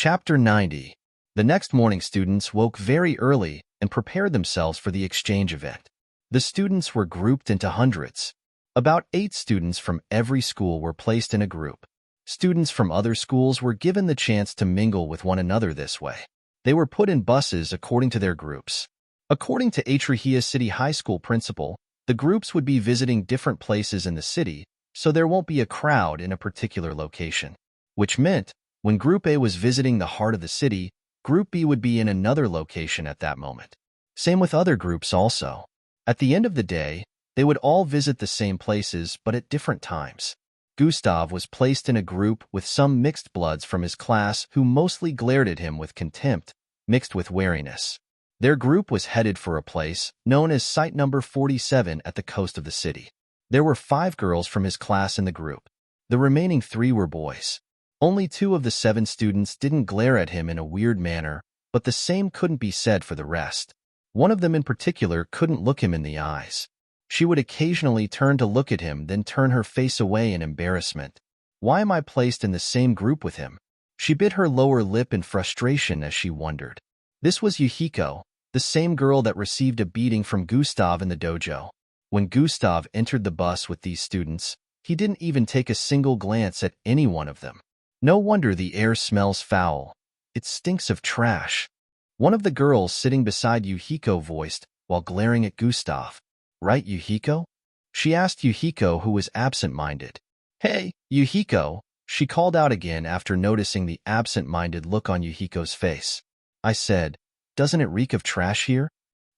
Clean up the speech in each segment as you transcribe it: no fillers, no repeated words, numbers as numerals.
Chapter 90. The next morning, students woke very early and prepared themselves for the exchange event. The students were grouped into hundreds. About 8 students from every school were placed in a group. Students from other schools were given the chance to mingle with one another this way. They were put in buses according to their groups. According to Atrahia City High School principal, the groups would be visiting different places in the city, so there won't be a crowd in a particular location. Which meant, when Group A was visiting the heart of the city, Group B would be in another location at that moment. Same with other groups also. At the end of the day, they would all visit the same places but at different times. Gustav was placed in a group with some mixed bloods from his class who mostly glared at him with contempt, mixed with wariness. Their group was headed for a place known as Site Number 47 at the coast of the city. There were 5 girls from his class in the group. The remaining 3 were boys. Only 2 of the 7 students didn't glare at him in a weird manner, but the same couldn't be said for the rest. One of them in particular couldn't look him in the eyes. She would occasionally turn to look at him, then turn her face away in embarrassment. Why am I placed in the same group with him? She bit her lower lip in frustration as she wondered. This was Yuhiko, the same girl that received a beating from Gustav in the dojo. When Gustav entered the bus with these students, he didn't even take a single glance at any one of them. No wonder the air smells foul. It stinks of trash. One of the girls sitting beside Yuhiko voiced while glaring at Gustav. Right, Yuhiko? She asked Yuhiko, who was absent-minded. Hey, Yuhiko, she called out again after noticing the absent-minded look on Yuhiko's face. I said, doesn't it reek of trash here?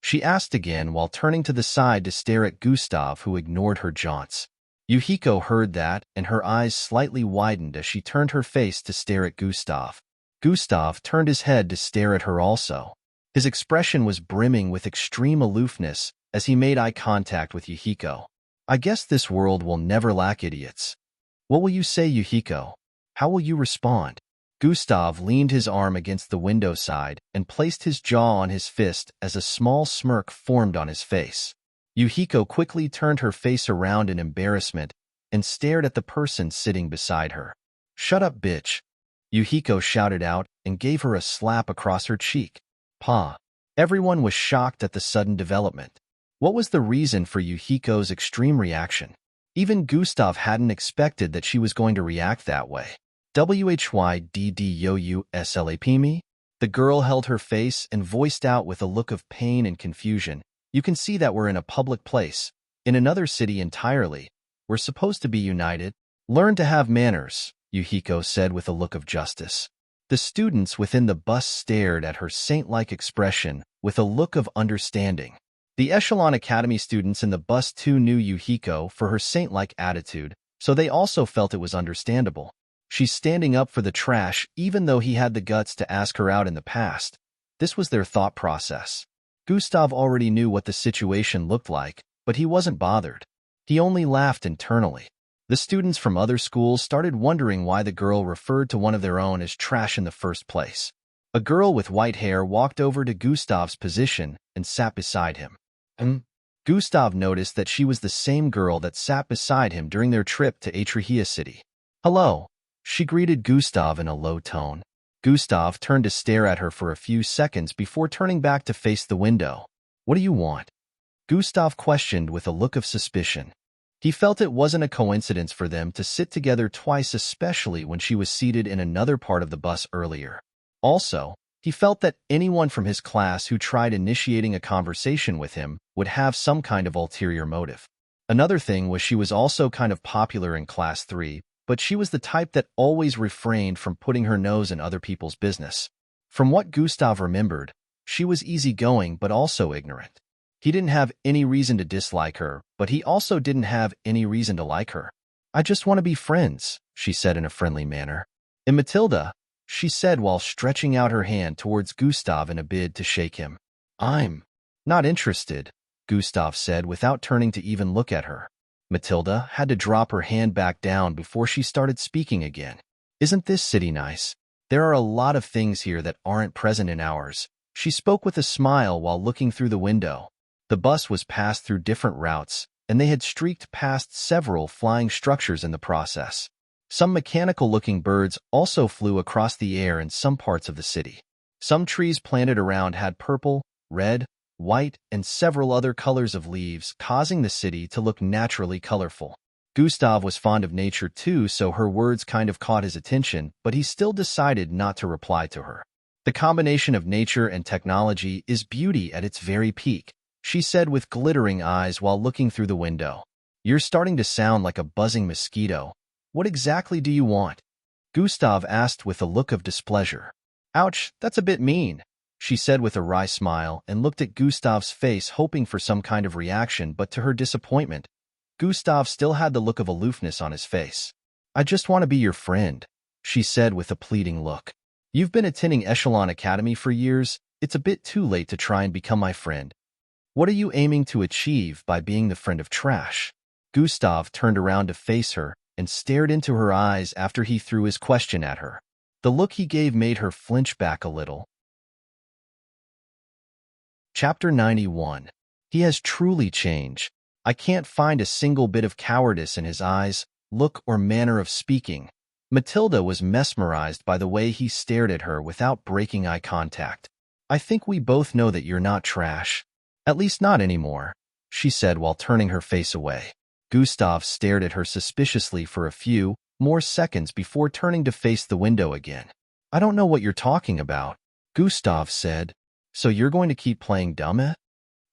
She asked again while turning to the side to stare at Gustav, who ignored her jaunts. Yuhiko heard that, and her eyes slightly widened as she turned her face to stare at Gustav. Gustav turned his head to stare at her also. His expression was brimming with extreme aloofness as he made eye contact with Yuhiko. I guess this world will never lack idiots. What will you say, Yuhiko? How will you respond? Gustav leaned his arm against the window side and placed his jaw on his fist as a small smirk formed on his face. Yuhiko quickly turned her face around in embarrassment and stared at the person sitting beside her. Shut up, bitch, Yuhiko shouted out and gave her a slap across her cheek. Pa. Everyone was shocked at the sudden development. What was the reason for Yuhiko's extreme reaction? Even Gustav hadn't expected that she was going to react that way. WHYDDYOUSLAP? The girl held her face and voiced out with a look of pain and confusion. You can see that we're in a public place, in another city entirely. We're supposed to be united. Learn to have manners, Yuhiko said with a look of justice. The students within the bus stared at her saint-like expression with a look of understanding. The Echelon Academy students in the bus too knew Yuhiko for her saint-like attitude, so they also felt it was understandable. She's standing up for the trash even though he had the guts to ask her out in the past. This was their thought process. Gustav already knew what the situation looked like, but he wasn't bothered. He only laughed internally. The students from other schools started wondering why the girl referred to one of their own as trash in the first place. A girl with white hair walked over to Gustav's position and sat beside him. Gustav noticed that she was the same girl that sat beside him during their trip to Atrahia City. Hello, she greeted Gustav in a low tone. Gustav turned to stare at her for a few seconds before turning back to face the window. What do you want? Gustav questioned with a look of suspicion. He felt it wasn't a coincidence for them to sit together twice, especially when she was seated in another part of the bus earlier. Also, he felt that anyone from his class who tried initiating a conversation with him would have some kind of ulterior motive. Another thing was she was also kind of popular in Class 3, but she was the type that always refrained from putting her nose in other people's business. From what Gustav remembered, she was easygoing but also ignorant. He didn't have any reason to dislike her, but he also didn't have any reason to like her. I just want to be friends, she said in a friendly manner. And Matilda, she said while stretching out her hand towards Gustav in a bid to shake him. I'm not interested, Gustav said without turning to even look at her. Matilda had to drop her hand back down before she started speaking again. Isn't this city nice? There are a lot of things here that aren't present in ours. She spoke with a smile while looking through the window. The bus was passed through different routes, and they had streaked past several flying structures in the process. Some mechanical-looking birds also flew across the air in some parts of the city. Some trees planted around had purple, red, white, and several other colors of leaves, causing the city to look naturally colorful. Gustav was fond of nature too, so her words kind of caught his attention, but he still decided not to reply to her. The combination of nature and technology is beauty at its very peak, she said with glittering eyes while looking through the window. You're starting to sound like a buzzing mosquito. What exactly do you want? Gustav asked with a look of displeasure. Ouch, that's a bit mean, she said with a wry smile and looked at Gustav's face hoping for some kind of reaction, but to her disappointment, Gustav still had the look of aloofness on his face. I just want to be your friend, she said with a pleading look. You've been attending Echelon Academy for years. It's a bit too late to try and become my friend. What are you aiming to achieve by being the friend of trash? Gustav turned around to face her and stared into her eyes after he threw his question at her. The look he gave made her flinch back a little. Chapter 91. He has truly changed. I can't find a single bit of cowardice in his eyes, look, or manner of speaking. Matilda was mesmerized by the way he stared at her without breaking eye contact. I think we both know that you're not trash. At least not anymore, she said while turning her face away. Gustav stared at her suspiciously for a few more seconds before turning to face the window again. I don't know what you're talking about, Gustav said. So you're going to keep playing dumb, eh?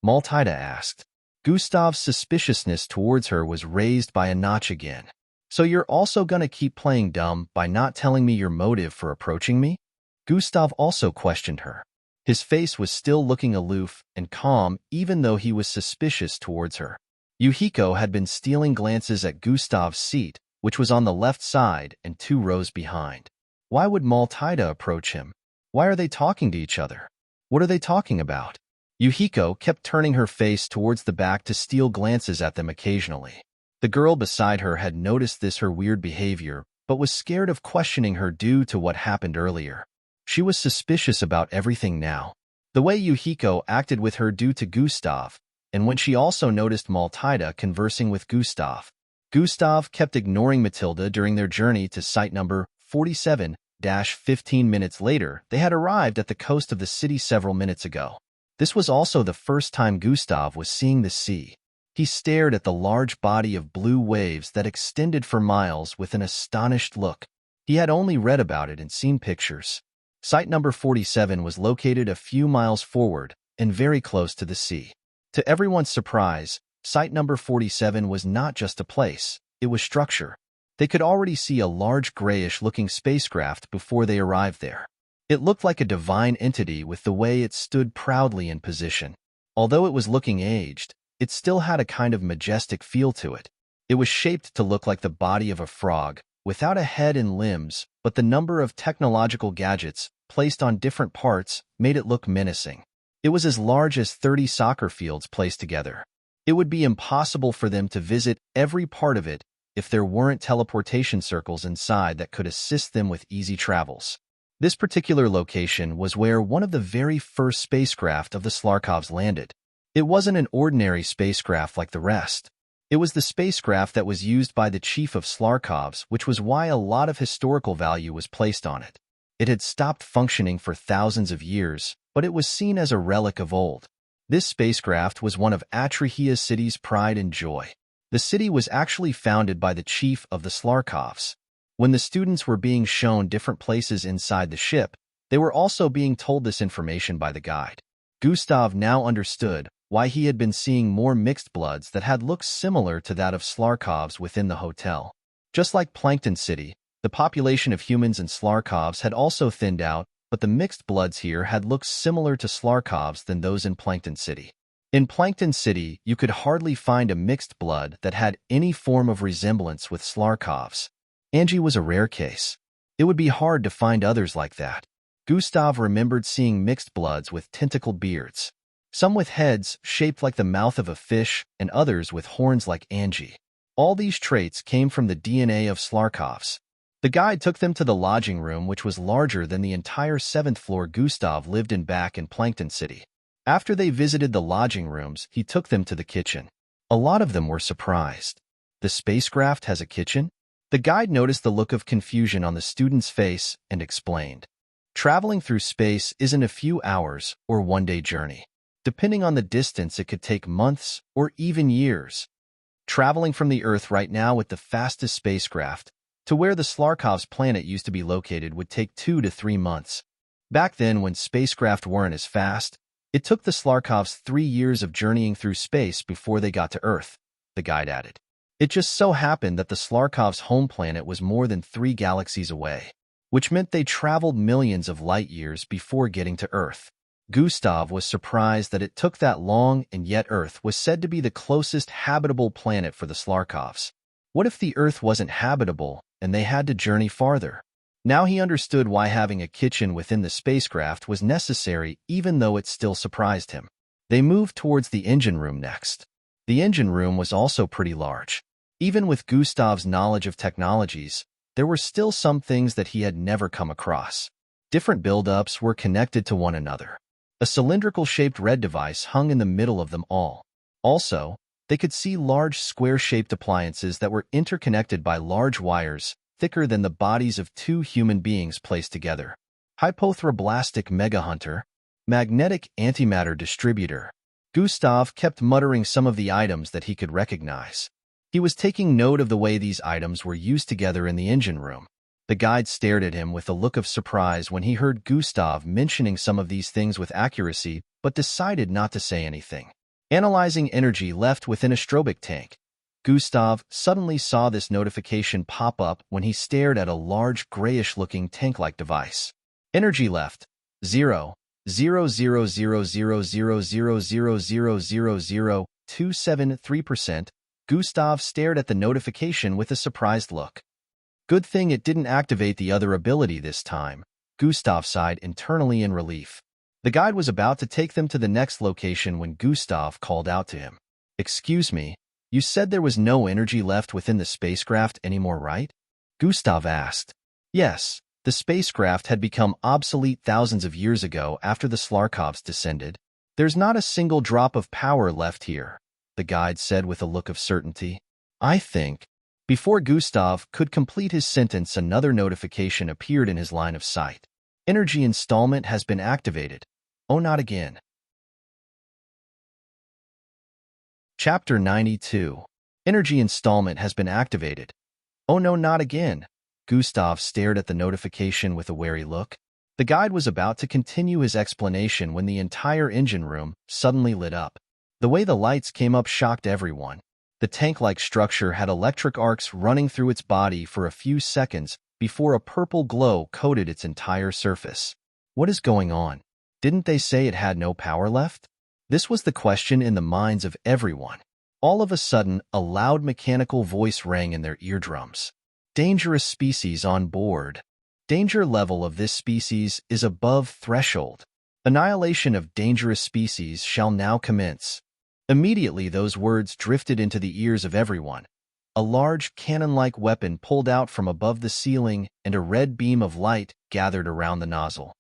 Maltida asked. Gustav's suspiciousness towards her was raised by a notch again. So you're also gonna keep playing dumb by not telling me your motive for approaching me? Gustav also questioned her. His face was still looking aloof and calm even though he was suspicious towards her. Yuhiko had been stealing glances at Gustav's seat, which was on the left side and 2 rows behind. Why would Maltida approach him? Why are they talking to each other? What are they talking about? Yuhiko kept turning her face towards the back to steal glances at them occasionally. The girl beside her had noticed her weird behavior, but was scared of questioning her due to what happened earlier. She was suspicious about everything now. The way Yuhiko acted with her due to Gustav, and when she also noticed Maltida conversing with Gustav. Gustav kept ignoring Matilda during their journey to site number 47. 15 minutes later, they had arrived at the coast of the city several minutes ago. This was also the first time Gustav was seeing the sea. He stared at the large body of blue waves that extended for miles with an astonished look. He had only read about it and seen pictures. Site number 47 was located a few miles forward and very close to the sea. To everyone's surprise, site number 47 was not just a place, it was structure. They could already see a large grayish-looking spacecraft before they arrived there. It looked like a divine entity with the way it stood proudly in position. Although it was looking aged, it still had a kind of majestic feel to it. It was shaped to look like the body of a frog, without a head and limbs, but the number of technological gadgets placed on different parts made it look menacing. It was as large as 30 soccer fields placed together. It would be impossible for them to visit every part of it if there weren't teleportation circles inside that could assist them with easy travels. This particular location was where one of the very first spacecraft of the Slarkovs landed. It wasn't an ordinary spacecraft like the rest. It was the spacecraft that was used by the chief of Slarkovs, which was why a lot of historical value was placed on it. It had stopped functioning for thousands of years, but it was seen as a relic of old. This spacecraft was one of Atrahia's city's pride and joy. The city was actually founded by the chief of the Slarkovs. When the students were being shown different places inside the ship, they were also being told this information by the guide. Gustav now understood why he had been seeing more mixed bloods that had looks similar to that of Slarkovs within the hotel. Just like Plankton City, the population of humans in Slarkovs had also thinned out, but the mixed bloods here had looks similar to Slarkovs than those in Plankton City. In Plankton City, you could hardly find a mixed blood that had any form of resemblance with Slarkovs. Angie was a rare case. It would be hard to find others like that. Gustav remembered seeing mixed bloods with tentacled beards. Some with heads shaped like the mouth of a fish and others with horns like Angie. All these traits came from the DNA of Slarkovs. The guide took them to the lodging room, which was larger than the entire 7th floor Gustav lived in back in Plankton City. After they visited the lodging rooms, he took them to the kitchen. A lot of them were surprised. The spacecraft has a kitchen? The guide noticed the look of confusion on the student's face and explained. Traveling through space isn't a few hours or one-day journey. Depending on the distance, it could take months or even years. Traveling from the Earth right now with the fastest spacecraft to where the Slarkov's planet used to be located would take 2 to 3 months. Back then, when spacecraft weren't as fast, it took the Slarkovs 3 years of journeying through space before they got to Earth, the guide added. It just so happened that the Slarkov's home planet was more than 3 galaxies away, which meant they traveled millions of light years before getting to Earth. Gustav was surprised that it took that long, and yet Earth was said to be the closest habitable planet for the Slarkovs. What if the Earth wasn't habitable and they had to journey farther? Now he understood why having a kitchen within the spacecraft was necessary, even though it still surprised him. They moved towards the engine room next. The engine room was also pretty large. Even with Gustav's knowledge of technologies, there were still some things that he had never come across. Different buildups were connected to one another. A cylindrical-shaped red device hung in the middle of them all. Also, they could see large square-shaped appliances that were interconnected by large wires thicker than the bodies of 2 human beings placed together. Hypothroblastic megahunter, magnetic antimatter distributor. Gustav kept muttering some of the items that he could recognize. He was taking note of the way these items were used together in the engine room. The guide stared at him with a look of surprise when he heard Gustav mentioning some of these things with accuracy, but decided not to say anything. Analyzing energy left within a strobic tank. Gustav suddenly saw this notification pop up when he stared at a large grayish-looking tank-like device. Energy left 0.0000000000027.3%. Gustav stared at the notification with a surprised look. Good thing it didn't activate the other ability this time, Gustav sighed internally in relief. The guide was about to take them to the next location when Gustav called out to him. Excuse me, you said there was no energy left within the spacecraft anymore, right? Gustav asked. Yes, the spacecraft had become obsolete thousands of years ago after the Slarkovs descended. There's not a single drop of power left here, the guide said with a look of certainty. I think. Before Gustav could complete his sentence, another notification appeared in his line of sight. Energy installment has been activated. Oh, not again. Chapter 92. Energy installment has been activated. Oh no, not again. Gustav stared at the notification with a wary look. The guide was about to continue his explanation when the entire engine room suddenly lit up. The way the lights came up shocked everyone. The tank-like structure had electric arcs running through its body for a few seconds before a purple glow coated its entire surface. What is going on? Didn't they say it had no power left? This was the question in the minds of everyone. All of a sudden, a loud mechanical voice rang in their eardrums. Dangerous species on board. Danger level of this species is above threshold. Annihilation of dangerous species shall now commence. Immediately, those words drifted into the ears of everyone. A large cannon-like weapon pulled out from above the ceiling, and a red beam of light gathered around the nozzle.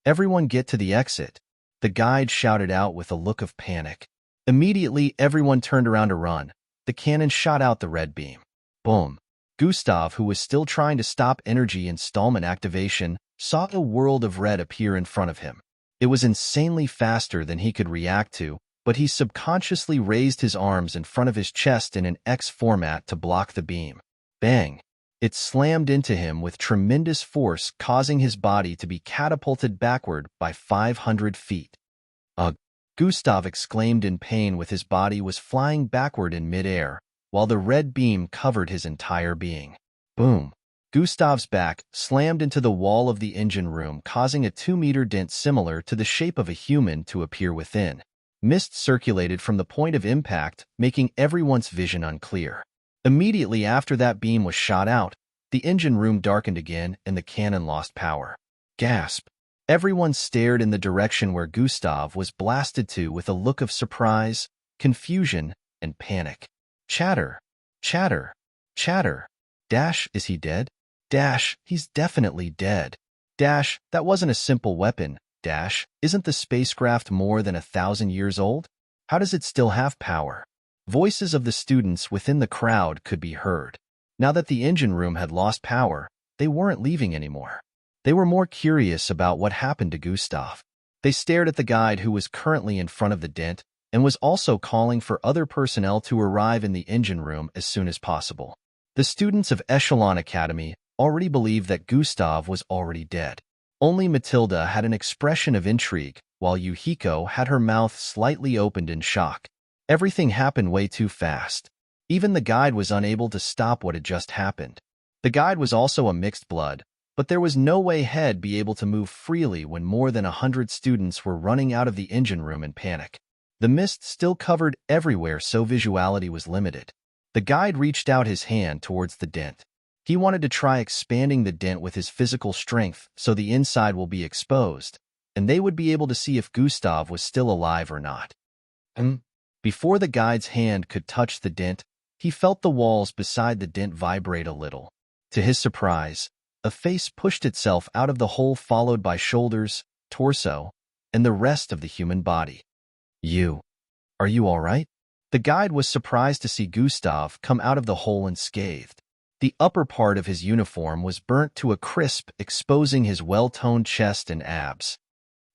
Everyone get to the exit, the guide shouted out with a look of panic. Immediately, everyone turned around to run. The cannon shot out the red beam. Boom. Gustav, who was still trying to stop energy installment activation, saw a world of red appear in front of him. It was insanely faster than he could react to, but he subconsciously raised his arms in front of his chest in an X format to block the beam. Bang! It slammed into him with tremendous force, causing his body to be catapulted backward by 500 feet. Ugh! Gustav exclaimed in pain with his body was flying backward in midair, while the red beam covered his entire being. Boom! Gustav's back slammed into the wall of the engine room, causing a 2-meter dent similar to the shape of a human to appear within. Mist circulated from the point of impact, making everyone's vision unclear. Immediately after that beam was shot out, the engine room darkened again and the cannon lost power. Gasp! Everyone stared in the direction where Gustav was blasted to with a look of surprise, confusion, and panic. Chatter! Chatter! Chatter! Dash, is he dead? Dash, he's definitely dead. Dash, that wasn't a simple weapon. Dash, isn't the spacecraft more than 1,000 years old? How does it still have power? Voices of the students within the crowd could be heard. Now that the engine room had lost power, they weren't leaving anymore. They were more curious about what happened to Gustav. They stared at the guide who was currently in front of the dent and was also calling for other personnel to arrive in the engine room as soon as possible. The students of Echelon Academy already believed that Gustav was already dead. Only Matilda had an expression of intrigue, while Yuhiko had her mouth slightly opened in shock. Everything happened way too fast. Even the guide was unable to stop what had just happened. The guide was also a mixed blood, but there was no way he'd be able to move freely when more than 100 students were running out of the engine room in panic. The mist still covered everywhere, so visuality was limited. The guide reached out his hand towards the dent. He wanted to try expanding the dent with his physical strength so the inside will be exposed, and they would be able to see if Gustav was still alive or not. Before the guide's hand could touch the dent, he felt the walls beside the dent vibrate a little. To his surprise, a face pushed itself out of the hole, followed by shoulders, torso, and the rest of the human body. Are you all right? The guide was surprised to see Gustav come out of the hole unscathed. The upper part of his uniform was burnt to a crisp, exposing his well-toned chest and abs.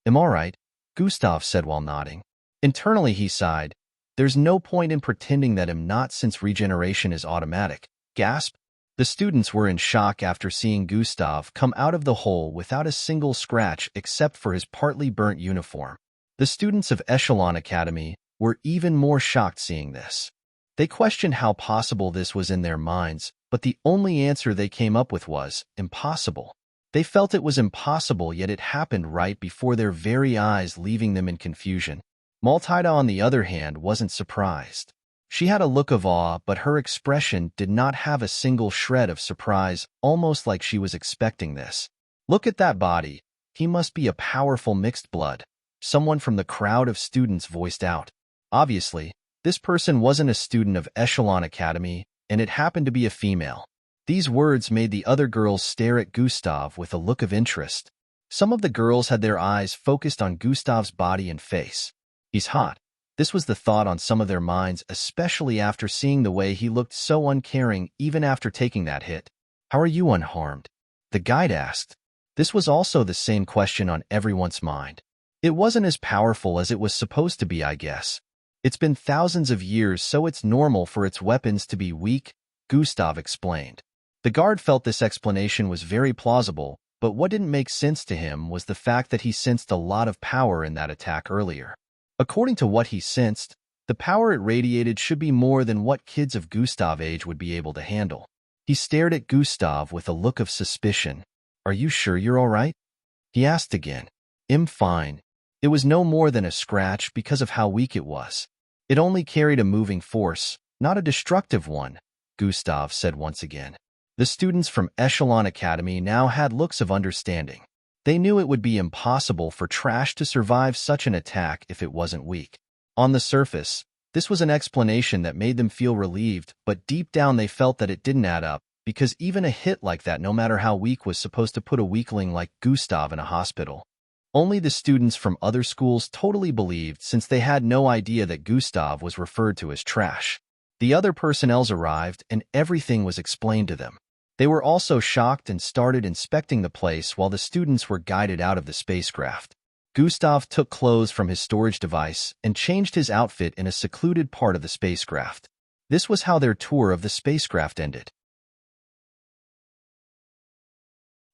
"I'm all right," Gustav said while nodding. Internally he sighed. "There's no point in pretending that I'm not, since regeneration is automatic." Gasp! The students were in shock after seeing Gustav come out of the hole without a single scratch except for his partly burnt uniform. The students of Echelon Academy were even more shocked seeing this. They questioned how possible this was in their minds, but the only answer they came up with was impossible. They felt it was impossible, yet it happened right before their very eyes, leaving them in confusion. Maltida, on the other hand, wasn't surprised. She had a look of awe, but her expression did not have a single shred of surprise, almost like she was expecting this. "Look at that body. He must be a powerful mixed blood," someone from the crowd of students voiced out. Obviously, this person wasn't a student of Echelon Academy, and it happened to be a female. These words made the other girls stare at Gustav with a look of interest. Some of the girls had their eyes focused on Gustav's body and face. "He's hot." This was the thought on some of their minds, especially after seeing the way he looked so uncaring even after taking that hit. "How are you unharmed?" the guide asked. This was also the same question on everyone's mind. "It wasn't as powerful as it was supposed to be, I guess. It's been thousands of years, so it's normal for its weapons to be weak," Gustav explained. The guard felt this explanation was very plausible, but what didn't make sense to him was the fact that he sensed a lot of power in that attack earlier. According to what he sensed, the power it radiated should be more than what kids of Gustav's age would be able to handle. He stared at Gustav with a look of suspicion. "Are you sure you're all right?" he asked again. "I'm fine. It was no more than a scratch because of how weak it was. It only carried a moving force, not a destructive one," Gustav said once again. The students from Echelon Academy now had looks of understanding. They knew it would be impossible for trash to survive such an attack if it wasn't weak. On the surface, this was an explanation that made them feel relieved, but deep down they felt that it didn't add up, because even a hit like that, no matter how weak, was supposed to put a weakling like Gustav in a hospital. Only the students from other schools totally believed, since they had no idea that Gustav was referred to as trash. The other personnels arrived, and everything was explained to them. They were also shocked and started inspecting the place while the students were guided out of the spacecraft. Gustav took clothes from his storage device and changed his outfit in a secluded part of the spacecraft. This was how their tour of the spacecraft ended.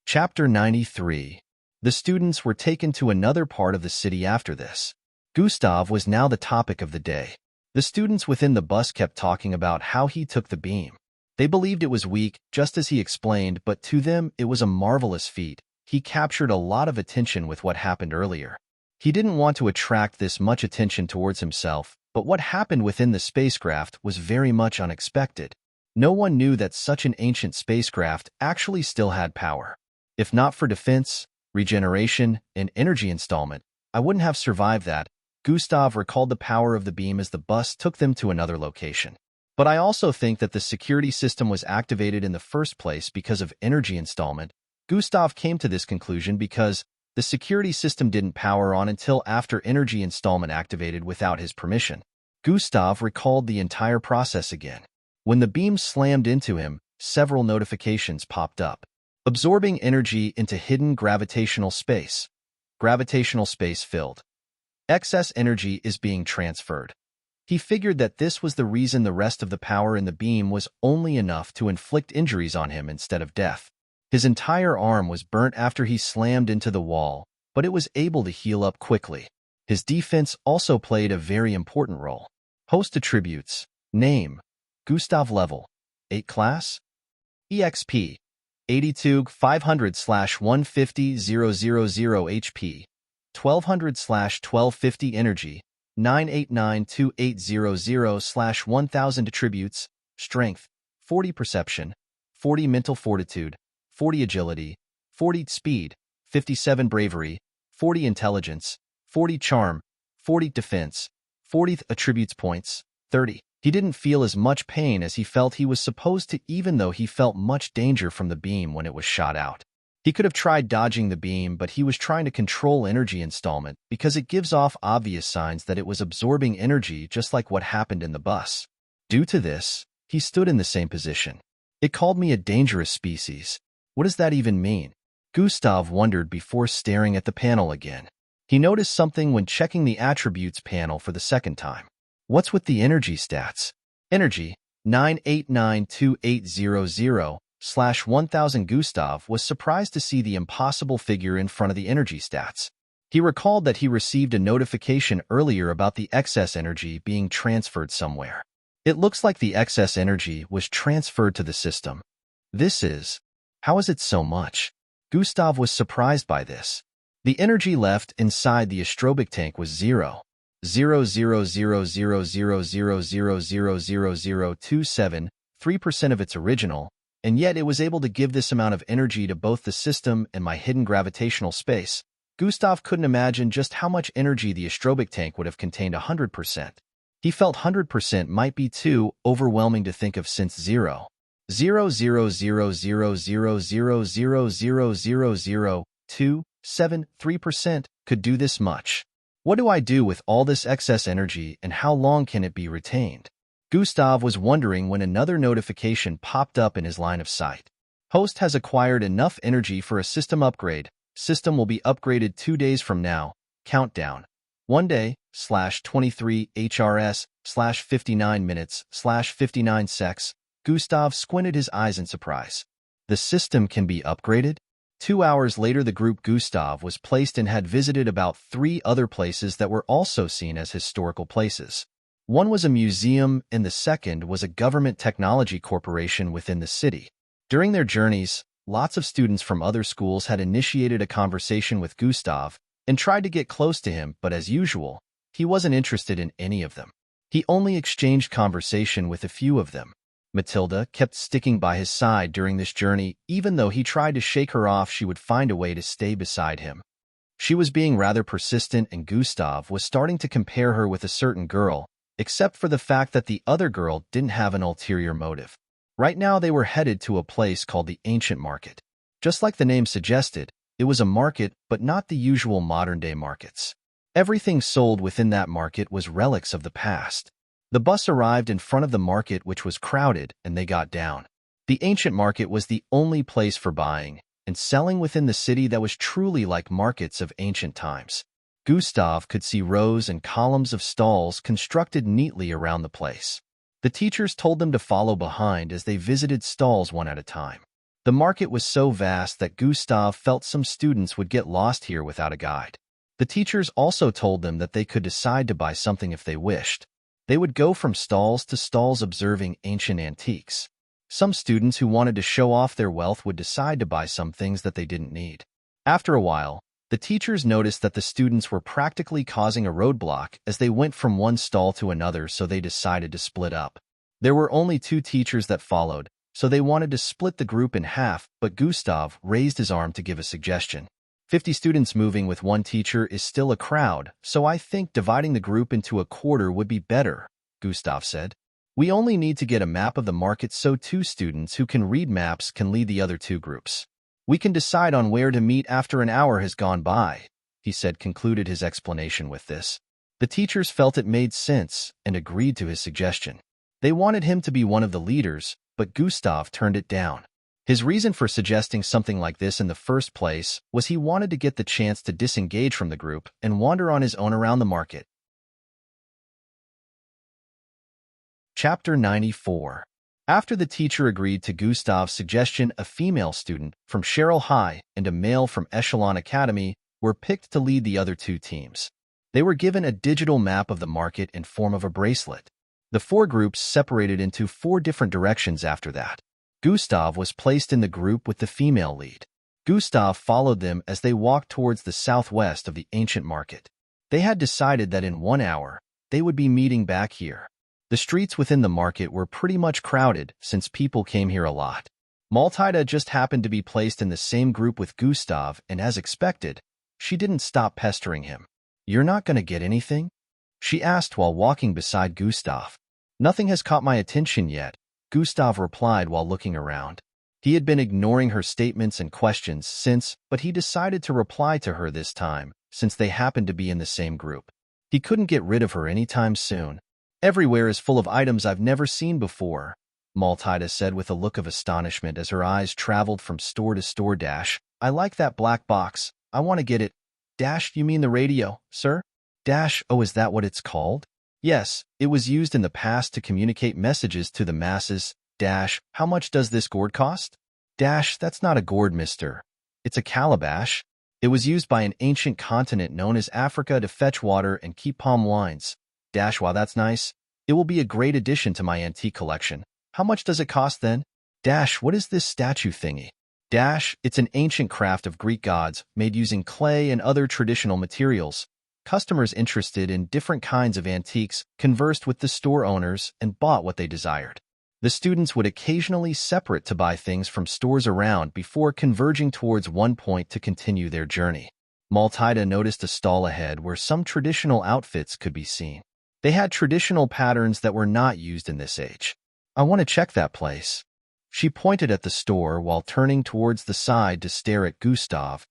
Chapter 93. The students were taken to another part of the city after this. Gustav was now the topic of the day. The students within the bus kept talking about how he took the beam. They believed it was weak, just as he explained, but to them it was a marvelous feat. He captured a lot of attention with what happened earlier. He didn't want to attract this much attention towards himself, but what happened within the spacecraft was very much unexpected. No one knew that such an ancient spacecraft actually still had power. "If not for defense, regeneration, and energy installment, I wouldn't have survived that," Gustav recalled the power of the beam as the bus took them to another location. "But I also think that the security system was activated in the first place because of energy installment." Gustav came to this conclusion because the security system didn't power on until after energy installment activated without his permission. Gustav recalled the entire process again. When the beam slammed into him, several notifications popped up. Absorbing energy into hidden gravitational space. Gravitational space filled. Excess energy is being transferred. He figured that this was the reason the rest of the power in the beam was only enough to inflict injuries on him instead of death. His entire arm was burnt after he slammed into the wall, but it was able to heal up quickly. His defense also played a very important role. Host attributes. Name. Gustav level. 8 class. EXP. 82 500/150 000 HP. 1200/1250 energy. 9892800/1000 attributes. Strength. 40 perception. 40 mental fortitude. 40 agility. 40 speed. 57 bravery. 40 intelligence. 40 charm. 40 defense. 40 attributes points. 30. He didn't feel as much pain as he felt he was supposed to, even though he felt much danger from the beam when it was shot out. He could have tried dodging the beam, but he was trying to control energy installment because it gives off obvious signs that it was absorbing energy, just like what happened in the bus. Due to this, he stood in the same position. It called me a dangerous species. What does that even mean? Gustav wondered before staring at the panel again. He noticed something when checking the attributes panel for the second time. What's with the energy stats? Energy, 9892800/1000. Gustav was surprised to see the impossible figure in front of the energy stats. He recalled that he received a notification earlier about the excess energy being transferred somewhere. It looks like the excess energy was transferred to the system. How is it so much? Gustav was surprised by this. The energy left inside the astrobic tank was 0.0000000000027, 3% of its original, and yet it was able to give this amount of energy to both the system and my hidden gravitational space. Gustav couldn't imagine just how much energy the astrobic tank would have contained 100%. He felt 100% might be too overwhelming to think of, since 0.00000000027 could do this much. What do I do with all this excess energy, and how long can it be retained? Gustav was wondering when another notification popped up in his line of sight. Host has acquired enough energy for a system upgrade. System will be upgraded 2 days from now. Countdown. 1 day, /23 HRS, /59 minutes, /59 secs. Gustav squinted his eyes in surprise. The system can be upgraded? 2 hours later, the group Gustav was placed in had visited about 3 other places that were also seen as historical places. One was a museum, and the second was a government technology corporation within the city. During their journeys, lots of students from other schools had initiated a conversation with Gustav and tried to get close to him, but as usual, he wasn't interested in any of them. He only exchanged conversation with a few of them. Matilda kept sticking by his side during this journey. Even though he tried to shake her off, she would find a way to stay beside him. She was being rather persistent, and Gustav was starting to compare her with a certain girl, except for the fact that the other girl didn't have an ulterior motive. Right now they were headed to a place called the Ancient Market. Just like the name suggested, it was a market, but not the usual modern-day markets. Everything sold within that market was relics of the past. The bus arrived in front of the market, which was crowded, and they got down. The Ancient Market was the only place for buying and selling within the city that was truly like markets of ancient times. Gustav could see rows and columns of stalls constructed neatly around the place. The teachers told them to follow behind as they visited stalls one at a time. The market was so vast that Gustav felt some students would get lost here without a guide. The teachers also told them that they could decide to buy something if they wished. They would go from stalls to stalls observing ancient antiques. Some students who wanted to show off their wealth would decide to buy some things that they didn't need. After a while, the teachers noticed that the students were practically causing a roadblock as they went from one stall to another, so they decided to split up. There were only 2 teachers that followed, so they wanted to split the group in half, but Gustav raised his arm to give a suggestion. 50 students moving with one teacher is still a crowd, so I think dividing the group into a quarter would be better, Gustav said. We only need to get a map of the market so 2 students who can read maps can lead the other 2 groups. We can decide on where to meet after an hour has gone by, he said, concluded his explanation with this. The teachers felt it made sense and agreed to his suggestion. They wanted him to be one of the leaders, but Gustav turned it down. His reason for suggesting something like this in the first place was he wanted to get the chance to disengage from the group and wander on his own around the market. Chapter 94. After the teacher agreed to Gustav's suggestion, a female student from Cheryl High and a male from Echelon Academy were picked to lead the other two teams. They were given a digital map of the market in form of a bracelet. The four groups separated into four different directions after that. Gustav was placed in the group with the female lead. Gustav followed them as they walked towards the southwest of the ancient market. They had decided that in 1 hour, they would be meeting back here. The streets within the market were pretty much crowded since people came here a lot. Maltida just happened to be placed in the same group with Gustav, and as expected, she didn't stop pestering him. "You're not going to get anything?" she asked while walking beside Gustav. "Nothing has caught my attention yet," Gustav replied while looking around. He had been ignoring her statements and questions but he decided to reply to her this time, since they happened to be in the same group. He couldn't get rid of her anytime soon. "Everywhere is full of items I've never seen before," Maltida said with a look of astonishment as her eyes traveled from store to store. "I like that black box. I want to get it." "You mean the radio, sir?" "Oh, is that what it's called?" "Yes, it was used in the past to communicate messages to the masses. How much does this gourd cost?" "That's not a gourd, mister. It's a calabash. It was used by an ancient continent known as Africa to fetch water and keep palm wines." "Wow, that's nice. It will be a great addition to my antique collection. How much does it cost then?" What is this statue thingy?" It's an ancient craft of Greek gods made using clay and other traditional materials. Customers interested in different kinds of antiques conversed with the store owners and bought what they desired. The students would occasionally separate to buy things from stores around before converging towards one point to continue their journey. Maltida noticed a stall ahead where some traditional outfits could be seen. They had traditional patterns that were not used in this age. "I want to check that place." She pointed at the store while turning towards the side to stare at Gustav.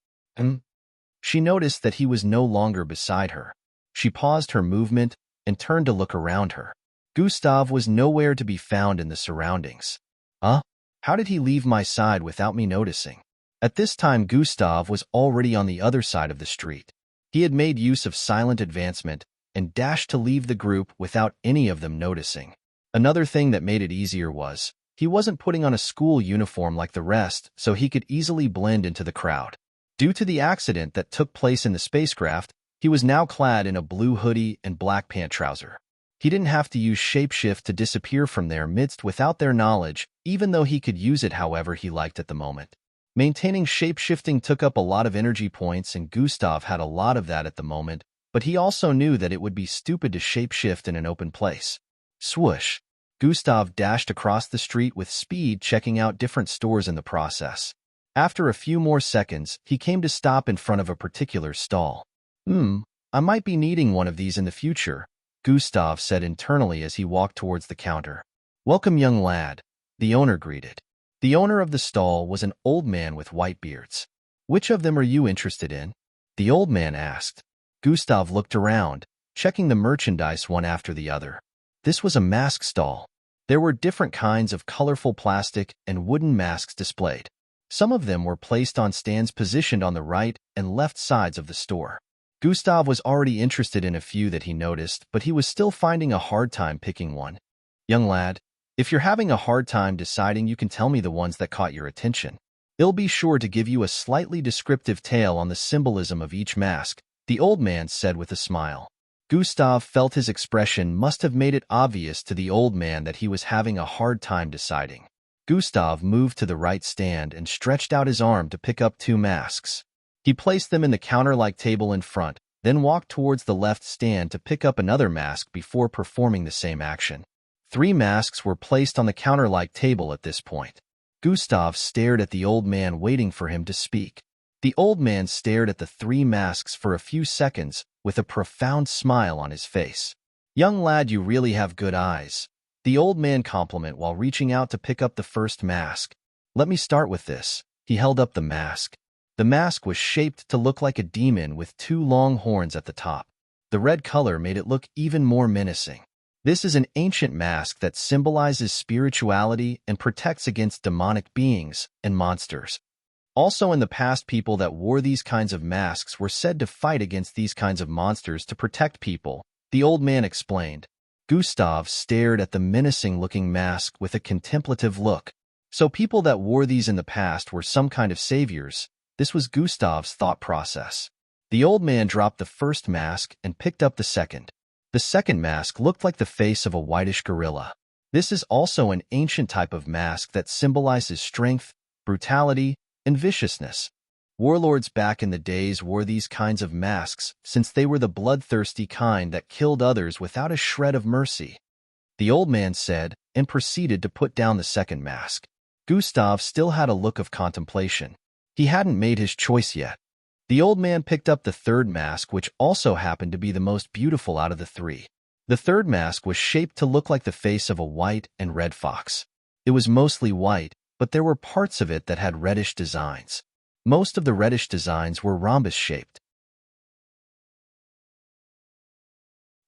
She noticed that he was no longer beside her. She paused her movement and turned to look around her. Gustav was nowhere to be found in the surroundings. How did he leave my side without me noticing? At this time, Gustav was already on the other side of the street. He had made use of silent advancement and dashed to leave the group without any of them noticing. Another thing that made it easier was, he wasn't putting on a school uniform like the rest, so he could easily blend into the crowd. Due to the accident that took place in the spacecraft, he was now clad in a blue hoodie and black pant trouser. He didn't have to use shapeshift to disappear from their midst without their knowledge, even though he could use it however he liked at the moment. Maintaining shapeshifting took up a lot of energy points, and Gustav had a lot of that at the moment, but he also knew that it would be stupid to shapeshift in an open place. Swoosh! Gustav dashed across the street with speed, checking out different stores in the process. After a few more seconds, he came to stop in front of a particular stall. I might be needing one of these in the future," Gustav said internally as he walked towards the counter. "Welcome, young lad," the owner greeted. The owner of the stall was an old man with white beards. "Which of them are you interested in?" the old man asked. Gustav looked around, checking the merchandise one after the other. This was a mask stall. There were different kinds of colorful plastic and wooden masks displayed. Some of them were placed on stands positioned on the right and left sides of the store. Gustav was already interested in a few that he noticed, but he was still finding a hard time picking one. "Young lad, if you're having a hard time deciding, you can tell me the ones that caught your attention. I'll be sure to give you a slightly descriptive tale on the symbolism of each mask," the old man said with a smile. Gustav felt his expression must have made it obvious to the old man that he was having a hard time deciding. Gustav moved to the right stand and stretched out his arm to pick up 2 masks. He placed them in the counter-like table in front, then walked towards the left stand to pick up another mask before performing the same action. 3 masks were placed on the counter-like table at this point. Gustav stared at the old man, waiting for him to speak. The old man stared at the 3 masks for a few seconds with a profound smile on his face. "Young lad, you really have good eyes," the old man complimented while reaching out to pick up the first mask. "Let me start with this." He held up the mask. The mask was shaped to look like a demon with 2 long horns at the top. The red color made it look even more menacing. This is an ancient mask that symbolizes spirituality and protects against demonic beings and monsters. Also in the past, people that wore these kinds of masks were said to fight against these kinds of monsters to protect people, the old man explained. Gustav stared at the menacing-looking mask with a contemplative look. So people that wore these in the past were some kind of saviors. This was Gustav's thought process. The old man dropped the first mask and picked up the second. The second mask looked like the face of a whitish gorilla. This is also an ancient type of mask that symbolizes strength, brutality, and viciousness. Warlords back in the days wore these kinds of masks since they were the bloodthirsty kind that killed others without a shred of mercy. The old man said, and proceeded to put down the second mask. Gustav still had a look of contemplation. He hadn't made his choice yet. The old man picked up the third mask, which also happened to be the most beautiful out of the three. The third mask was shaped to look like the face of a white and red fox. It was mostly white, but there were parts of it that had reddish designs. Most of the reddish designs were rhombus-shaped.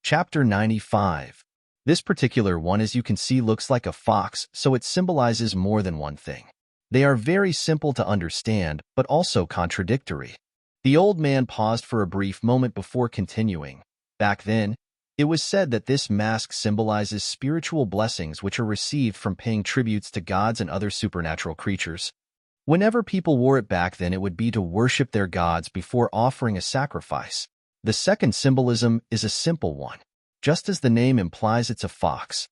Chapter 95. This particular one, as you can see, looks like a fox, so it symbolizes more than one thing. They are very simple to understand, but also contradictory. The old man paused for a brief moment before continuing. Back then, it was said that this mask symbolizes spiritual blessings which are received from paying tributes to gods and other supernatural creatures. Whenever people wore it back then, it would be to worship their gods before offering a sacrifice. The second symbolism is a simple one. Just as the name implies, it's a fox.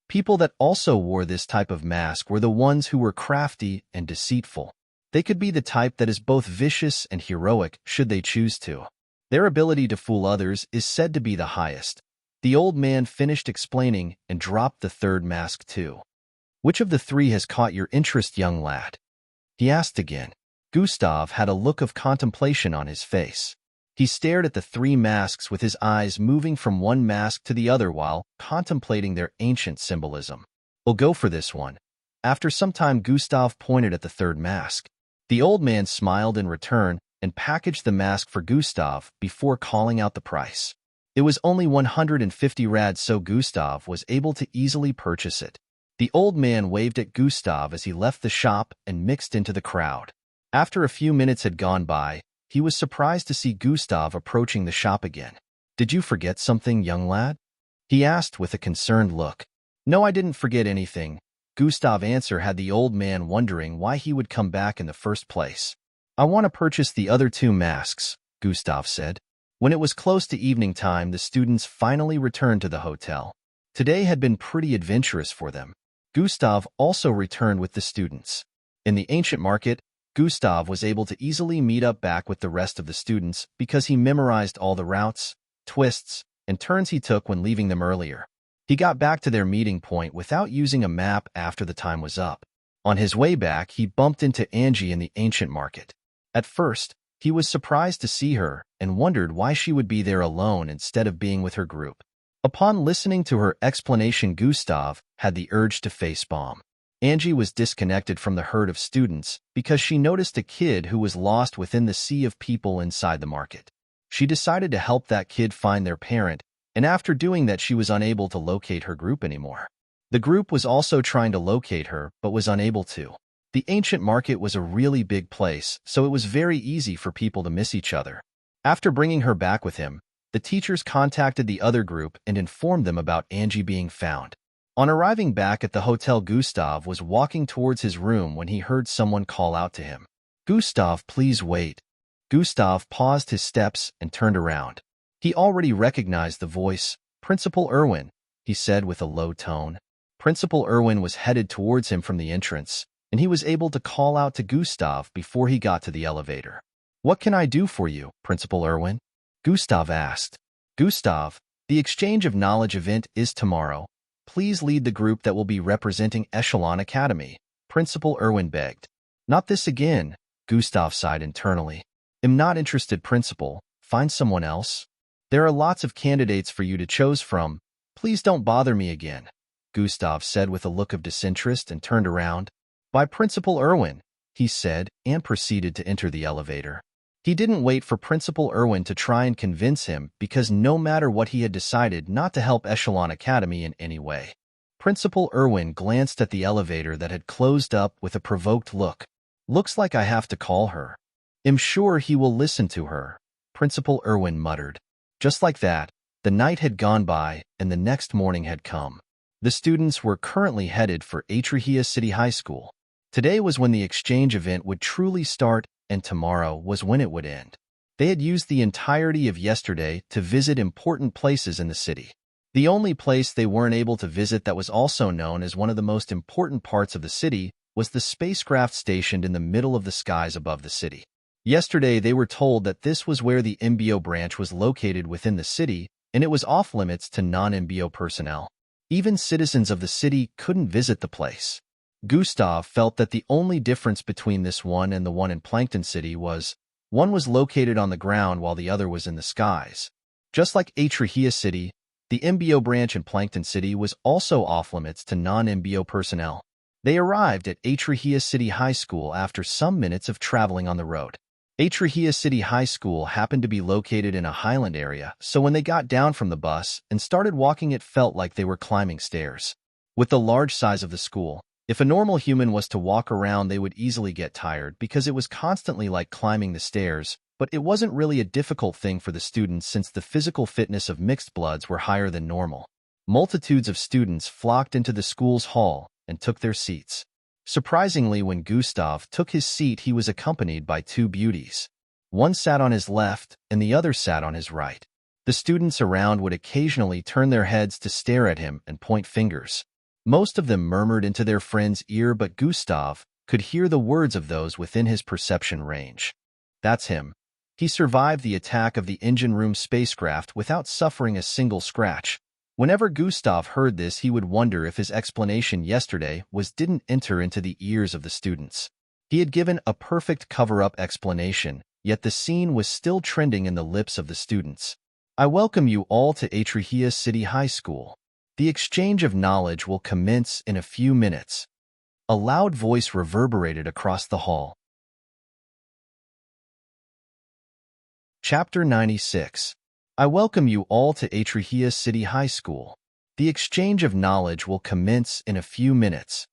People that also wore this type of mask were the ones who were crafty and deceitful. They could be the type that is both vicious and heroic should they choose to. Their ability to fool others is said to be the highest. The old man finished explaining and dropped the third mask too. Which of the three has caught your interest, young lad? He asked again. Gustav had a look of contemplation on his face. He stared at the three masks with his eyes moving from one mask to the other while contemplating their ancient symbolism. We'll go for this one. After some time, Gustav pointed at the third mask. The old man smiled in return and packaged the mask for Gustav before calling out the price. It was only 150 rads, so Gustav was able to easily purchase it. The old man waved at Gustav as he left the shop and mixed into the crowd. After a few minutes had gone by, he was surprised to see Gustav approaching the shop again. Did you forget something, young lad? He asked with a concerned look. No, I didn't forget anything, Gustav answered, had the old man wondering why he would come back in the first place. I want to purchase the other two masks, Gustav said. When it was close to evening time, the students finally returned to the hotel. Today had been pretty adventurous for them. Gustav also returned with the students. In the ancient market, Gustav was able to easily meet up back with the rest of the students because he memorized all the routes, twists, and turns he took when leaving them earlier. He got back to their meeting point without using a map after the time was up. On his way back, he bumped into Angie in the ancient market. At first, he was surprised to see her and wondered why she would be there alone instead of being with her group. Upon listening to her explanation, Gustav had the urge to facepalm. Angie was disconnected from the herd of students because she noticed a kid who was lost within the sea of people inside the market. She decided to help that kid find their parent, and after doing that, she was unable to locate her group anymore. The group was also trying to locate her, but was unable to. The ancient market was a really big place, so it was very easy for people to miss each other. After bringing her back with him, the teachers contacted the other group and informed them about Angie being found. On arriving back at the hotel, Gustav was walking towards his room when he heard someone call out to him. Gustav, please wait. Gustav paused his steps and turned around. He already recognized the voice. Principal Irwin, he said with a low tone. Principal Irwin was headed towards him from the entrance, and he was able to call out to Gustav before he got to the elevator. What can I do for you, Principal Irwin? Gustav asked. Gustav, the Exchange of Knowledge event is tomorrow. Please lead the group that will be representing Echelon Academy, Principal Irwin begged. Not this again, Gustav sighed internally. Am not interested, Principal. Find someone else. There are lots of candidates for you to choose from. Please don't bother me again, Gustav said with a look of disinterest and turned around. By Principal Irwin, he said, and proceeded to enter the elevator. He didn't wait for Principal Irwin to try and convince him because no matter what he had decided not to help Echelon Academy in any way. Principal Irwin glanced at the elevator that had closed up with a provoked look. Looks like I have to call her. I'm sure he will listen to her, Principal Irwin muttered. Just like that, the night had gone by and the next morning had come. The students were currently headed for Atrahia City High School. Today was when the exchange event would truly start, and tomorrow was when it would end. They had used the entirety of yesterday to visit important places in the city. The only place they weren't able to visit that was also known as one of the most important parts of the city was the spacecraft stationed in the middle of the skies above the city. Yesterday, they were told that this was where the MBO branch was located within the city, and it was off-limits to non-MBO personnel. Even citizens of the city couldn't visit the place. Gustav felt that the only difference between this one and the one in Plankton City was, one was located on the ground while the other was in the skies. Just like Atrahia City, the MBO branch in Plankton City was also off-limits to non-MBO personnel. They arrived at Atrahia City High School after some minutes of traveling on the road. Atrahia City High School happened to be located in a highland area, so when they got down from the bus and started walking, it felt like they were climbing stairs. With the large size of the school, if a normal human was to walk around, they would easily get tired because it was constantly like climbing the stairs, but it wasn't really a difficult thing for the students since the physical fitness of mixed bloods were higher than normal. Multitudes of students flocked into the school's hall and took their seats. Surprisingly, when Gustav took his seat, he was accompanied by two beauties. One sat on his left and the other sat on his right. The students around would occasionally turn their heads to stare at him and point fingers. Most of them murmured into their friend's ear, but Gustav could hear the words of those within his perception range. That's him. He survived the attack of the engine room spacecraft without suffering a single scratch. Whenever Gustav heard this, he would wonder if his explanation yesterday didn't enter into the ears of the students. He had given a perfect cover-up explanation, yet the scene was still trending in the lips of the students. I welcome you all to Atrahia City High School. The exchange of knowledge will commence in a few minutes. A loud voice reverberated across the hall. Chapter 96. I welcome you all to Atrahia City High School. The exchange of knowledge will commence in a few minutes.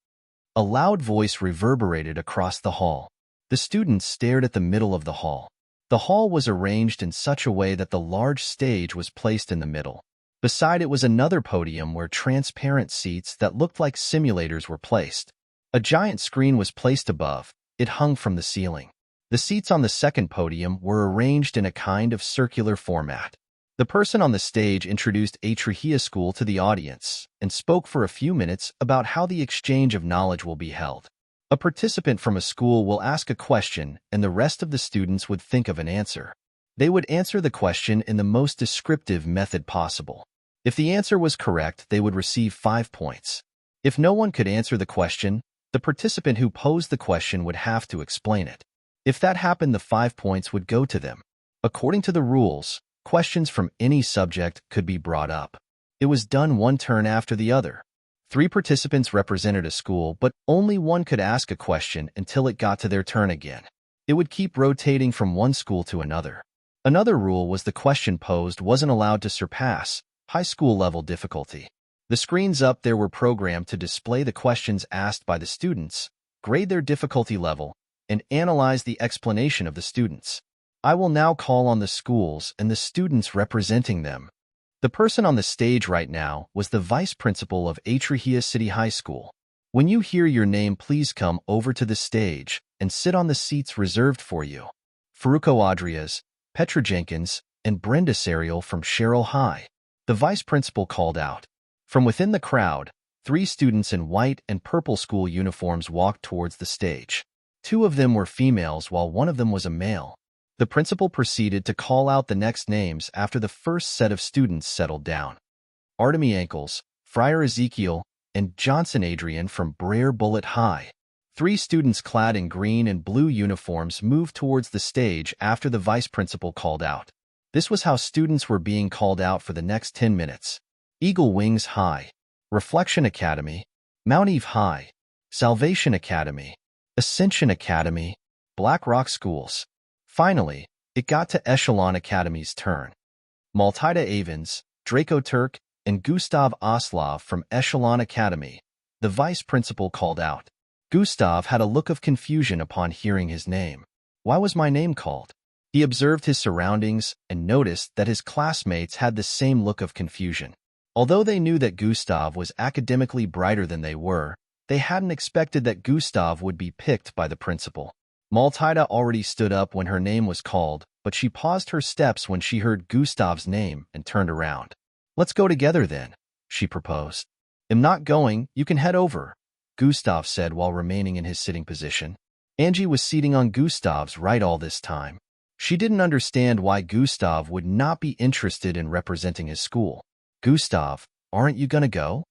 A loud voice reverberated across the hall. The students stared at the middle of the hall. The hall was arranged in such a way that the large stage was placed in the middle. Beside it was another podium where transparent seats that looked like simulators were placed. A giant screen was placed above. It hung from the ceiling. The seats on the second podium were arranged in a kind of circular format. The person on the stage introduced Atrahia School to the audience and spoke for a few minutes about how the exchange of knowledge will be held. A participant from a school will ask a question, and the rest of the students would think of an answer. They would answer the question in the most descriptive method possible. If the answer was correct, they would receive 5 points. If no one could answer the question, the participant who posed the question would have to explain it. If that happened, the 5 points would go to them. According to the rules, questions from any subject could be brought up. It was done one turn after the other. 3 participants represented a school, but only one could ask a question until it got to their turn again. It would keep rotating from one school to another. Another rule was the question posed wasn't allowed to surpass high school level difficulty. The screens up there were programmed to display the questions asked by the students, grade their difficulty level, and analyze the explanation of the students. I will now call on the schools and the students representing them. The person on the stage right now was the vice principal of Atrahia City High School. When you hear your name, please come over to the stage and sit on the seats reserved for you. Faruko Adrias, Petra Jenkins, and Brenda Serial from Sherrill High. The vice principal called out. From within the crowd, 3 students in white and purple school uniforms walked towards the stage. 2 of them were females while one of them was a male. The principal proceeded to call out the next names after the first set of students settled down. Artemy Ankles, Friar Ezekiel, and Johnson Adrian from Brer Bullet High. 3 students clad in green and blue uniforms moved towards the stage after the vice principal called out. This was how students were being called out for the next 10 minutes. Eagle Wings High, Reflection Academy, Mount Eve High, Salvation Academy, Ascension Academy, Black Rock Schools. Finally, It got to Echelon Academy's turn. Maltida Avens, Draco Turk, and Gustav Oslov from Echelon Academy, the vice principal called out. Gustav had a look of confusion upon hearing his name. Why was my name called? He observed his surroundings and noticed that his classmates had the same look of confusion. Although they knew that Gustav was academically brighter than they were, they hadn't expected that Gustav would be picked by the principal. Maltida already stood up when her name was called, but she paused her steps when she heard Gustav's name and turned around. Let's go together then, she proposed. I'm not going, you can head over, Gustav said while remaining in his sitting position. Angie was seating on Gustav's right all this time. She didn't understand why Gustav would not be interested in representing his school. Gustav, aren't you gonna go?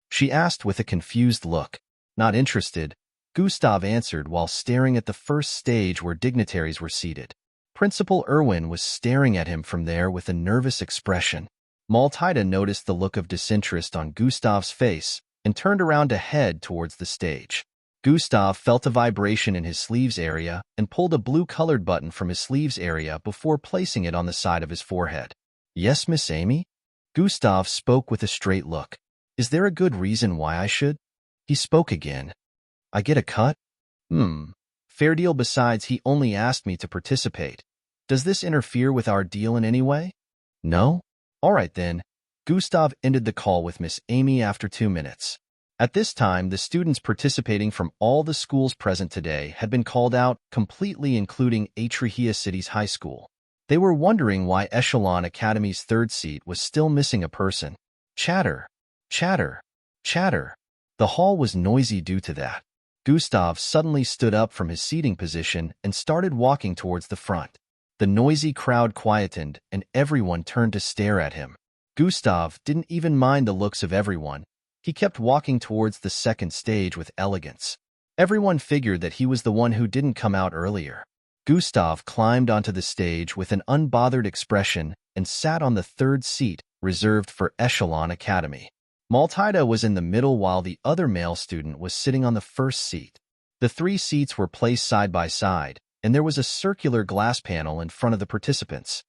She asked with a confused look. Not interested, Gustav answered while staring at the first stage where dignitaries were seated. Principal Irwin was staring at him from there with a nervous expression. Maltida noticed the look of disinterest on Gustav's face and turned around to head towards the stage. Gustav felt a vibration in his sleeves area and pulled a blue-colored button from his sleeves area before placing it on the side of his forehead. Yes, Miss Amy? Gustav spoke with a straight look. Is there a good reason why I should? He spoke again. I get a cut? Fair deal. Besides, he only asked me to participate. Does this interfere with our deal in any way? No? All right then. Gustav ended the call with Miss Amy after 2 minutes. At this time, the students participating from all the schools present today had been called out, completely including Atrahia City's high school. They were wondering why Echelon Academy's third seat was still missing a person. Chatter, chatter, chatter. The hall was noisy due to that. Gustav suddenly stood up from his seating position and started walking towards the front. The noisy crowd quietened and everyone turned to stare at him. Gustav didn't even mind the looks of everyone. He kept walking towards the second stage with elegance. Everyone figured that he was the one who didn't come out earlier. Gustav climbed onto the stage with an unbothered expression and sat on the third seat reserved for Echelon Academy. Maltida was in the middle while the other male student was sitting on the first seat. The 3 seats were placed side by side, and there was a circular glass panel in front of the participants.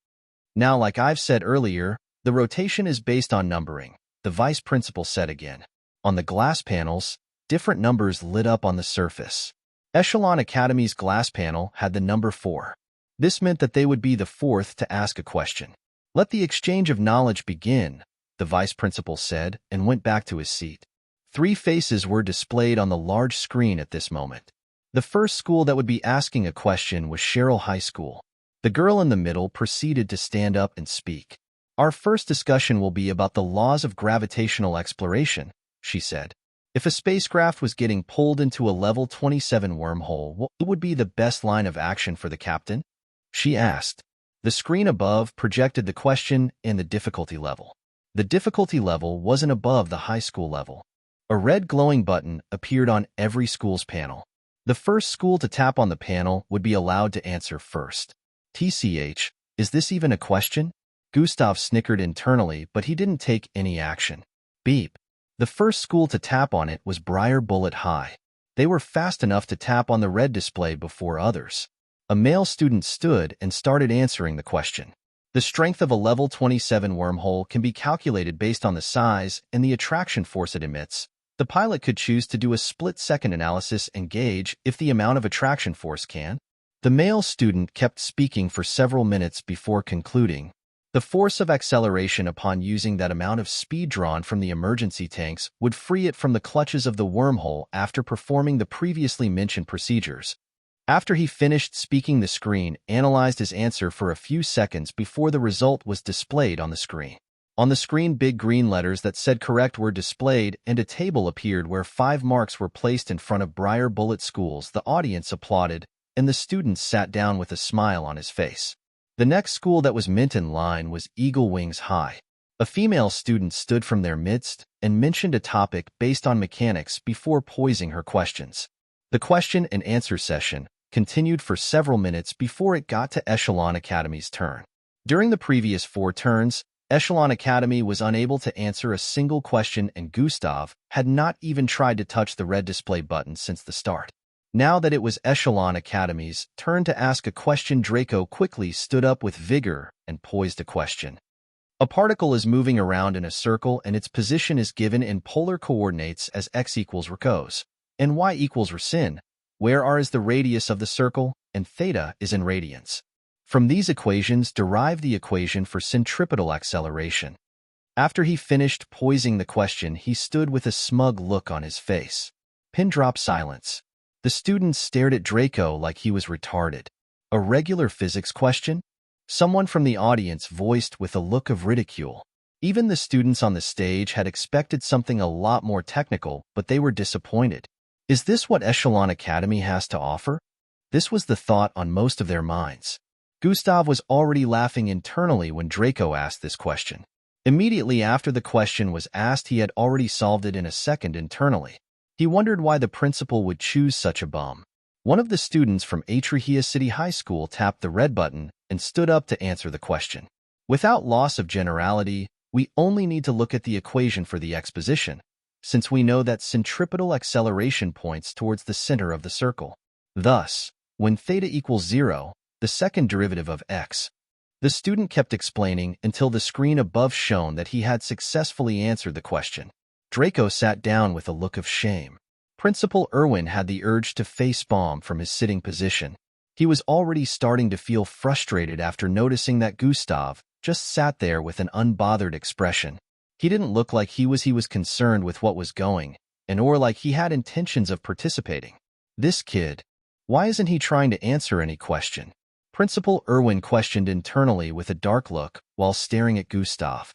Now, like I've said earlier, the rotation is based on numbering, the vice principal said again. On the glass panels, different numbers lit up on the surface. Echelon Academy's glass panel had the number 4. This meant that they would be the 4th to ask a question. Let the exchange of knowledge begin, the vice principal said and went back to his seat. 3 faces were displayed on the large screen at this moment. The first school that would be asking a question was Cheryl High School. The girl in the middle proceeded to stand up and speak. Our first discussion will be about the laws of gravitational exploration, she said. If a spacecraft was getting pulled into a level 27 wormhole, what would be the best line of action for the captain? She asked. The screen above projected the question and the difficulty level. The difficulty level wasn't above the high school level. A red glowing button appeared on every school's panel. The first school to tap on the panel would be allowed to answer first. TCH, is this even a question? Gustav snickered internally, but he didn't take any action. Beep. The first school to tap on it was Briar Bullet High. They were fast enough to tap on the red display before others. A male student stood and started answering the question. The strength of a level 27 wormhole can be calculated based on the size and the attraction force it emits. The pilot could choose to do a split-second analysis and gauge if the amount of attraction force can. The male student kept speaking for several minutes before concluding. The force of acceleration upon using that amount of speed drawn from the emergency tanks would free it from the clutches of the wormhole after performing the previously mentioned procedures. After he finished speaking, the screen analyzed his answer for a few seconds before the result was displayed on the screen. On the screen, big green letters that said correct were displayed and a table appeared where 5 marks were placed in front of Briar Bullet schools. The audience applauded, and the students sat down with a smile on his face. The next school that was meant in line was Eagle Wings High. A female student stood from their midst and mentioned a topic based on mechanics before poising her questions. The question and answer session continued for several minutes before it got to Echelon Academy's turn. During the previous 4 turns, Echelon Academy was unable to answer a single question and Gustav had not even tried to touch the red display button since the start. Now that it was Echelon Academy's turn to ask a question, Draco quickly stood up with vigor and poised a question. A particle is moving around in a circle and its position is given in polar coordinates as x equals rcos and y equals rsin, where r is the radius of the circle and theta is in radians. From these equations, derive the equation for centripetal acceleration. After he finished poising the question, he stood with a smug look on his face. Pin drop silence. The students stared at Draco like he was retarded. A regular physics question? Someone from the audience voiced with a look of ridicule. Even the students on the stage had expected something a lot more technical, but they were disappointed. Is this what Echelon Academy has to offer? This was the thought on most of their minds. Gustav was already laughing internally when Draco asked this question. Immediately after the question was asked, he had already solved it in a second internally. He wondered why the principal would choose such a bum. One of the students from Atrahia City High School tapped the red button and stood up to answer the question. Without loss of generality, we only need to look at the equation for the exposition, since we know that centripetal acceleration points towards the center of the circle. Thus, when theta equals 0, the second derivative of x. The student kept explaining until the screen above showed that he had successfully answered the question. Draco sat down with a look of shame. Principal Irwin had the urge to face-palm from his sitting position. He was already starting to feel frustrated after noticing that Gustav just sat there with an unbothered expression. He didn't look like he was concerned with what was going, and or like he had intentions of participating. This kid, why isn't he trying to answer any question? Principal Irwin questioned internally with a dark look while staring at Gustav.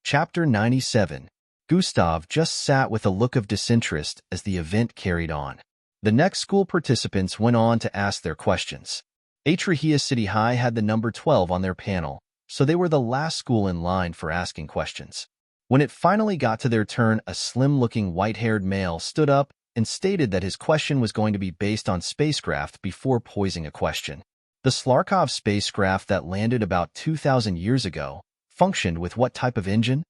Chapter 97. Gustav just sat with a look of disinterest as the event carried on. The next school participants went on to ask their questions. Atrahia City High had the number 12 on their panel, so they were the last school in line for asking questions. When it finally got to their turn, a slim-looking white-haired male stood up and stated that his question was going to be based on spacecraft before posing a question. The Slarkov spacecraft that landed about 2,000 years ago functioned with what type of engine?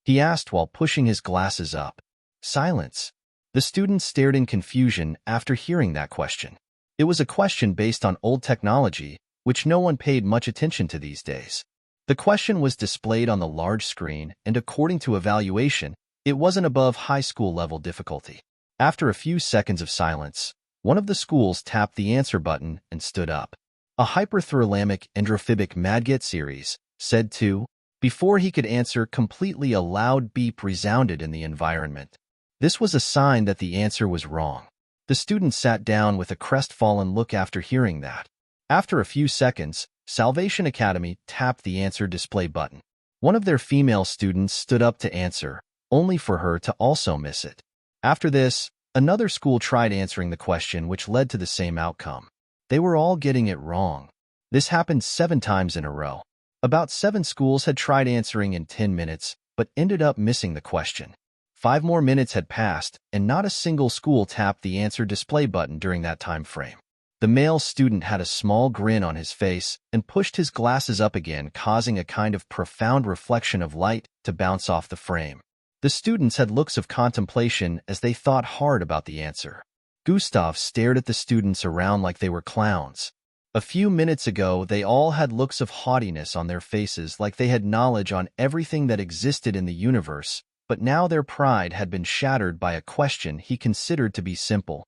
He asked while pushing his glasses up. Silence. The students stared in confusion after hearing that question. It was a question based on old technology, which no one paid much attention to these days. The question was displayed on the large screen, and according to evaluation, it wasn't above high school level difficulty. After a few seconds of silence, one of the schools tapped the answer button and stood up. A hyperthalamic endrophobic Madget series, said to. Before he could answer completely, a loud beep resounded in the environment. This was a sign that the answer was wrong. The student sat down with a crestfallen look after hearing that. After a few seconds, Salvation Academy tapped the answer display button. One of their female students stood up to answer, only for her to also miss it. After this, another school tried answering the question, which led to the same outcome. They were all getting it wrong. This happened 7 times in a row. About 7 schools had tried answering in 10 minutes, but ended up missing the question. 5 more minutes had passed, and not a single school tapped the answer display button during that time frame. The male student had a small grin on his face and pushed his glasses up again, causing a kind of profound reflection of light to bounce off the frame. The students had looks of contemplation as they thought hard about the answer. Gustav stared at the students around like they were clowns. A few minutes ago, they all had looks of haughtiness on their faces like they had knowledge on everything that existed in the universe, but now their pride had been shattered by a question he considered to be simple.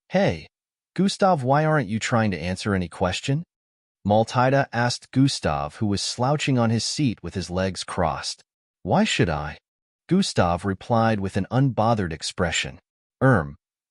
Hey, Gustav, why aren't you trying to answer any question? Maltida asked Gustav, who was slouching on his seat with his legs crossed. Why should I? Gustav replied with an unbothered expression.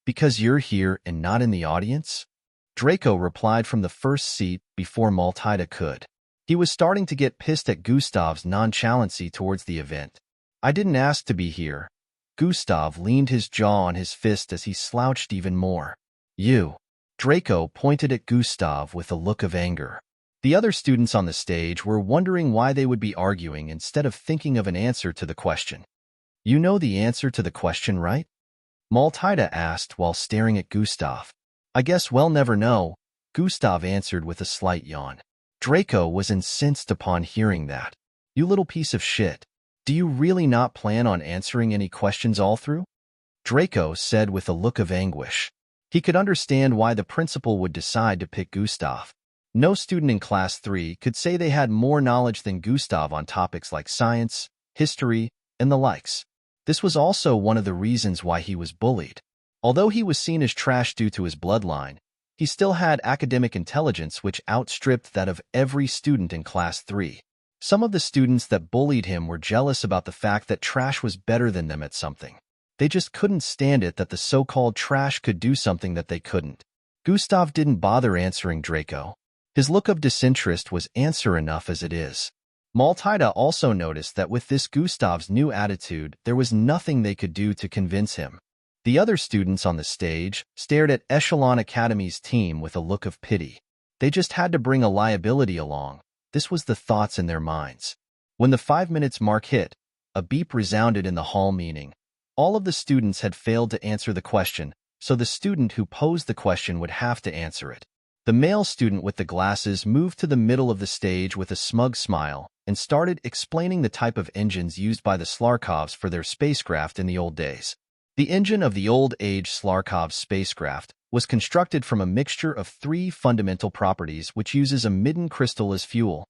Because you're here and not in the audience? Draco replied from the first seat before Maltida could. He was starting to get pissed at Gustav's nonchalancy towards the event. I didn't ask to be here. Gustav leaned his jaw on his fist as he slouched even more. You. Draco pointed at Gustav with a look of anger. The other students on the stage were wondering why they would be arguing instead of thinking of an answer to the question. You know the answer to the question, right? Maltida asked while staring at Gustav. I guess we'll never know, Gustav answered with a slight yawn. Draco was incensed upon hearing that. You little piece of shit. Do you really not plan on answering any questions all through? Draco said with a look of anguish. He could understand why the principal would decide to pick Gustav. No student in Class 3 could say they had more knowledge than Gustav on topics like science, history, and the likes. This was also one of the reasons why he was bullied. Although he was seen as trash due to his bloodline, he still had academic intelligence which outstripped that of every student in Class 3. Some of the students that bullied him were jealous about the fact that trash was better than them at something. They just couldn't stand it that the so-called trash could do something that they couldn't. Gustav didn't bother answering Draco. His look of disinterest was answer enough as it is. Maltida also noticed that with this Gustav's new attitude, there was nothing they could do to convince him. The other students on the stage stared at Echelon Academy's team with a look of pity. They just had to bring a liability along. This was the thoughts in their minds. When the 5 minutes mark hit, a beep resounded in the hall, meaning all of the students had failed to answer the question, so the student who posed the question would have to answer it. The male student with the glasses moved to the middle of the stage with a smug smile and started explaining the type of engines used by the Slarkovs for their spacecraft in the old days. The engine of the old-age Slarkov spacecraft was constructed from a mixture of 3 fundamental properties which uses a midden crystal as fuel.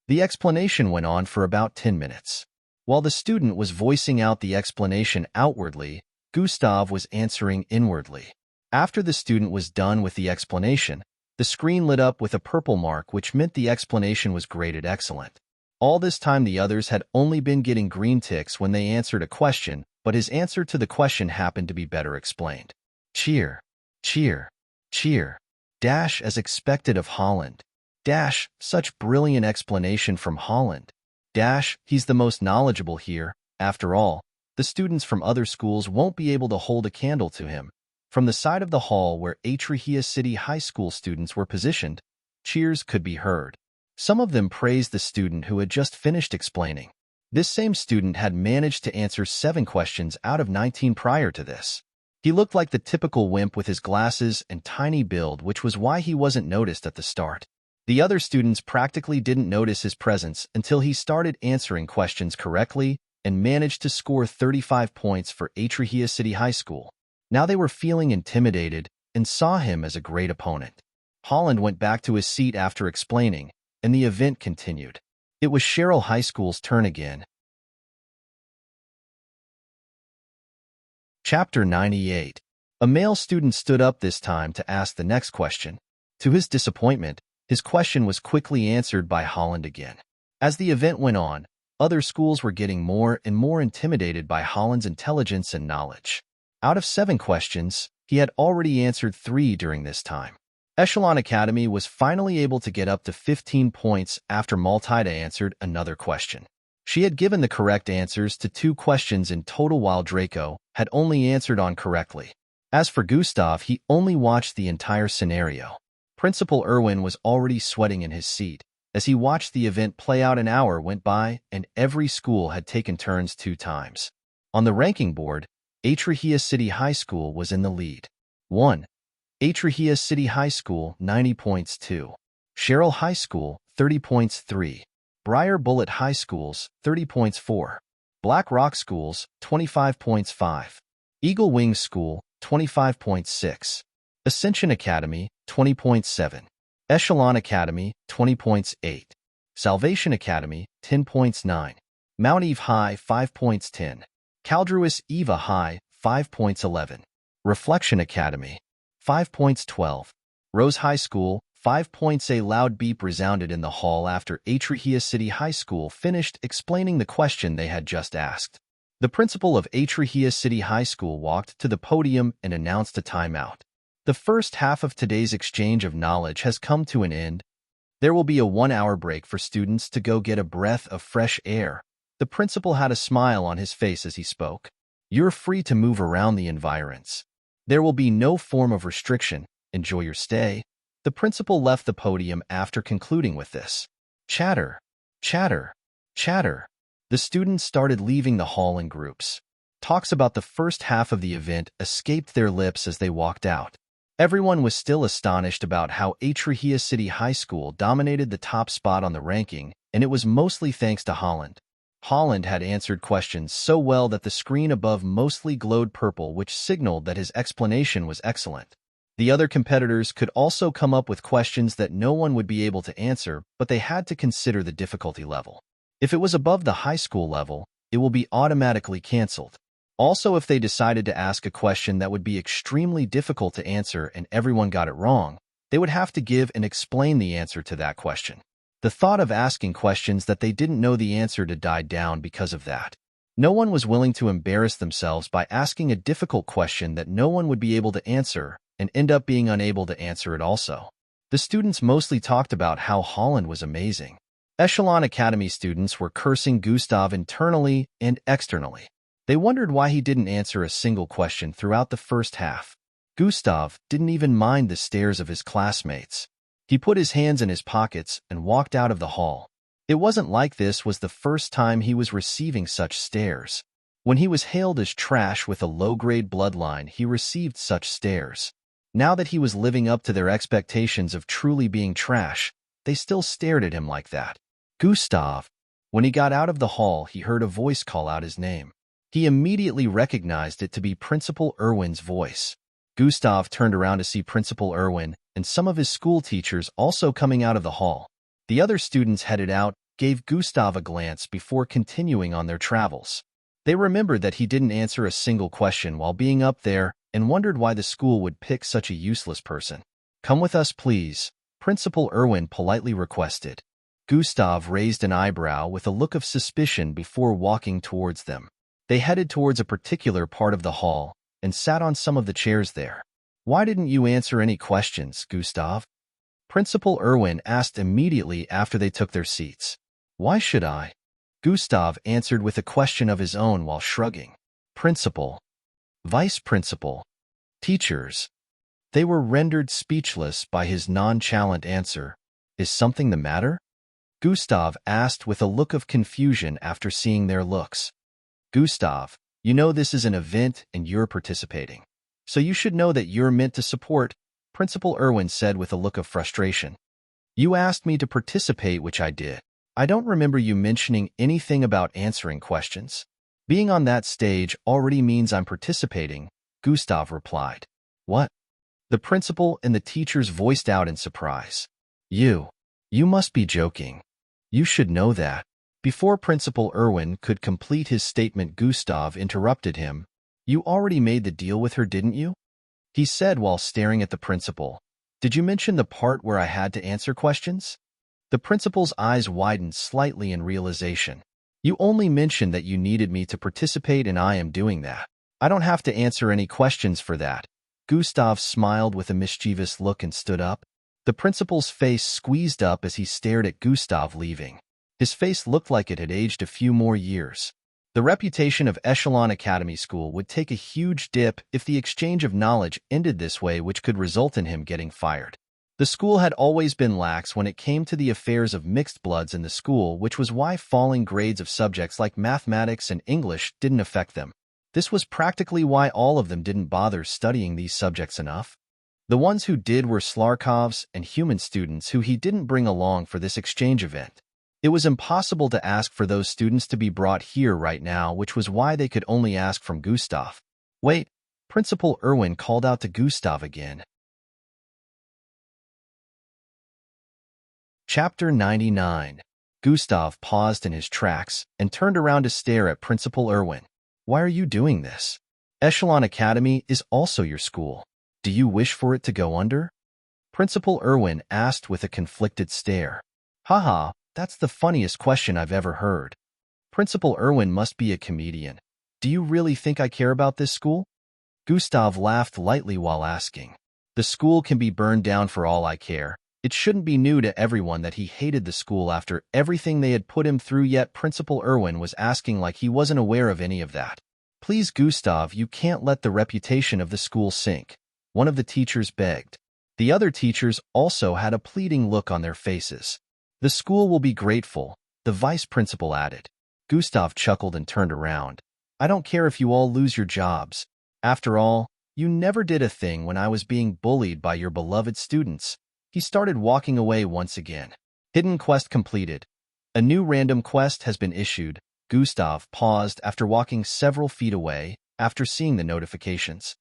The explanation went on for about 10 minutes. While the student was voicing out the explanation outwardly, Gustav was answering inwardly. After the student was done with the explanation, the screen lit up with a purple mark which meant the explanation was graded excellent. All this time the others had only been getting green ticks when they answered a question, but his answer to the question happened to be better explained. Cheer, cheer, cheer. Dash as expected of Holland. Dash, such brilliant explanation from Holland. Dash, he's the most knowledgeable here. After all, the students from other schools won't be able to hold a candle to him. From the side of the hall where Atrahia City High School students were positioned, cheers could be heard. Some of them praised the student who had just finished explaining. This same student had managed to answer 7 questions out of 19 prior to this. He looked like the typical wimp with his glasses and tiny build, which was why he wasn't noticed at the start. The other students practically didn't notice his presence until he started answering questions correctly and managed to score 35 points for Atrahia City High School. Now they were feeling intimidated and saw him as a great opponent. Holland went back to his seat after explaining, and the event continued. It was Cheryl High School's turn again. Chapter 98. A male student stood up this time to ask the next question. To his disappointment, his question was quickly answered by Holland again. As the event went on, other schools were getting more and more intimidated by Holland's intelligence and knowledge. Out of 7 questions, he had already answered 3 during this time. Echelon Academy was finally able to get up to 15 points after Maltida answered another question. She had given the correct answers to 2 questions in total while Draco had only answered on correctly. As for Gustav, he only watched the entire scenario. Principal Irwin was already sweating in his seat. As he watched the event play out, an hour went by, and every school had taken turns 2 times. On the ranking board, Atrahia City High School was in the lead. 1. Atrahia City High School, 90 points. 2. Cheryl High School, 30 points. 3. Briar Bullet High Schools, 30 points. 4. Black Rock Schools, 25 points. 5. Eagle Wing School, 25.6. Ascension Academy, 20.7. Echelon Academy, 20.8. Salvation Academy, 10.9. Mount Eve High, 5.10. Caldruis Eva High, 5.11. Reflection Academy, 5.12. Rose High School, 5 points. A loud beep resounded in the hall after Atrahia City High School finished explaining the question they had just asked. The principal of Atrahia City High School walked to the podium and announced a timeout. The first half of today's exchange of knowledge has come to an end. There will be a 1-hour break for students to go get a breath of fresh air. The principal had a smile on his face as he spoke. You're free to move around the environs. There will be no form of restriction. Enjoy your stay. The principal left the podium after concluding with this. Chatter, chatter, chatter. The students started leaving the hall in groups. Talks about the first half of the event escaped their lips as they walked out. Everyone was still astonished about how Atrahia City High School dominated the top spot on the ranking, and it was mostly thanks to Holland. Holland had answered questions so well that the screen above mostly glowed purple, which signaled that his explanation was excellent. The other competitors could also come up with questions that no one would be able to answer, but they had to consider the difficulty level. If it was above the high school level, it will be automatically canceled. Also, if they decided to ask a question that would be extremely difficult to answer and everyone got it wrong, they would have to give and explain the answer to that question. The thought of asking questions that they didn't know the answer to died down because of that. No one was willing to embarrass themselves by asking a difficult question that no one would be able to answer and end up being unable to answer it also. The students mostly talked about how Holland was amazing. Echelon Academy students were cursing Gustav internally and externally. They wondered why he didn't answer a single question throughout the first half. Gustav didn't even mind the stares of his classmates. He put his hands in his pockets and walked out of the hall. It wasn't like this was the first time he was receiving such stares. When he was hailed as trash with a low-grade bloodline, he received such stares. Now that he was living up to their expectations of truly being trash, they still stared at him like that. Gustav. When he got out of the hall, he heard a voice call out his name. He immediately recognized it to be Principal Irwin's voice. Gustav turned around to see Principal Irwin and some of his school teachers also coming out of the hall. The other students headed out, gave Gustav a glance before continuing on their travels. They remembered that he didn't answer a single question while being up there and wondered why the school would pick such a useless person. "Come with us, please," Principal Irwin politely requested. Gustav raised an eyebrow with a look of suspicion before walking towards them. They headed towards a particular part of the hall and sat on some of the chairs there. "Why didn't you answer any questions, Gustav?" Principal Irwin asked immediately after they took their seats. "Why should I?" Gustav answered with a question of his own while shrugging. "Principal, Vice Principal, teachers." They were rendered speechless by his nonchalant answer. "Is something the matter?" Gustav asked with a look of confusion after seeing their looks. "Gustav, you know this is an event and you're participating. So you should know that you're meant to support," Principal Irwin said with a look of frustration. "You asked me to participate, which I did. I don't remember you mentioning anything about answering questions. Being on that stage already means I'm participating," Gustav replied. "What?" The principal and the teachers voiced out in surprise. You must be joking. You should know that." Before Principal Irwin could complete his statement, Gustav interrupted him. "You already made the deal with her, didn't you?" he said while staring at the principal. "Did you mention the part where I had to answer questions?" The principal's eyes widened slightly in realization. "You only mentioned that you needed me to participate and I am doing that. I don't have to answer any questions for that." Gustav smiled with a mischievous look and stood up. The principal's face squeezed up as he stared at Gustav leaving. His face looked like it had aged a few more years. The reputation of Echelon Academy School would take a huge dip if the exchange of knowledge ended this way, which could result in him getting fired. The school had always been lax when it came to the affairs of mixed bloods in the school, which was why falling grades of subjects like mathematics and English didn't affect them. This was practically why all of them didn't bother studying these subjects enough. The ones who did were Slarkovs and human students who he didn't bring along for this exchange event. It was impossible to ask for those students to be brought here right now, which was why they could only ask from Gustav. "Wait," Principal Irwin called out to Gustav again. Chapter 99. Gustav paused in his tracks and turned around to stare at Principal Irwin. "Why are you doing this? Echelon Academy is also your school. Do you wish for it to go under?" Principal Irwin asked with a conflicted stare. "Haha, that's the funniest question I've ever heard." Principal Irwin must be a comedian. "Do you really think I care about this school?" Gustav laughed lightly while asking. "The school can be burned down for all I care. It shouldn't be new to everyone that he hated the school after everything they had put him through, yet Principal Irwin was asking like he wasn't aware of any of that. "Please, Gustav, you can't let the reputation of the school sink," one of the teachers begged. The other teachers also had a pleading look on their faces. "The school will be grateful," the vice principal added. Gustav chuckled and turned around. "I don't care if you all lose your jobs. After all, you never did a thing when I was being bullied by your beloved students." He started walking away once again. Hidden quest completed. A new random quest has been issued. Gustav paused after walking several feet away after seeing the notifications.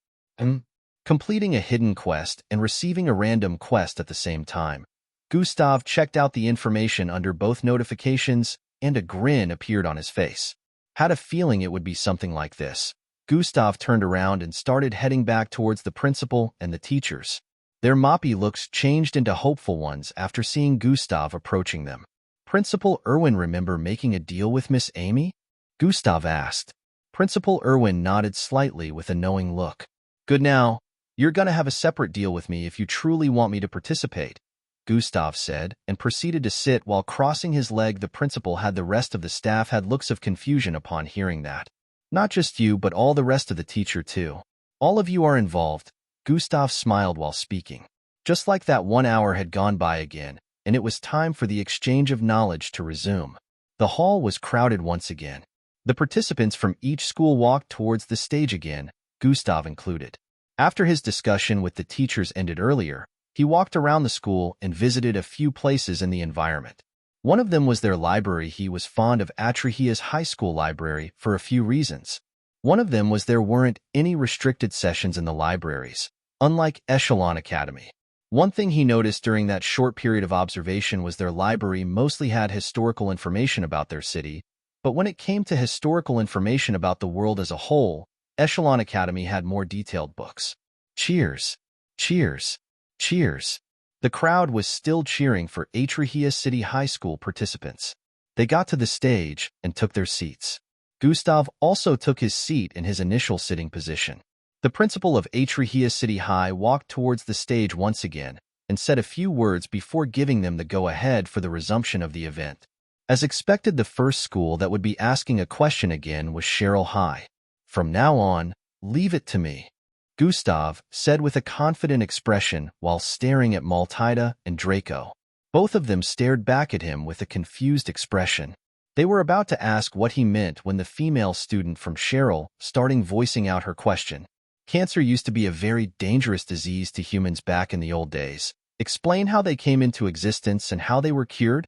Completing a hidden quest and receiving a random quest at the same time. Gustav checked out the information under both notifications, and a grin appeared on his face. Had a feeling it would be something like this. Gustav turned around and started heading back towards the principal and the teachers. Their moppy looks changed into hopeful ones after seeing Gustav approaching them. Principal Irwin, remember making a deal with Miss Amy? Gustav asked. Principal Irwin nodded slightly with a knowing look. Good now. You're gonna have a separate deal with me if you truly want me to participate, Gustav said, and proceeded to sit while crossing his leg. The principal had the rest of the staff had looks of confusion upon hearing that. Not just you, but all the rest of the teacher too. All of you are involved, Gustav smiled while speaking. Just like that, 1 hour had gone by again, and it was time for the exchange of knowledge to resume. The hall was crowded once again. The participants from each school walked towards the stage again, Gustav included. After his discussion with the teachers ended earlier, he walked around the school and visited a few places in the environment. One of them was their library. He was fond of Atrahia's high school library for a few reasons. One of them was there weren't any restricted sessions in the libraries, unlike Echelon Academy. One thing he noticed during that short period of observation was their library mostly had historical information about their city, but when it came to historical information about the world as a whole, Echelon Academy had more detailed books. Cheers! Cheers! Cheers! The crowd was still cheering for Atrahia City High School participants. They got to the stage and took their seats. Gustav also took his seat in his initial sitting position. The principal of Atrahia City High walked towards the stage once again and said a few words before giving them the go-ahead for the resumption of the event. As expected, the first school that would be asking a question again was Cheryl High. From now on, leave it to me, Gustav said with a confident expression while staring at Maltida and Draco. Both of them stared back at him with a confused expression. They were about to ask what he meant when the female student from Cheryl started voicing out her question. Cancer used to be a very dangerous disease to humans back in the old days. Explain how they came into existence and how they were cured?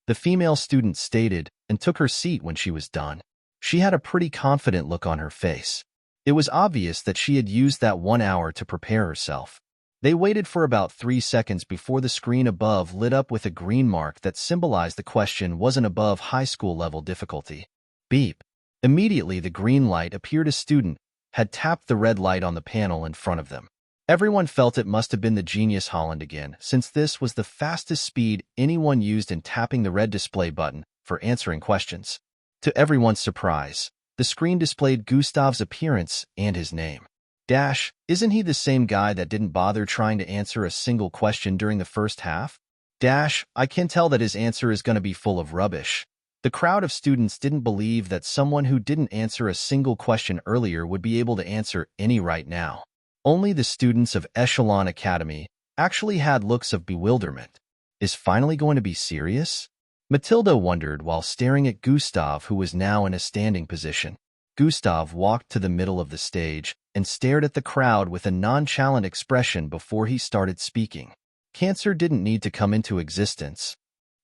The female student stated and took her seat when she was done. She had a pretty confident look on her face. It was obvious that she had used that 1 hour to prepare herself. They waited for about 3 seconds before the screen above lit up with a green mark that symbolized the question wasn't above high school level difficulty. Beep. Immediately the green light appeared. A student had tapped the red light on the panel in front of them. Everyone felt it must have been the genius Holland again, since this was the fastest speed anyone used in tapping the red display button for answering questions. To everyone's surprise, the screen displayed Gustav's appearance and his name. Isn't he the same guy that didn't bother trying to answer a single question during the first half? I can tell that his answer is going to be full of rubbish. The crowd of students didn't believe that someone who didn't answer a single question earlier would be able to answer any right now. Only the students of Echelon Academy actually had looks of bewilderment. Is finally going to be serious? Matilda wondered while staring at Gustav, who was now in a standing position. Gustav walked to the middle of the stage and stared at the crowd with a nonchalant expression before he started speaking. Cancer didn't need to come into existence.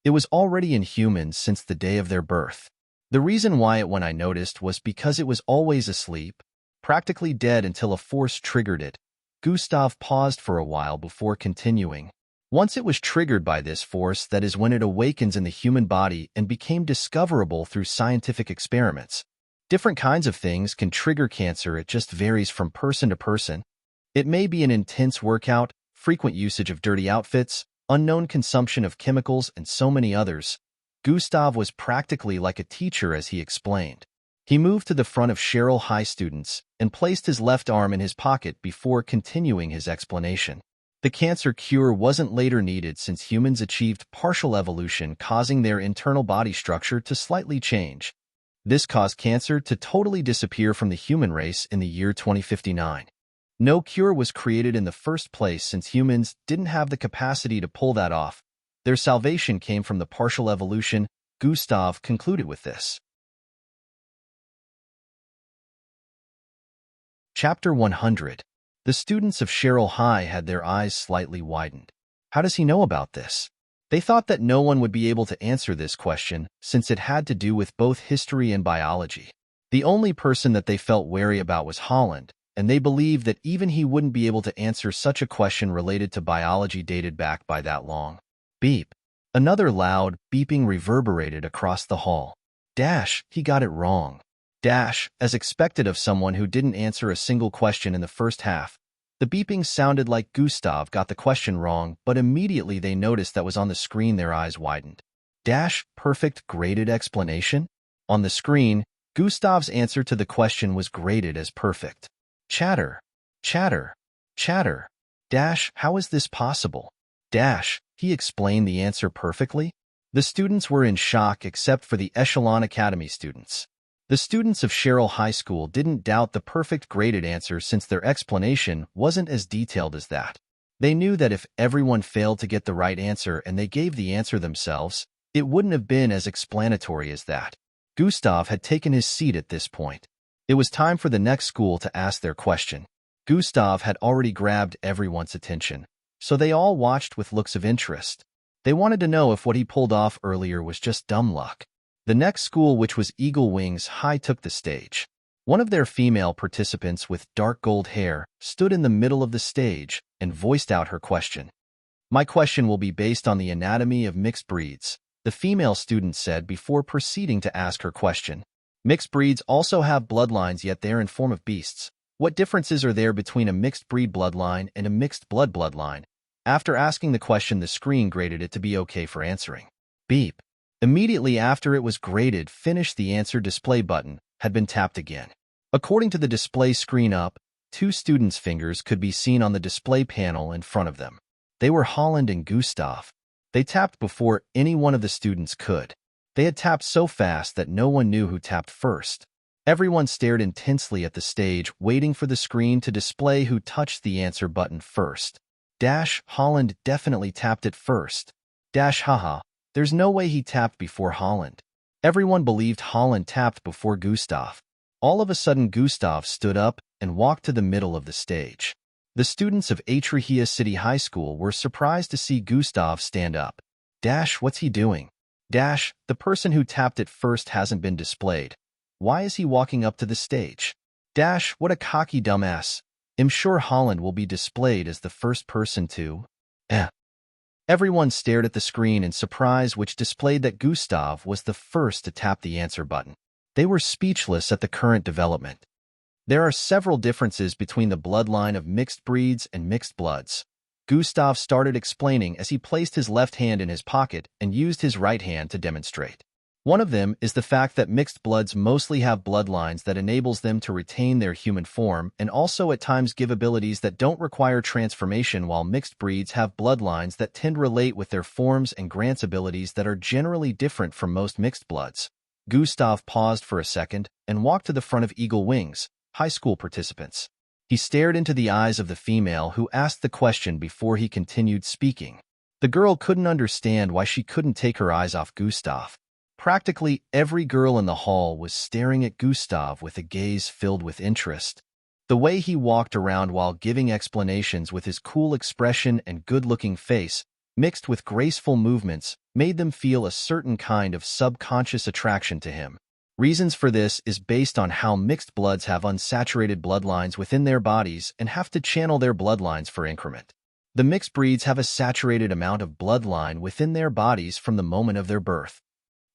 It was already in humans since the day of their birth. The reason why it when I noticed was because it was always asleep, practically dead until a force triggered it. Gustav paused for a while before continuing. Once it was triggered by this force, that is when it awakens in the human body and became discoverable through scientific experiments. Different kinds of things can trigger cancer. It just varies from person to person. It may be an intense workout, frequent usage of dirty outfits, unknown consumption of chemicals, and so many others. Gustav was practically like a teacher as he explained. He moved to the front of Cheryl High students and placed his left arm in his pocket before continuing his explanation. The cancer cure wasn't later needed since humans achieved partial evolution, causing their internal body structure to slightly change. This caused cancer to totally disappear from the human race in the year 2059. No cure was created in the first place since humans didn't have the capacity to pull that off. Their salvation came from the partial evolution. Gustav concluded with this. Chapter 100. The students of Cheryl High had their eyes slightly widened. How does he know about this? They thought that no one would be able to answer this question since it had to do with both history and biology. The only person that they felt wary about was Holland, and they believed that even he wouldn't be able to answer such a question related to biology dated back by that long. Beep. Another loud, beeping reverberated across the hall. Dash, he got it wrong. Dash, as expected of someone who didn't answer a single question in the first half. The beeping sounded like Gustav got the question wrong, but immediately they noticed that was on the screen. Their eyes widened. Dash, perfect graded explanation? On the screen, Gustav's answer to the question was graded as perfect. Chatter, chatter, chatter. Dash, how is this possible? Dash, he explained the answer perfectly? The students were in shock except for the Echelon Academy students. The students of Cheryl High School didn't doubt the perfect graded answer since their explanation wasn't as detailed as that. They knew that if everyone failed to get the right answer and they gave the answer themselves, it wouldn't have been as explanatory as that. Gustav had taken his seat at this point. It was time for the next school to ask their question. Gustav had already grabbed everyone's attention, so they all watched with looks of interest. They wanted to know if what he pulled off earlier was just dumb luck. The next school, which was Eagle Wings High, took the stage. One of their female participants with dark gold hair stood in the middle of the stage and voiced out her question. My question will be based on the anatomy of mixed breeds, the female student said before proceeding to ask her question. Mixed breeds also have bloodlines, yet they are in form of beasts. What differences are there between a mixed breed bloodline and a mixed blood bloodline? After asking the question, the screen graded it to be okay for answering. Beep. Immediately after it was graded, finish the answer display button had been tapped again. According to the display screen up, two students' fingers could be seen on the display panel in front of them. They were Holland and Gustav. They tapped before any one of the students could. They had tapped so fast that no one knew who tapped first. Everyone stared intensely at the stage, waiting for the screen to display who touched the answer button first. Dash, Holland definitely tapped it first. Dash, haha. There's no way he tapped before Holland. Everyone believed Holland tapped before Gustav. All of a sudden, Gustav stood up and walked to the middle of the stage. The students of Atrahia City High School were surprised to see Gustav stand up. Dash, what's he doing? Dash, the person who tapped it first hasn't been displayed. Why is he walking up to the stage? Dash, what a cocky dumbass. I'm sure Holland will be displayed as the first person to. Everyone stared at the screen in surprise, which displayed that Gustav was the first to tap the answer button. They were speechless at the current development. There are several differences between the bloodline of mixed breeds and mixed bloods. Gustav started explaining as he placed his left hand in his pocket and used his right hand to demonstrate. One of them is the fact that mixed bloods mostly have bloodlines that enables them to retain their human form and also at times give abilities that don't require transformation, while mixed breeds have bloodlines that tend to relate with their forms and grants abilities that are generally different from most mixed bloods. Gustav paused for a second and walked to the front of Eagle Wings High School participants. He stared into the eyes of the female who asked the question before he continued speaking. The girl couldn't understand why she couldn't take her eyes off Gustav. Practically every girl in the hall was staring at Gustav with a gaze filled with interest. The way he walked around while giving explanations with his cool expression and good-looking face, mixed with graceful movements, made them feel a certain kind of subconscious attraction to him. Reasons for this is based on how mixed bloods have unsaturated bloodlines within their bodies and have to channel their bloodlines for increment. The mixed breeds have a saturated amount of bloodline within their bodies from the moment of their birth.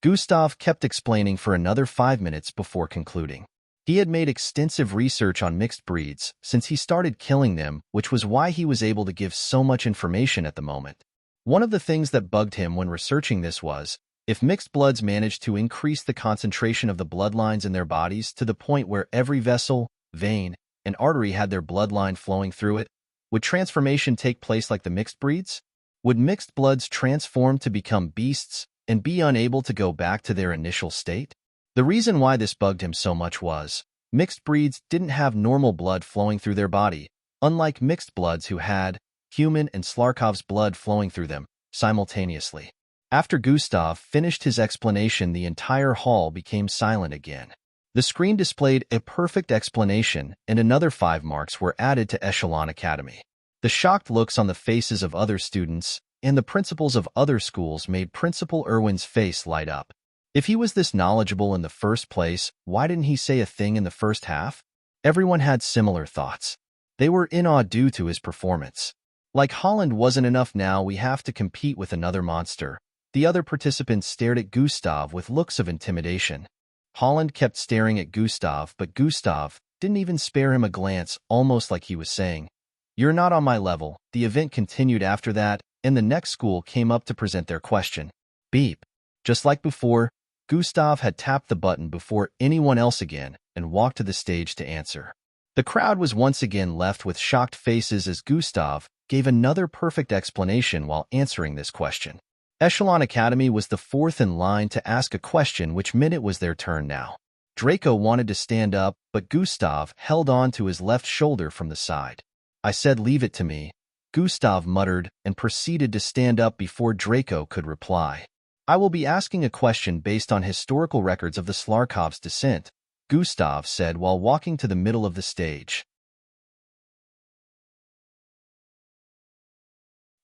Gustav kept explaining for another 5 minutes before concluding. He had made extensive research on mixed breeds since he started killing them, which was why he was able to give so much information at the moment. One of the things that bugged him when researching this was, if mixed bloods managed to increase the concentration of the bloodlines in their bodies to the point where every vessel, vein, and artery had their bloodline flowing through it, would transformation take place like the mixed breeds? Would mixed bloods transform to become beasts and be unable to go back to their initial state? The reason why this bugged him so much was, mixed breeds didn't have normal blood flowing through their body, unlike mixed bloods who had human and Slarkov's blood flowing through them simultaneously. After Gustav finished his explanation, the entire hall became silent again. The screen displayed a perfect explanation, and another 5 marks were added to Echelon Academy. The shocked looks on the faces of other students and the principals of other schools made Principal Irwin's face light up. If he was this knowledgeable in the first place, why didn't he say a thing in the first half? Everyone had similar thoughts. They were in awe due to his performance. Like Holland wasn't enough, now we have to compete with another monster. The other participants stared at Gustav with looks of intimidation. Holland kept staring at Gustav, but Gustav didn't even spare him a glance, almost like he was saying, "You're not on my level." The event continued after that, and the next school came up to present their question. Beep. Just like before, Gustav had tapped the button before anyone else again and walked to the stage to answer. The crowd was once again left with shocked faces as Gustav gave another perfect explanation while answering this question. Echelon Academy was the fourth in line to ask a question, which meant it was their turn now. Draco wanted to stand up, but Gustav held on to his left shoulder from the side. "I said leave it to me," Gustav muttered and proceeded to stand up before Draco could reply. "I will be asking a question based on historical records of the Slarkov's descent," Gustav said while walking to the middle of the stage.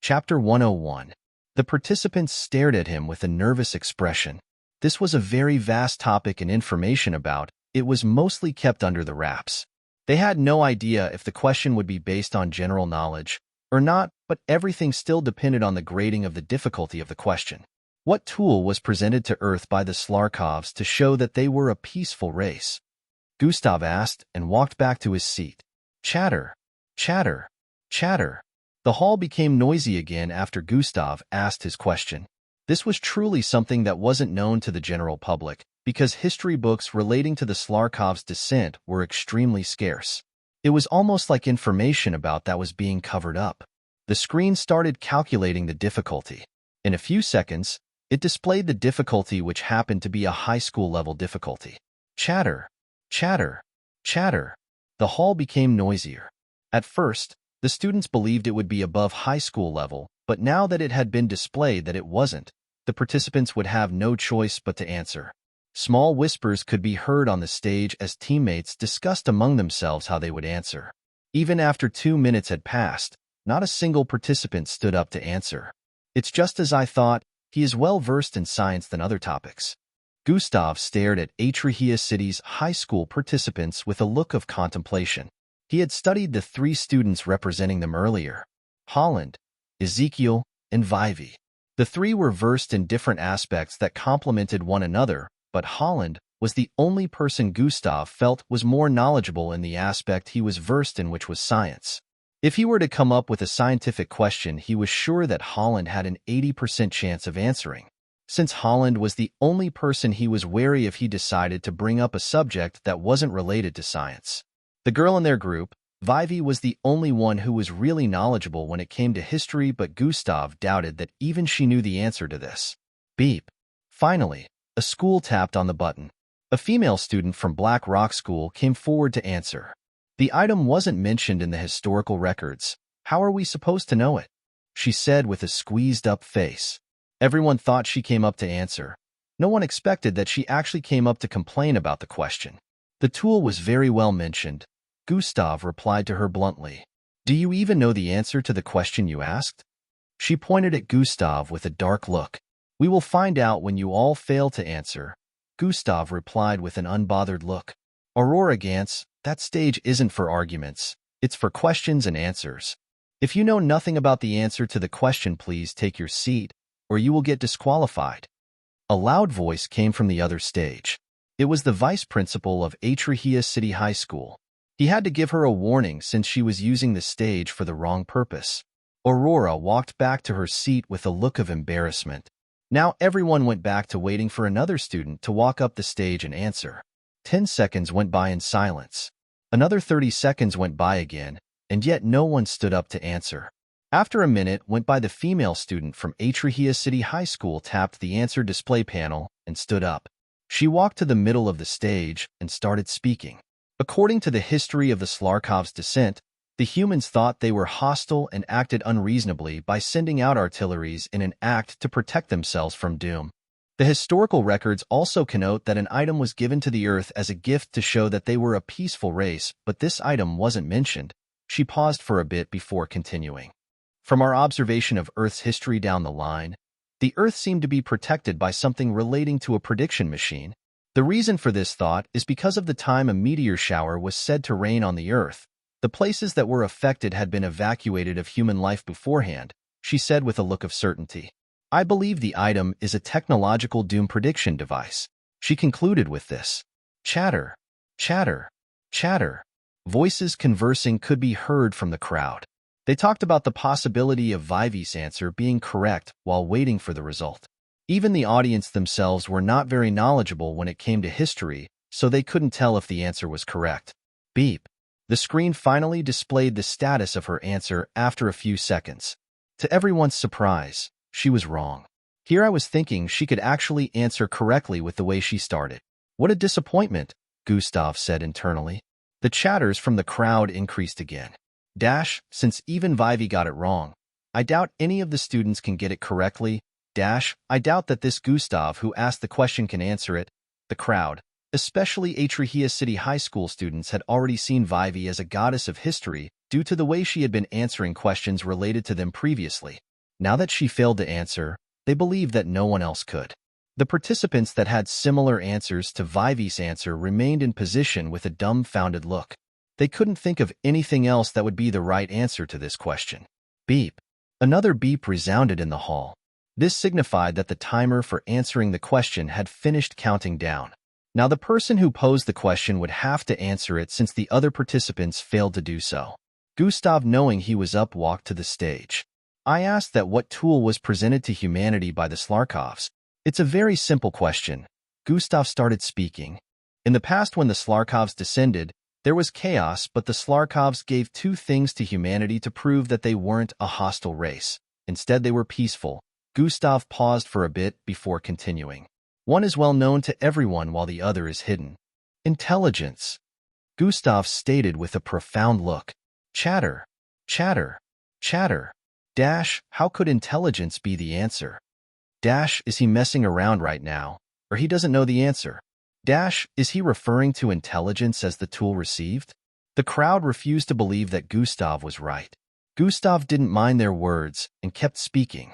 Chapter 101. The participants stared at him with a nervous expression. This was a very vast topic, and information about it was mostly kept under the wraps. They had no idea if the question would be based on general knowledge or not, but everything still depended on the grading of the difficulty of the question. What tool was presented to Earth by the Slarkovs to show that they were a peaceful race? Gustav asked and walked back to his seat. Chatter, chatter, chatter. The hall became noisy again after Gustav asked his question. This was truly something that wasn't known to the general public, because history books relating to the Slarkov's descent were extremely scarce. It was almost like information about that was being covered up. The screen started calculating the difficulty. In a few seconds, it displayed the difficulty, which happened to be a high school level difficulty. Chatter, chatter, chatter. The hall became noisier. At first, the students believed it would be above high school level, but now that it had been displayed that it wasn't, the participants would have no choice but to answer. Small whispers could be heard on the stage as teammates discussed among themselves how they would answer. Even after 2 minutes had passed, not a single participant stood up to answer. "It's just as I thought. He is well versed in science than other topics." Gustav stared at Atrahia City's high school participants with a look of contemplation. He had studied the 3 students representing them earlier: Holland, Ezekiel, and Vivi. The 3 were versed in different aspects that complemented one another, but Holland was the only person Gustav felt was more knowledgeable in the aspect he was versed in, which was science. If he were to come up with a scientific question, he was sure that Holland had an 80% chance of answering. Since Holland was the only person, he was wary if he decided to bring up a subject that wasn't related to science. The girl in their group, Vivi, was the only one who was really knowledgeable when it came to history, but Gustav doubted that even she knew the answer to this. Beep. Finally, a school tapped on the button. A female student from Black Rock School came forward to answer. The item wasn't mentioned in the historical records. "How are we supposed to know it?" she said with a squeezed-up face. Everyone thought she came up to answer. No one expected that she actually came up to complain about the question. The tool was very well mentioned. Gustav replied to her bluntly. "Do you even know the answer to the question you asked?" She pointed at Gustav with a dark look. "We will find out when you all fail to answer," Gustav replied with an unbothered look. "Aurora Gantz, that stage isn't for arguments. It's for questions and answers. If you know nothing about the answer to the question, please take your seat, or you will get disqualified." A loud voice came from the other stage. It was the vice principal of Atrahia City High School. He had to give her a warning since she was using the stage for the wrong purpose. Aurora walked back to her seat with a look of embarrassment. Now everyone went back to waiting for another student to walk up the stage and answer. 10 seconds went by in silence. Another 30 seconds went by again, and yet no one stood up to answer. After a minute went by, the female student from Atrahia City High School tapped the answer display panel and stood up. She walked to the middle of the stage and started speaking. According to the history of the Slarkov's descent, the humans thought they were hostile and acted unreasonably by sending out artilleries in an act to protect themselves from doom. The historical records also connote that an item was given to the Earth as a gift to show that they were a peaceful race, but this item wasn't mentioned. She paused for a bit before continuing. From our observation of Earth's history down the line, the Earth seemed to be protected by something relating to a prediction machine. The reason for this thought is because of the time a meteor shower was said to rain on the Earth. The places that were affected had been evacuated of human life beforehand, she said with a look of certainty. I believe the item is a technological doom prediction device. She concluded with this. Chatter, chatter, chatter. Voices conversing could be heard from the crowd. They talked about the possibility of Vivi's answer being correct while waiting for the result. Even the audience themselves were not very knowledgeable when it came to history, so they couldn't tell if the answer was correct. Beep. The screen finally displayed the status of her answer after a few seconds. To everyone's surprise, she was wrong. Here I was thinking she could actually answer correctly with the way she started. What a disappointment, Gustav said internally. The chatters from the crowd increased again. Since even Vivi got it wrong, I doubt any of the students can get it correctly. I doubt that this Gustav who asked the question can answer it. The crowd, especially Atrahia City High School students, had already seen Vivi as a goddess of history due to the way she had been answering questions related to them previously. Now that she failed to answer, they believed that no one else could. The participants that had similar answers to Vivi's answer remained in position with a dumbfounded look. They couldn't think of anything else that would be the right answer to this question. Beep. Another beep resounded in the hall. This signified that the timer for answering the question had finished counting down. Now the person who posed the question would have to answer it since the other participants failed to do so. Gustav, knowing he was up, walked to the stage. I asked that what tool was presented to humanity by the Slarkovs. It's a very simple question. Gustav started speaking. In the past, when the Slarkovs descended, there was chaos, but the Slarkovs gave two things to humanity to prove that they weren't a hostile race. Instead, they were peaceful. Gustav paused for a bit before continuing. One is well known to everyone while the other is hidden. Intelligence. Gustav stated with a profound look. Chatter, chatter, chatter. How could intelligence be the answer? Is he messing around right now, or he doesn't know the answer? Is he referring to intelligence as the tool received? The crowd refused to believe that Gustav was right. Gustav didn't mind their words and kept speaking.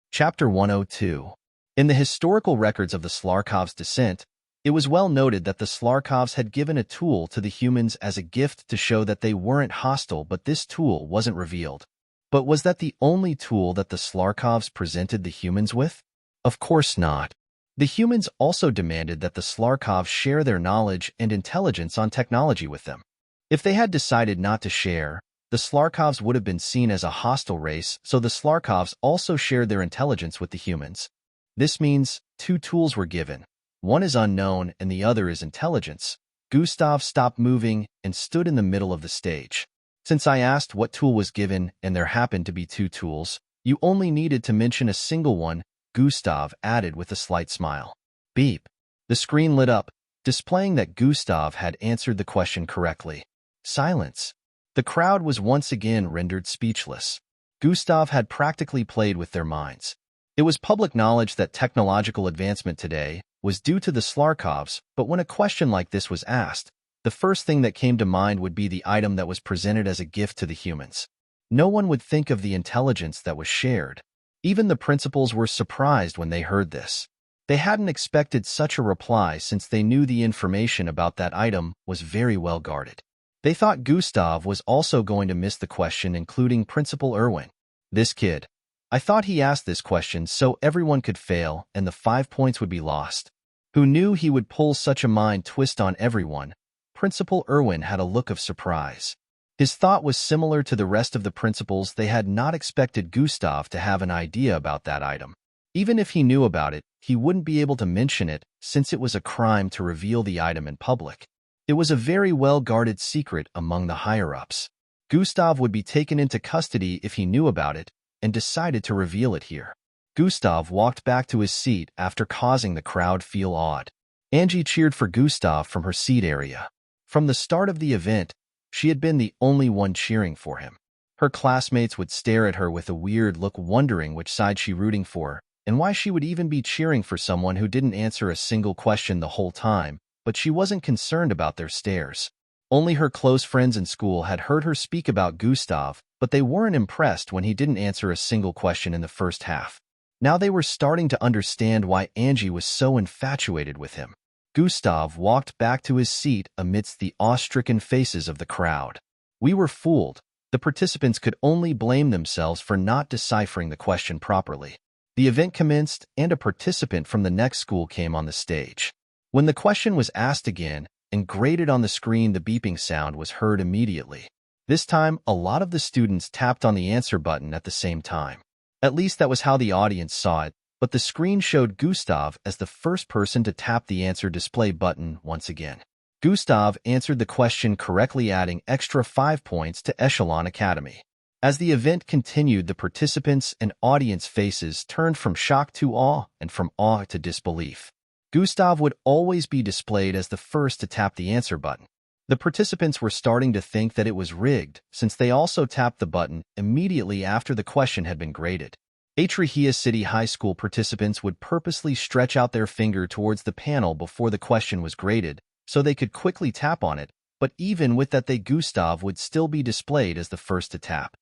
Chapter 102. In the historical records of the Slarkovs' descent, it was well noted that the Slarkovs had given a tool to the humans as a gift to show that they weren't hostile, but this tool wasn't revealed. But was that the only tool that the Slarkovs presented the humans with? Of course not. The humans also demanded that the Slarkovs share their knowledge and intelligence on technology with them. If they had decided not to share, the Slarkovs would have been seen as a hostile race, so the Slarkovs also shared their intelligence with the humans. This means two tools were given. One is unknown and the other is intelligence. Gustav stopped moving and stood in the middle of the stage. Since I asked what tool was given and there happened to be two tools, you only needed to mention a single one, Gustav added with a slight smile. Beep. The screen lit up, displaying that Gustav had answered the question correctly. Silence. The crowd was once again rendered speechless. Gustav had practically played with their minds. It was public knowledge that technological advancement today was due to the Slarkovs, but when a question like this was asked, the first thing that came to mind would be the item that was presented as a gift to the humans. No one would think of the intelligence that was shared. Even the principals were surprised when they heard this. They hadn't expected such a reply since they knew the information about that item was very well guarded. They thought Gustav was also going to miss the question, including Principal Irwin. This kid. I thought he asked this question so everyone could fail and the 5 points would be lost. Who knew he would pull such a mind twist on everyone? Principal Irwin had a look of surprise. His thought was similar to the rest of the principals. They had not expected Gustav to have an idea about that item. Even if he knew about it, he wouldn't be able to mention it since it was a crime to reveal the item in public. It was a very well-guarded secret among the higher-ups. Gustav would be taken into custody if he knew about it and decided to reveal it here. Gustav walked back to his seat after causing the crowd feel awed. Angie cheered for Gustav from her seat area. From the start of the event, she had been the only one cheering for him. Her classmates would stare at her with a weird look, wondering which side she rooting for and why she would even be cheering for someone who didn't answer a single question the whole time, but she wasn't concerned about their stares. Only her close friends in school had heard her speak about Gustav, but they weren't impressed when he didn't answer a single question in the first half. Now they were starting to understand why Angie was so infatuated with him. Gustav walked back to his seat amidst the awe-stricken faces of the crowd. We were fooled. The participants could only blame themselves for not deciphering the question properly. The event commenced, and a participant from the next school came on the stage. When the question was asked again and graded on the screen, the beeping sound was heard immediately. This time, a lot of the students tapped on the answer button at the same time. At least that was how the audience saw it, but the screen showed Gustav as the first person to tap the answer display button once again. Gustav answered the question correctly, adding extra 5 points to Echelon Academy. As the event continued, the participants and audience faces turned from shock to awe and from awe to disbelief. Gustav would always be displayed as the first to tap the answer button. The participants were starting to think that it was rigged, since they also tapped the button immediately after the question had been graded. Atrahia City High School participants would purposely stretch out their finger towards the panel before the question was graded, so they could quickly tap on it, but even with that, Gustav would still be displayed as the first to tap.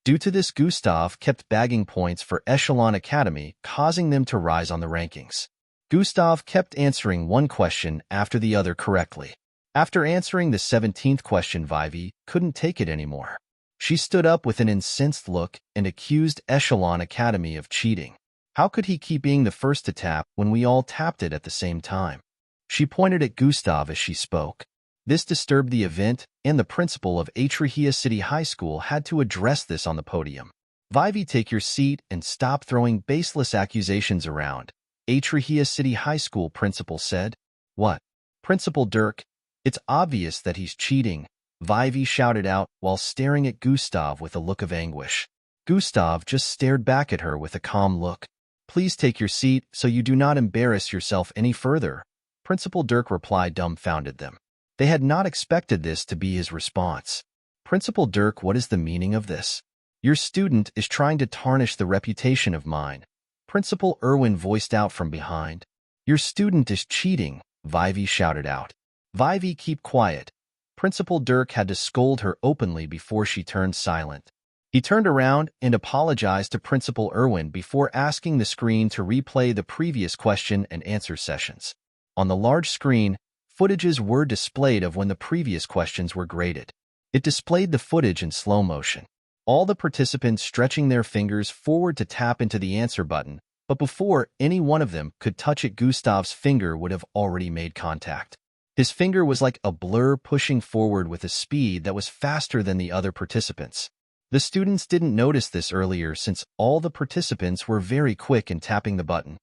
Due to this, Gustav kept bagging points for Echelon Academy, causing them to rise on the rankings. Gustav kept answering one question after the other correctly. After answering the 17th question, Vivi couldn't take it anymore. She stood up with an incensed look and accused Echelon Academy of cheating. How could he keep being the first to tap when we all tapped it at the same time? She pointed at Gustav as she spoke. This disturbed the event, and the principal of Atrahia City High School had to address this on the podium. Vivi, take your seat and stop throwing baseless accusations around, Atrahia City High School principal said. What? Principal Dirk? It's obvious that he's cheating, Vivi shouted out while staring at Gustav with a look of anguish. Gustav just stared back at her with a calm look. Please take your seat so you do not embarrass yourself any further, Principal Dirk replied, dumbfounded them. They had not expected this to be his response. Principal Dirk, what is the meaning of this? Your student is trying to tarnish the reputation of mine, Principal Irwin voiced out from behind. Your student is cheating, Vivi shouted out. Vivi, keep quiet. Principal Dirk had to scold her openly before she turned silent. He turned around and apologized to Principal Irwin before asking the screen to replay the previous question and answer sessions. On the large screen, footages were displayed of when the previous questions were graded. It displayed the footage in slow motion. All the participants stretching their fingers forward to tap into the answer button, but before any one of them could touch it, Gustav's finger would have already made contact. His finger was like a blur pushing forward with a speed that was faster than the other participants. The students didn't notice this earlier since all the participants were very quick in tapping the button.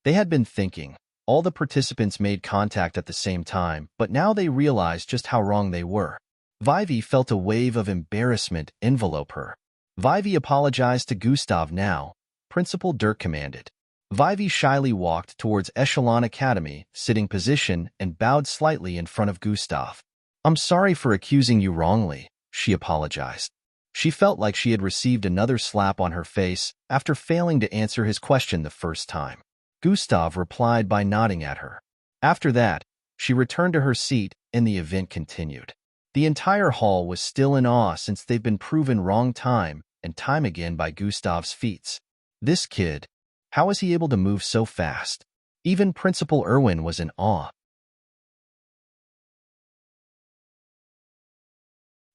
They had been thinking. All the participants made contact at the same time, but now they realized just how wrong they were. Vivi felt a wave of embarrassment envelope her. Vivi apologized to Gustav now, Principal Dirk commanded. Vivi shyly walked towards Echelon Academy, sitting position, and bowed slightly in front of Gustav. I'm sorry for accusing you wrongly, she apologized. She felt like she had received another slap on her face after failing to answer his question the first time. Gustav replied by nodding at her. After that, she returned to her seat and the event continued. The entire hall was still in awe since they've been proven wrong time and time again by Gustav's feats. This kid, how is he able to move so fast? Even Principal Irwin was in awe.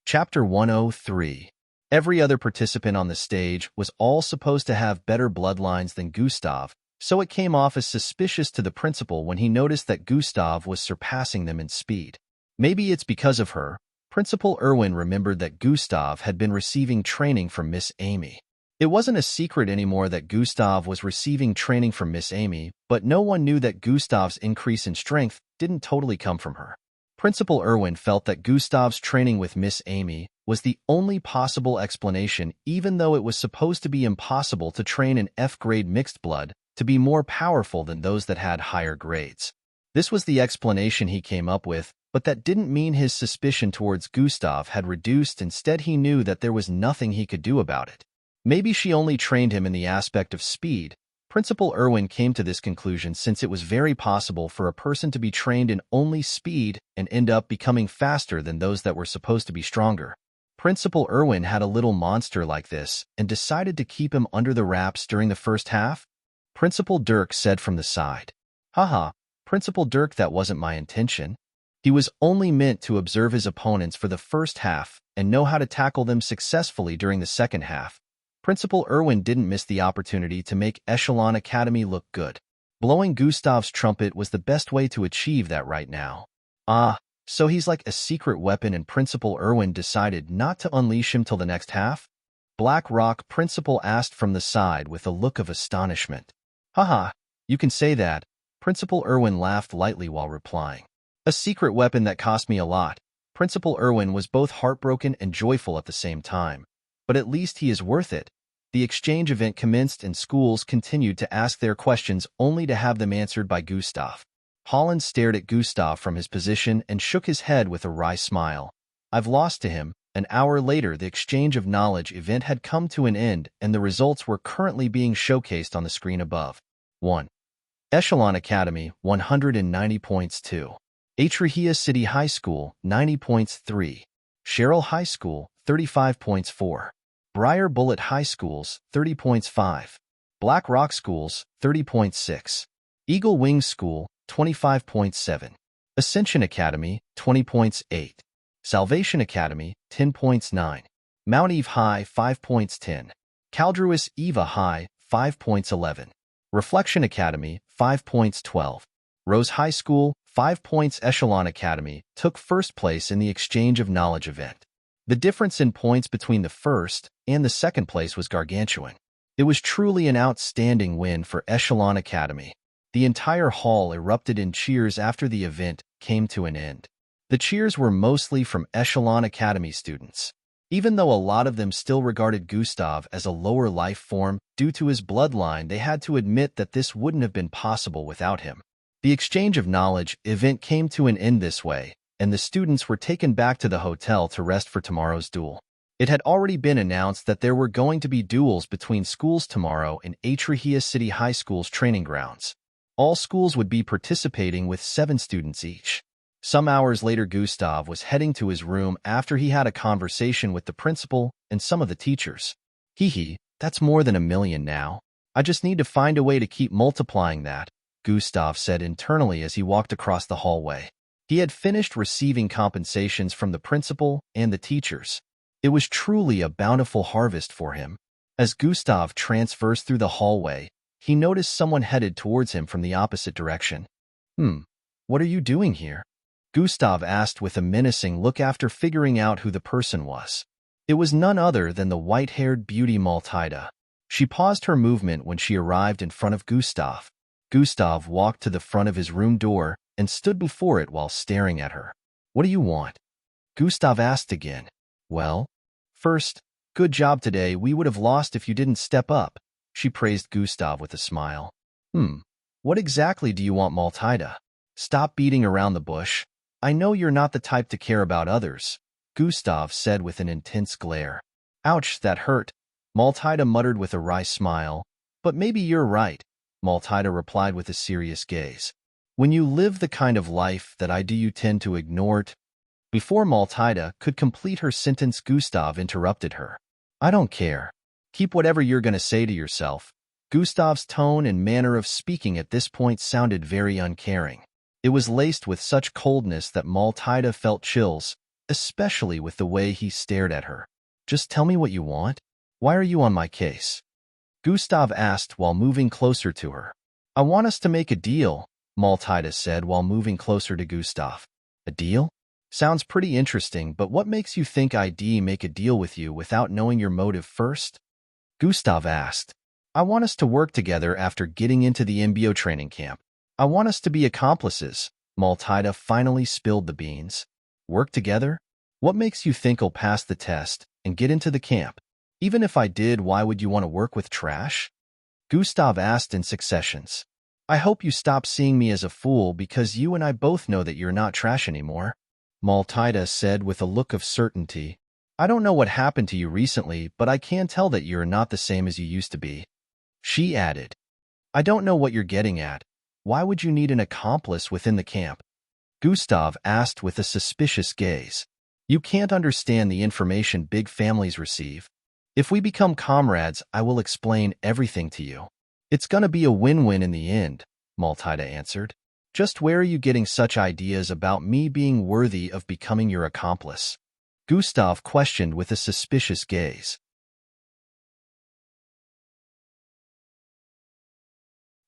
Chapter 103. Every other participant on the stage was all supposed to have better bloodlines than Gustav, so it came off as suspicious to the principal when he noticed that Gustav was surpassing them in speed. Maybe it's because of her. Principal Irwin remembered that Gustav had been receiving training from Miss Amy. It wasn't a secret anymore that Gustav was receiving training from Miss Amy, but no one knew that Gustav's increase in strength didn't totally come from her. Principal Irwin felt that Gustav's training with Miss Amy was the only possible explanation, even though it was supposed to be impossible to train an F-grade mixed blood to be more powerful than those that had higher grades. This was the explanation he came up with, but that didn't mean his suspicion towards Gustav had reduced. Instead, he knew that there was nothing he could do about it. Maybe she only trained him in the aspect of speed, Principal Irwin came to this conclusion since it was very possible for a person to be trained in only speed and end up becoming faster than those that were supposed to be stronger. Principal Irwin had a little monster like this and decided to keep him under the wraps during the first half. Principal Dirk said from the side. Haha, Principal Dirk, that wasn't my intention. He was only meant to observe his opponents for the first half and know how to tackle them successfully during the second half. Principal Irwin didn't miss the opportunity to make Echelon Academy look good. Blowing Gustav's trumpet was the best way to achieve that right now. Ah, so he's like a secret weapon and Principal Irwin decided not to unleash him till the next half? Black Rock Principal asked from the side with a look of astonishment. Haha, you can say that. Principal Irwin laughed lightly while replying. A secret weapon that cost me a lot. Principal Irwin was both heartbroken and joyful at the same time. But at least he is worth it. The exchange event commenced and schools continued to ask their questions only to have them answered by Gustav. Holland stared at Gustav from his position and shook his head with a wry smile. I've lost to him. An hour later, the exchange of knowledge event had come to an end and the results were currently being showcased on the screen above. 1. Echelon Academy, 190 points. 2. Atrahia City High School, 90 points. 3. Cheryl High School, 35 points. 4. Briar Bullet High Schools, 30 points. 5. Black Rock Schools, 30.6. Eagle Wing School, 25.7. Ascension Academy, 20.8. Salvation Academy, 10.9. Mount Eve High, 5.10. Caldruis Eva High, 5.11. Reflection Academy, 5.12. Rose High School, 5 points. Echelon Academy took first place in the Exchange of Knowledge event. The difference in points between the first and the second place was gargantuan. It was truly an outstanding win for Echelon Academy. The entire hall erupted in cheers after the event came to an end. The cheers were mostly from Echelon Academy students. Even though a lot of them still regarded Gustav as a lower life form due to his bloodline, they had to admit that this wouldn't have been possible without him. The Exchange of Knowledge event came to an end this way, and the students were taken back to the hotel to rest for tomorrow's duel. It had already been announced that there were going to be duels between schools tomorrow in Atrahia City High School's training grounds. All schools would be participating with 7 students each. Some hours later, Gustav was heading to his room after he had a conversation with the principal and some of the teachers. Hee, that's more than 1 million now. I just need to find a way to keep multiplying that, Gustav said internally as he walked across the hallway. He had finished receiving compensations from the principal and the teachers. It was truly a bountiful harvest for him. As Gustav transversed through the hallway, he noticed someone headed towards him from the opposite direction. What are you doing here? Gustav asked with a menacing look after figuring out who the person was. It was none other than the white-haired beauty Maltida. She paused her movement when she arrived in front of Gustav. Gustav walked to the front of his room door and stood before it while staring at her. What do you want? Gustav asked again. Well, first, good job today. We would have lost if you didn't step up. She praised Gustav with a smile. What exactly do you want, Maltida? Stop beating around the bush. I know you're not the type to care about others, Gustav said with an intense glare. Ouch, that hurt, Maltida muttered with a wry smile. But maybe you're right, Maltida replied with a serious gaze. When you live the kind of life that I do, you tend to ignore it. Before Maltida could complete her sentence, Gustav interrupted her. I don't care. Keep whatever you're going to say to yourself. Gustav's tone and manner of speaking at this point sounded very uncaring. It was laced with such coldness that Maltida felt chills, especially with the way he stared at her. Just tell me what you want. Why are you on my case? Gustav asked while moving closer to her. I want us to make a deal, Maltida said while moving closer to Gustav. A deal? Sounds pretty interesting, but what makes you think I'd make a deal with you without knowing your motive first? Gustav asked. I want us to work together after getting into the MBO training camp. I want us to be accomplices. Maltida finally spilled the beans. Work together? What makes you think I'll pass the test and get into the camp? Even if I did, why would you want to work with trash? Gustav asked in successions. I hope you stop seeing me as a fool because you and I both know that you're not trash anymore, Maltida said with a look of certainty. I don't know what happened to you recently, but I can tell that you're not the same as you used to be. She added. I don't know what you're getting at. Why would you need an accomplice within the camp? Gustav asked with a suspicious gaze. You can't understand the information big families receive. If we become comrades, I will explain everything to you. It's gonna be a win-win in the end, Maltida answered. Just where are you getting such ideas about me being worthy of becoming your accomplice? Gustav questioned with a suspicious gaze.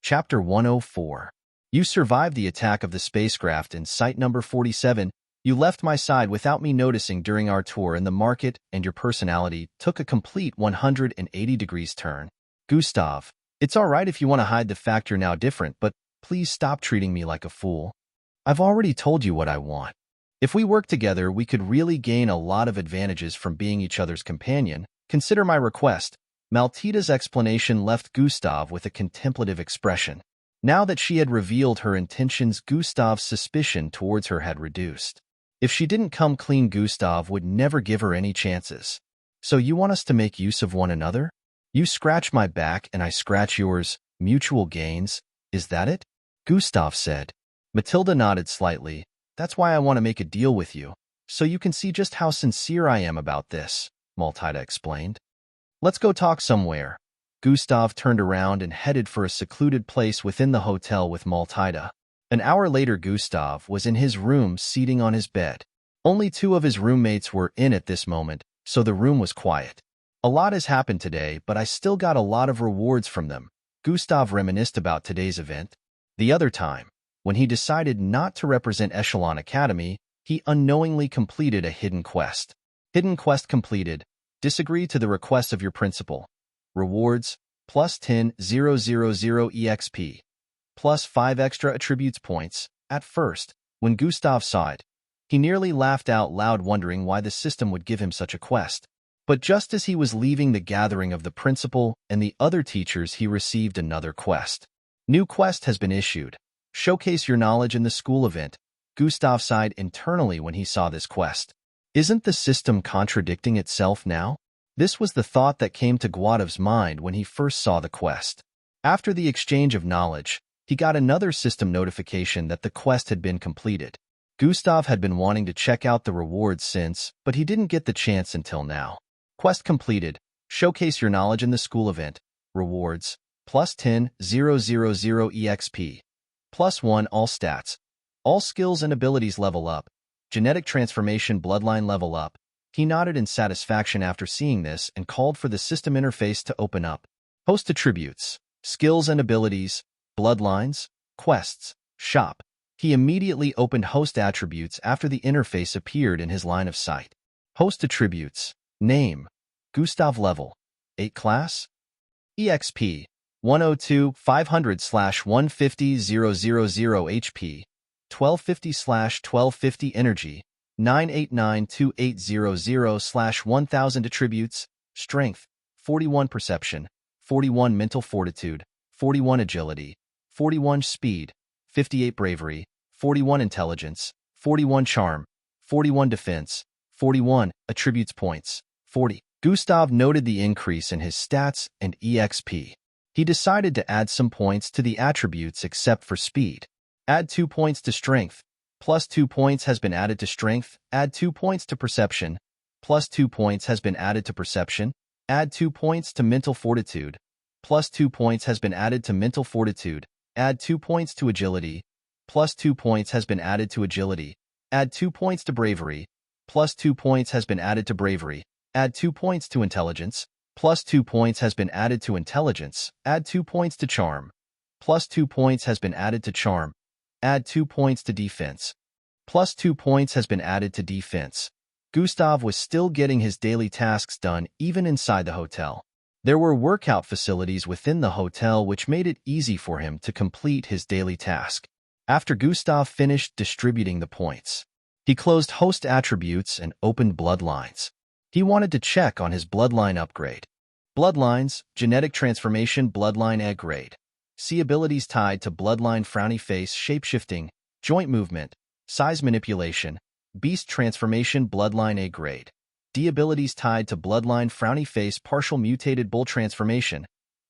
Chapter 104. You survived the attack of the spacecraft in Site Number 47. You left my side without me noticing during our tour in the market, and your personality took a complete 180 degrees turn. Gustav, it's all right if you want to hide the fact you're now different, but please stop treating me like a fool. I've already told you what I want. If we work together, we could really gain a lot of advantages from being each other's companion. Consider my request. Maltida's explanation left Gustav with a contemplative expression. Now that she had revealed her intentions, Gustav's suspicion towards her had reduced. If she didn't come clean, Gustav would never give her any chances. So you want us to make use of one another? You scratch my back and I scratch yours. Mutual gains, is that it? Gustav said. Matilda nodded slightly. That's why I want to make a deal with you, so you can see just how sincere I am about this, Maltida explained. Let's go talk somewhere. Gustav turned around and headed for a secluded place within the hotel with Maltida. An hour later, Gustav was in his room seating on his bed. Only two of his roommates were in at this moment, so the room was quiet. A lot has happened today, but I still got a lot of rewards from them. Gustav reminisced about today's event. The other time, when he decided not to represent Echelon Academy, he unknowingly completed a hidden quest. Hidden quest completed. Disagree to the request of your principal. Rewards, plus 10,000 EXP, plus 5 extra attributes points. At first, when Gustav saw it, he nearly laughed out loud, wondering why the system would give him such a quest. But just as he was leaving the gathering of the principal and the other teachers, he received another quest. New quest has been issued. Showcase your knowledge in the school event. Gustav sighed internally when he saw this quest. Isn't the system contradicting itself now? This was the thought that came to Gustav's mind when he first saw the quest. After the exchange of knowledge, he got another system notification that the quest had been completed. Gustav had been wanting to check out the rewards since, but he didn't get the chance until now. Quest completed. Showcase your knowledge in the school event. Rewards, plus 10,000 EXP, plus 1 all stats. All skills and abilities level up. Genetic transformation bloodline level up. He nodded in satisfaction after seeing this and called for the system interface to open up. Host attributes, skills and abilities, bloodlines, quests, shop. He immediately opened host attributes after the interface appeared in his line of sight. Host attributes, name, Gustav level, 8 class, EXP, 102 500/150 000 HP, 1250/1250 energy, 9892800/1000 attributes, strength, 41 perception, 41 mental fortitude, 41 agility, 41 speed, 58 bravery, 41 intelligence, 41 charm, 41 defense, 41 attributes points, 40. Gustav noted the increase in his stats and EXP. He decided to add some points to the attributes except for speed. Add 2 points to strength. Plus 2 points has been added to strength. Add 2 points to perception. Plus 2 points has been added to perception. Add 2 points to mental fortitude. Plus 2 points has been added to mental fortitude. Add 2 points to agility. Plus 2 points has been added to agility. Add 2 points to bravery. Plus 2 points has been added to bravery. Add 2 points to intelligence. Plus 2 points has been added to intelligence. Add 2 points to charm. Plus 2 points has been added to charm. Add 2 points to defense. Plus 2 points has been added to defense. Gustav was still getting his daily tasks done even inside the hotel. There were workout facilities within the hotel which made it easy for him to complete his daily task. After Gustav finished distributing the points, he closed host attributes and opened bloodlines. He wanted to check on his bloodline upgrade. Bloodlines, genetic transformation bloodline A grade. See abilities tied to bloodline: frowny face, shapeshifting, joint movement, size manipulation, beast transformation bloodline A grade. D abilities tied to bloodline: frowny face, partial mutated bull transformation,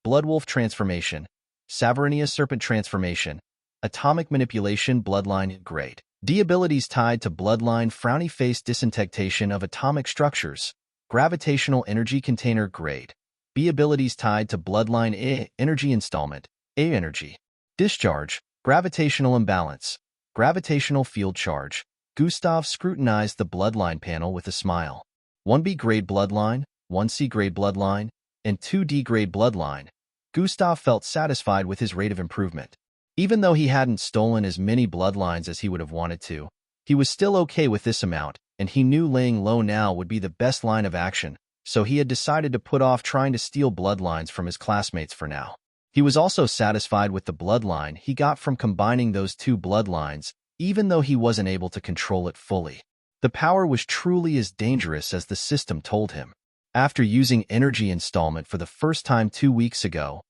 bloodwolf transformation, Savarinia's Serpent Transformation, Atomic Manipulation Bloodline Grade. D. Abilities tied to Bloodline Frowny Face Disintegration of Atomic Structures, Gravitational Energy Container Grade. B. Abilities tied to Bloodline A. Energy Installment, A. Energy. Discharge, Gravitational Imbalance, Gravitational Field Charge. Gustav scrutinized the Bloodline panel with a smile. 1B Grade Bloodline, 1C Grade Bloodline, and 2D Grade Bloodline. Gustav felt satisfied with his rate of improvement. Even though he hadn't stolen as many bloodlines as he would have wanted to, he was still okay with this amount, and he knew laying low now would be the best line of action, so he had decided to put off trying to steal bloodlines from his classmates for now. He was also satisfied with the bloodline he got from combining those two bloodlines, even though he wasn't able to control it fully. The power was truly as dangerous as the system told him. After using energy installment for the first time 2 weeks ago,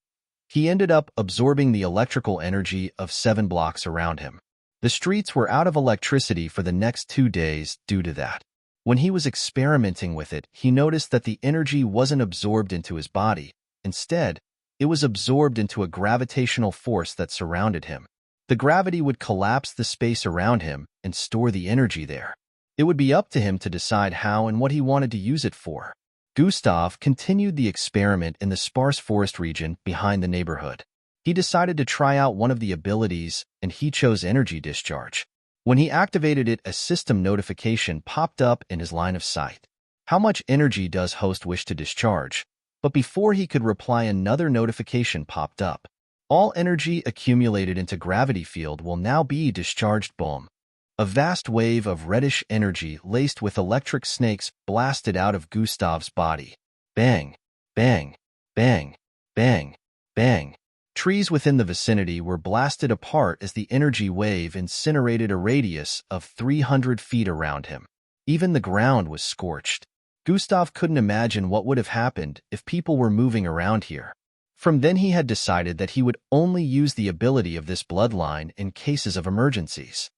he ended up absorbing the electrical energy of 7 blocks around him. The streets were out of electricity for the next 2 days due to that. When he was experimenting with it, he noticed that the energy wasn't absorbed into his body. Instead, it was absorbed into a gravitational force that surrounded him. The gravity would collapse the space around him and store the energy there. It would be up to him to decide how and what he wanted to use it for. Gustav continued the experiment in the sparse forest region behind the neighborhood. He decided to try out one of the abilities, and he chose Energy Discharge. When he activated it, a system notification popped up in his line of sight. How much energy does host wish to discharge? But before he could reply, another notification popped up. All energy accumulated into gravity field will now be discharged. Boom. A vast wave of reddish energy laced with electric snakes blasted out of Gustav's body. Bang, bang, bang, bang, bang. Trees within the vicinity were blasted apart as the energy wave incinerated a radius of 300 feet around him. Even the ground was scorched. Gustav couldn't imagine what would have happened if people were moving around here. From then he had decided that he would only use the ability of this bloodline in cases of emergencies.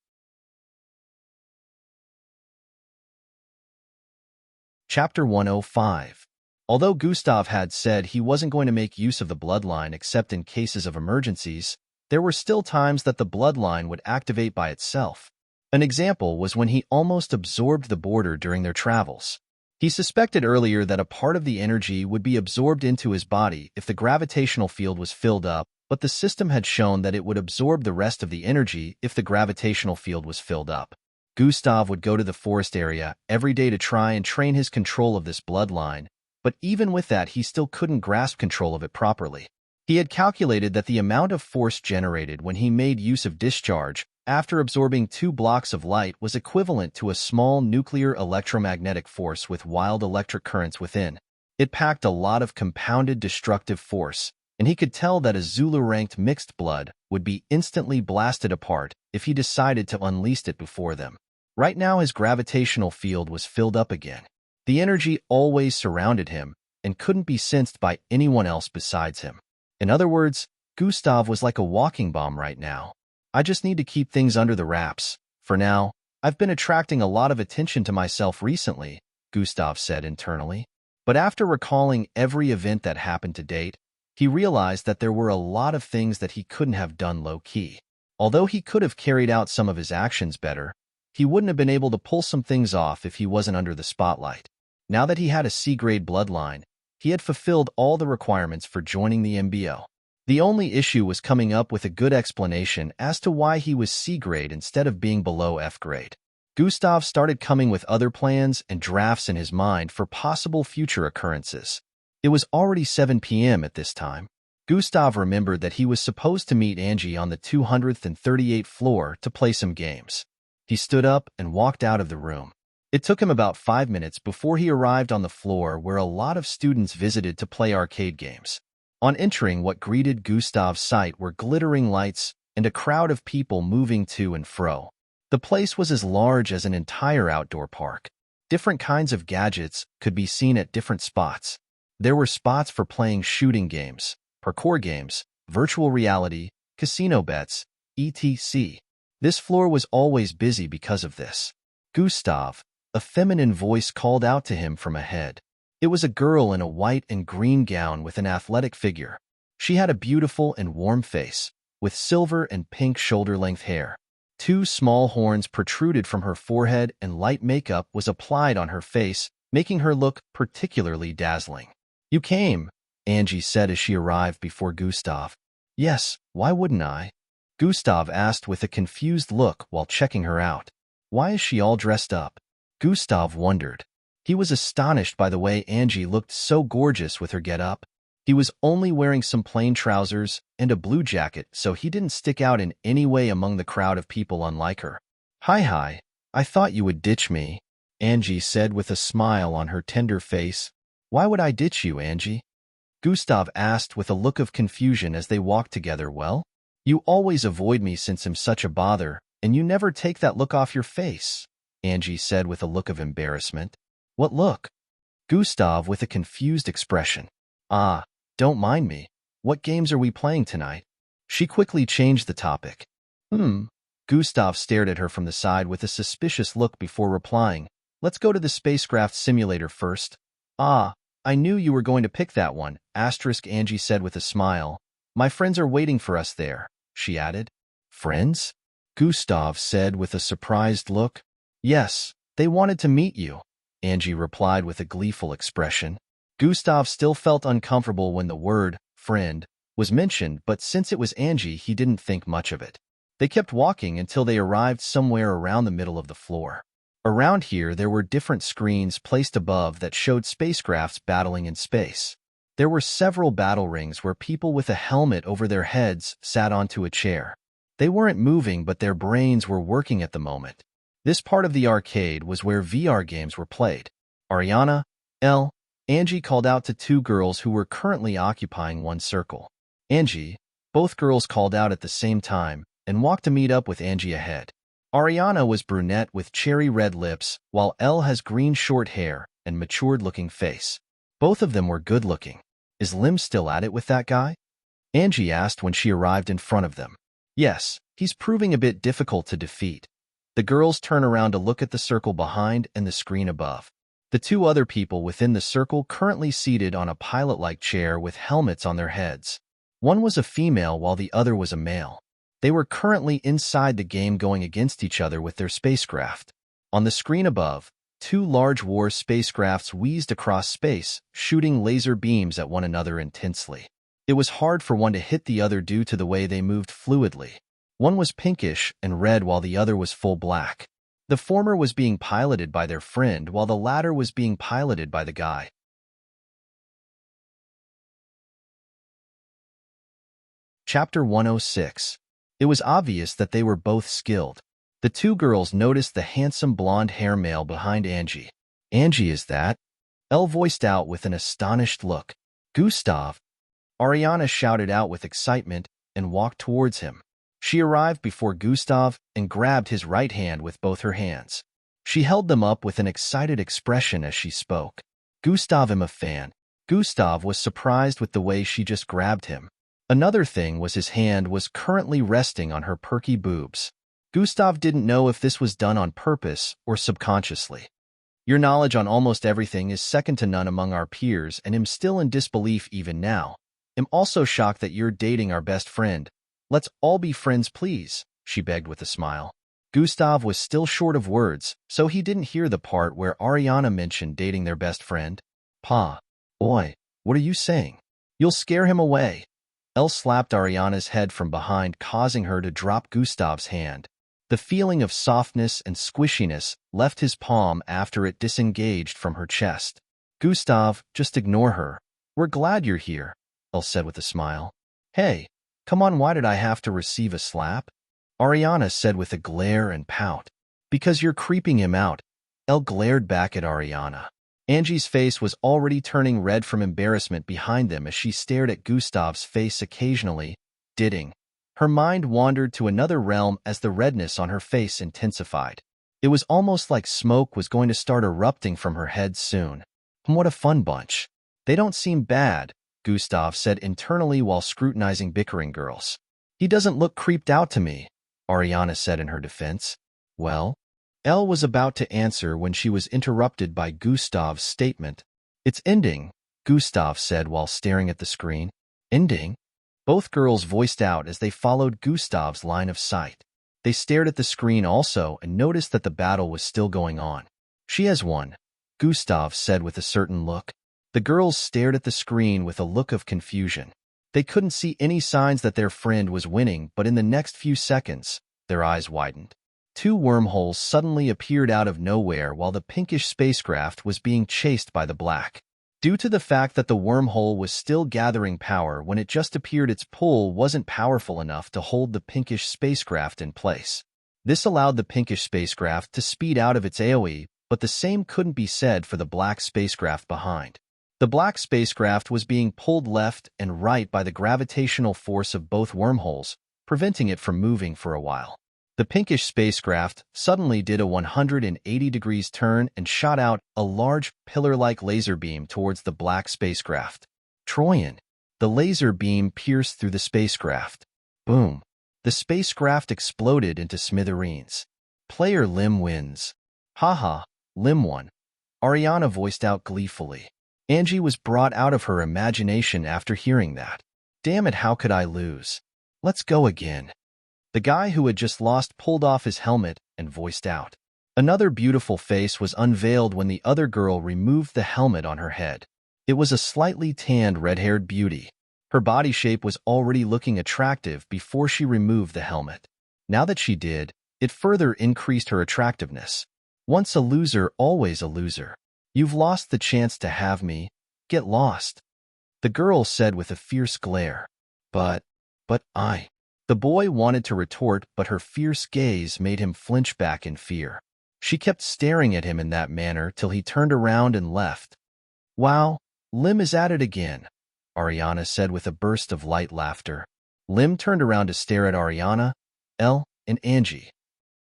Chapter 105. Although Gustav had said he wasn't going to make use of the bloodline except in cases of emergencies, there were still times that the bloodline would activate by itself. An example was when he almost absorbed the border during their travels. He suspected earlier that a part of the energy would be absorbed into his body if the gravitational field was filled up, but the system had shown that it would absorb the rest of the energy if the gravitational field was filled up. Gustav would go to the forest area every day to try and train his control of this bloodline, but even with that he still couldn't grasp control of it properly. He had calculated that the amount of force generated when he made use of discharge after absorbing 2 blocks of light was equivalent to a small nuclear electromagnetic force with wild electric currents within. It packed a lot of compounded destructive force, and he could tell that a Zulu-ranked mixed blood would be instantly blasted apart if he decided to unleash it before them. Right now his gravitational field was filled up again. The energy always surrounded him and couldn't be sensed by anyone else besides him. In other words, Gustav was like a walking bomb right now. I just need to keep things under the wraps. For now, I've been attracting a lot of attention to myself recently, Gustav said internally. But after recalling every event that happened to date, he realized that there were a lot of things that he couldn't have done low-key. Although he could have carried out some of his actions better, he wouldn't have been able to pull some things off if he wasn't under the spotlight. Now that he had a C-grade bloodline, he had fulfilled all the requirements for joining the MBO. The only issue was coming up with a good explanation as to why he was C-grade instead of being below F-grade. Gustav started coming with other plans and drafts in his mind for possible future occurrences. It was already 7 p.m. at this time. Gustav remembered that he was supposed to meet Angie on the 238th floor to play some games. He stood up and walked out of the room. It took him about 5 minutes before he arrived on the floor where a lot of students visited to play arcade games. On entering, what greeted Gustav's sight were glittering lights and a crowd of people moving to and fro. The place was as large as an entire outdoor park. Different kinds of gadgets could be seen at different spots. There were spots for playing shooting games, parkour games, virtual reality, casino bets, etc. This floor was always busy because of this. Gustav, a feminine voice called out to him from ahead. It was a girl in a white and green gown with an athletic figure. She had a beautiful and warm face, with silver and pink shoulder-length hair. Two small horns protruded from her forehead and light makeup was applied on her face, making her look particularly dazzling. "You came," Angie said as she arrived before Gustav. "Yes, why wouldn't I?" Gustav asked with a confused look while checking her out. "Why is she all dressed up?" Gustav wondered. He was astonished by the way Angie looked so gorgeous with her get-up. He was only wearing some plain trousers and a blue jacket, so he didn't stick out in any way among the crowd of people unlike her. Hi, I thought you would ditch me," Angie said with a smile on her tender face. "Why would I ditch you, Angie?" Gustav asked with a look of confusion as they walked together. "Well, you always avoid me since I'm such a bother, and you never take that look off your face," Angie said with a look of embarrassment. "What look?" Gustav with a confused expression. "Ah, don't mind me. What games are we playing tonight?" She quickly changed the topic. Gustav stared at her from the side with a suspicious look before replying. "Let's go to the spacecraft simulator first." "Ah, I knew you were going to pick that one," Angie said with a smile. "My friends are waiting for us there," she added. "Friends?" Gustav said with a surprised look. "Yes, they wanted to meet you," Angie replied with a gleeful expression. Gustav still felt uncomfortable when the word, friend, was mentioned, but since it was Angie, he didn't think much of it. They kept walking until they arrived somewhere around the middle of the floor. Around here, there were different screens placed above that showed spacecrafts battling in space. There were several battle rings where people with a helmet over their heads sat onto a chair. They weren't moving, but their brains were working at the moment. This part of the arcade was where VR games were played. Ariana, Elle, Angie called out to two girls who were currently occupying one circle. Angie, both girls called out at the same time and walked to meet up with Angie ahead. Ariana was brunette with cherry-red lips, while Elle has green short hair and matured-looking face. Both of them were good-looking. "Is Lim still at it with that guy?" Angie asked when she arrived in front of them. "Yes, he's proving a bit difficult to defeat." The girls turn around to look at the circle behind and the screen above. The two other people within the circle currently seated on a pilot-like chair with helmets on their heads. One was a female while the other was a male. They were currently inside the game going against each other with their spacecraft. On the screen above, two large war spacecrafts wheezed across space, shooting laser beams at one another intensely. It was hard for one to hit the other due to the way they moved fluidly. One was pinkish and red while the other was full black. The former was being piloted by their friend while the latter was being piloted by the guy. Chapter 106. It was obvious that they were both skilled. The two girls noticed the handsome blonde-hair male behind Angie. "Angie, is that?" Elle voiced out with an astonished look. "Gustav!" Ariana shouted out with excitement and walked towards him. She arrived before Gustav and grabbed his right hand with both her hands. She held them up with an excited expression as she spoke. "Gustav, I'm a fan." Gustav was surprised with the way she just grabbed him. Another thing was his hand was currently resting on her perky boobs. Gustav didn't know if this was done on purpose or subconsciously. "Your knowledge on almost everything is second to none among our peers, and am still in disbelief even now. I'm also shocked that you're dating our best friend. Let's all be friends, please," she begged with a smile. Gustav was still short of words, so he didn't hear the part where Ariana mentioned dating their best friend. "Pa, oi, what are you saying? You'll scare him away." Elle slapped Ariana's head from behind, causing her to drop Gustav's hand. The feeling of softness and squishiness left his palm after it disengaged from her chest. "Gustav, just ignore her. We're glad you're here," Elle said with a smile. "Hey, come on, why did I have to receive a slap?" Ariana said with a glare and pout. "Because you're creeping him out." Elle glared back at Ariana. Angie's face was already turning red from embarrassment behind them as she stared at Gustav's face occasionally, didn't. Her mind wandered to another realm as the redness on her face intensified. It was almost like smoke was going to start erupting from her head soon. "What a fun bunch. They don't seem bad," Gustav said internally while scrutinizing bickering girls. "He doesn't look creeped out to me," Ariana said in her defense. "Well?" Elle was about to answer when she was interrupted by Gustav's statement. "It's ending," Gustav said while staring at the screen. "Ending?" Both girls voiced out as they followed Gustav's line of sight. They stared at the screen also and noticed that the battle was still going on. She has won, Gustav said with a certain look. The girls stared at the screen with a look of confusion. They couldn't see any signs that their friend was winning, but in the next few seconds, their eyes widened. Two wormholes suddenly appeared out of nowhere while the pinkish spacecraft was being chased by the black. Due to the fact that the wormhole was still gathering power when it just appeared, its pull wasn't powerful enough to hold the pinkish spacecraft in place. This allowed the pinkish spacecraft to speed out of its AoE, but the same couldn't be said for the black spacecraft behind. The black spacecraft was being pulled left and right by the gravitational force of both wormholes, preventing it from moving for a while. The pinkish spacecraft suddenly did a 180 degrees turn and shot out a large pillar-like laser beam towards the black spacecraft. Troyan. The laser beam pierced through the spacecraft. Boom. The spacecraft exploded into smithereens. Player Lim wins. Haha, Lim won. Ariana voiced out gleefully. Angie was brought out of her imagination after hearing that. Damn it, how could I lose? Let's go again. The guy who had just lost pulled off his helmet and voiced out. Another beautiful face was unveiled when the other girl removed the helmet on her head. It was a slightly tanned red-haired beauty. Her body shape was already looking attractive before she removed the helmet. Now that she did, it further increased her attractiveness. Once a loser, always a loser. You've lost the chance to have me. Get lost. The girl said with a fierce glare. But I... The boy wanted to retort, but her fierce gaze made him flinch back in fear. She kept staring at him in that manner till he turned around and left. Wow, Lim is at it again, Ariana said with a burst of light laughter. Lim turned around to stare at Ariana, Elle, and Angie.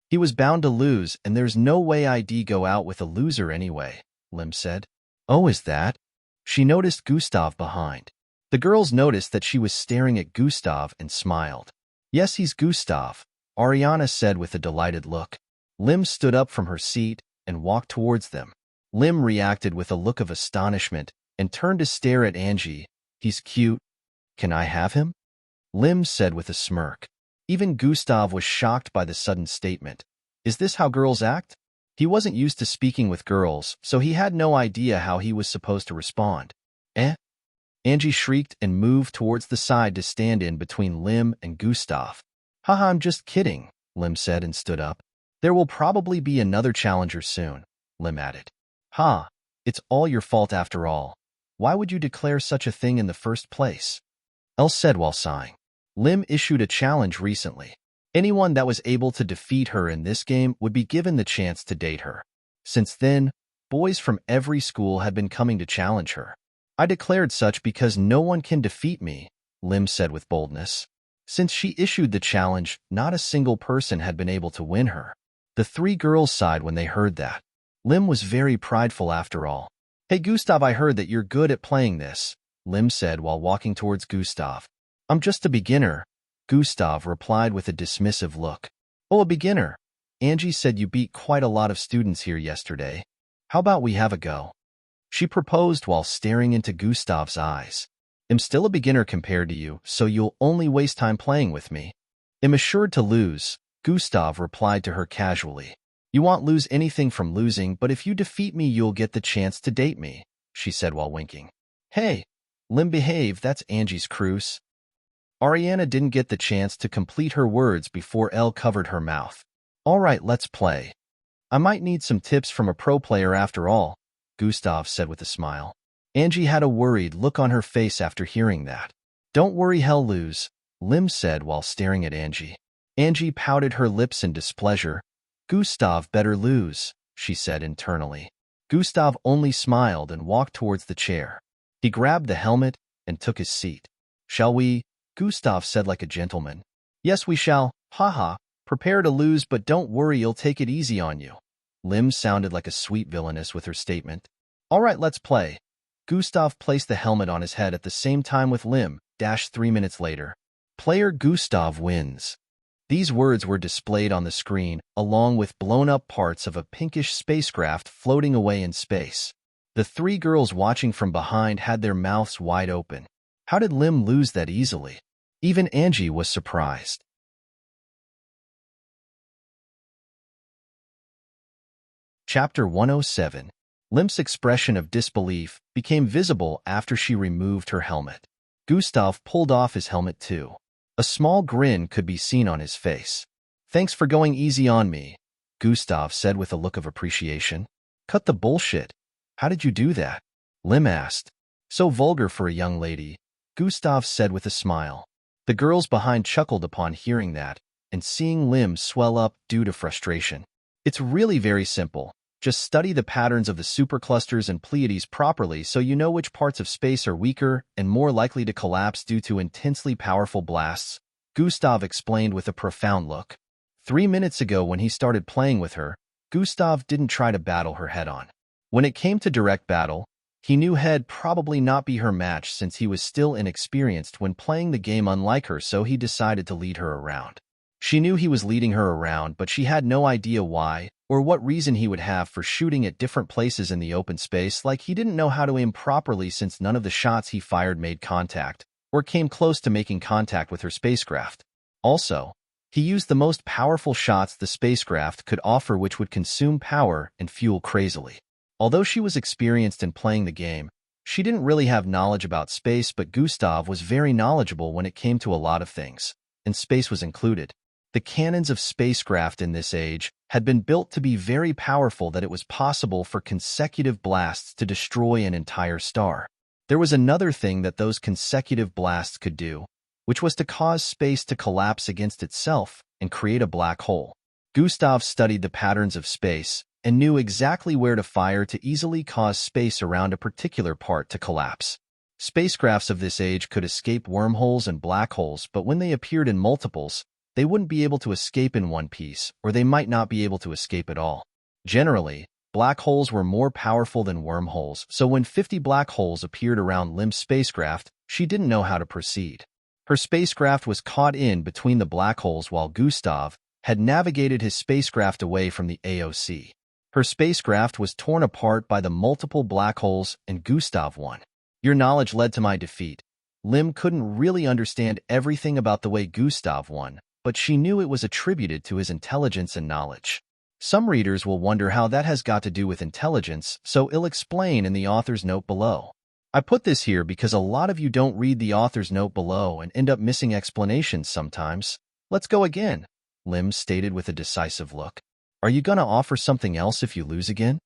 He was bound to lose, and there's no way I'd go out with a loser anyway, Lim said. Oh, is that? She noticed Gustav behind. The girls noticed that she was staring at Gustav and smiled. Yes, he's Gustav, Ariana said with a delighted look. Lim stood up from her seat and walked towards them. Lim reacted with a look of astonishment and turned to stare at Angie. He's cute. Can I have him? Lim said with a smirk. Even Gustav was shocked by the sudden statement. Is this how girls act? He wasn't used to speaking with girls, so he had no idea how he was supposed to respond. Eh? Angie shrieked and moved towards the side to stand in between Lim and Gustav. Haha, I'm just kidding, Lim said and stood up. There will probably be another challenger soon, Lim added. Ha, it's all your fault after all. Why would you declare such a thing in the first place? Elle said while sighing. Lim issued a challenge recently. Anyone that was able to defeat her in this game would be given the chance to date her. Since then, boys from every school had been coming to challenge her. I declared such because no one can defeat me, Lim said with boldness. Since she issued the challenge, not a single person had been able to win her. The three girls sighed when they heard that. Lim was very prideful after all. Hey Gustav, I heard that you're good at playing this, Lim said while walking towards Gustav. I'm just a beginner, Gustav replied with a dismissive look. Oh, a beginner. Angie said you beat quite a lot of students here yesterday. How about we have a go? She proposed while staring into Gustav's eyes. I'm still a beginner compared to you, so you'll only waste time playing with me. I'm assured to lose, Gustav replied to her casually. You won't lose anything from losing, but if you defeat me, you'll get the chance to date me, she said while winking. Hey, Lim, behave, that's Angie's cruise. Ariana didn't get the chance to complete her words before Elle covered her mouth. All right, let's play. I might need some tips from a pro player after all, Gustav said with a smile. Angie had a worried look on her face after hearing that. Don't worry, he'll lose, Lim said while staring at Angie. Angie pouted her lips in displeasure. Gustav better lose, she said internally. Gustav only smiled and walked towards the chair. He grabbed the helmet and took his seat. Shall we? Gustav said like a gentleman. Yes, we shall. Haha. Prepare to lose, but don't worry, you'll take it easy on you. Lim sounded like a sweet villainess with her statement. All right, let's play. Gustav placed the helmet on his head at the same time with Lim. 3 minutes later. Player Gustav wins. These words were displayed on the screen, along with blown-up parts of a pinkish spacecraft floating away in space. The three girls watching from behind had their mouths wide open. How did Lim lose that easily? Even Angie was surprised. Chapter 107. Lim's expression of disbelief became visible after she removed her helmet. Gustav pulled off his helmet too. A small grin could be seen on his face. "Thanks for going easy on me," Gustav said with a look of appreciation. "Cut the bullshit. How did you do that?" Lim asked. "So vulgar for a young lady," Gustav said with a smile. The girls behind chuckled upon hearing that and seeing Lim swell up due to frustration. "It's really very simple. Just study the patterns of the superclusters and Pleiades properly so you know which parts of space are weaker and more likely to collapse due to intensely powerful blasts," Gustav explained with a profound look. 3 minutes ago when he started playing with her, Gustav didn't try to battle her head-on. When it came to direct battle, he knew he'd probably not be her match since he was still inexperienced when playing the game unlike her, so he decided to lead her around. She knew he was leading her around, but she had no idea why or what reason he would have for shooting at different places in the open space, like he didn't know how to aim properly since none of the shots he fired made contact or came close to making contact with her spacecraft. Also, he used the most powerful shots the spacecraft could offer, which would consume power and fuel crazily. Although she was experienced in playing the game, she didn't really have knowledge about space, but Gustav was very knowledgeable when it came to a lot of things, and space was included. The cannons of spacecraft in this age had been built to be very powerful that it was possible for consecutive blasts to destroy an entire star. There was another thing that those consecutive blasts could do, which was to cause space to collapse against itself and create a black hole. Gustav studied the patterns of space and knew exactly where to fire to easily cause space around a particular part to collapse. Spacecrafts of this age could escape wormholes and black holes, but when they appeared in multiples, they wouldn't be able to escape in one piece, or they might not be able to escape at all. Generally, black holes were more powerful than wormholes, so when 50 black holes appeared around Lim's spacecraft, she didn't know how to proceed. Her spacecraft was caught in between the black holes while Gustav had navigated his spacecraft away from the AOC. Her spacecraft was torn apart by the multiple black holes and Gustav won. "Your knowledge led to my defeat." Lim couldn't really understand everything about the way Gustav won, but she knew it was attributed to his intelligence and knowledge. Some readers will wonder how that has got to do with intelligence, so I'll explain in the author's note below. I put this here because a lot of you don't read the author's note below and end up missing explanations sometimes. "Let's go again," Lim stated with a decisive look. "Are you gonna offer something else if you lose again?"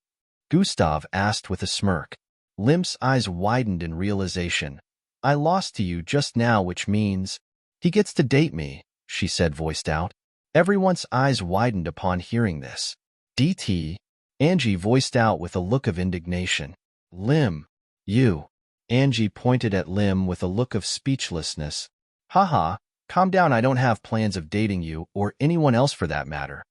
Gustav asked with a smirk. Lim's eyes widened in realization. "I lost to you just now, which means he gets to date me," she said, voiced out. Everyone's eyes widened upon hearing this. "DT," Angie voiced out with a look of indignation. "Lim, you." Angie pointed at Lim with a look of speechlessness. "Haha, calm down, I don't have plans of dating you, or anyone else for that matter.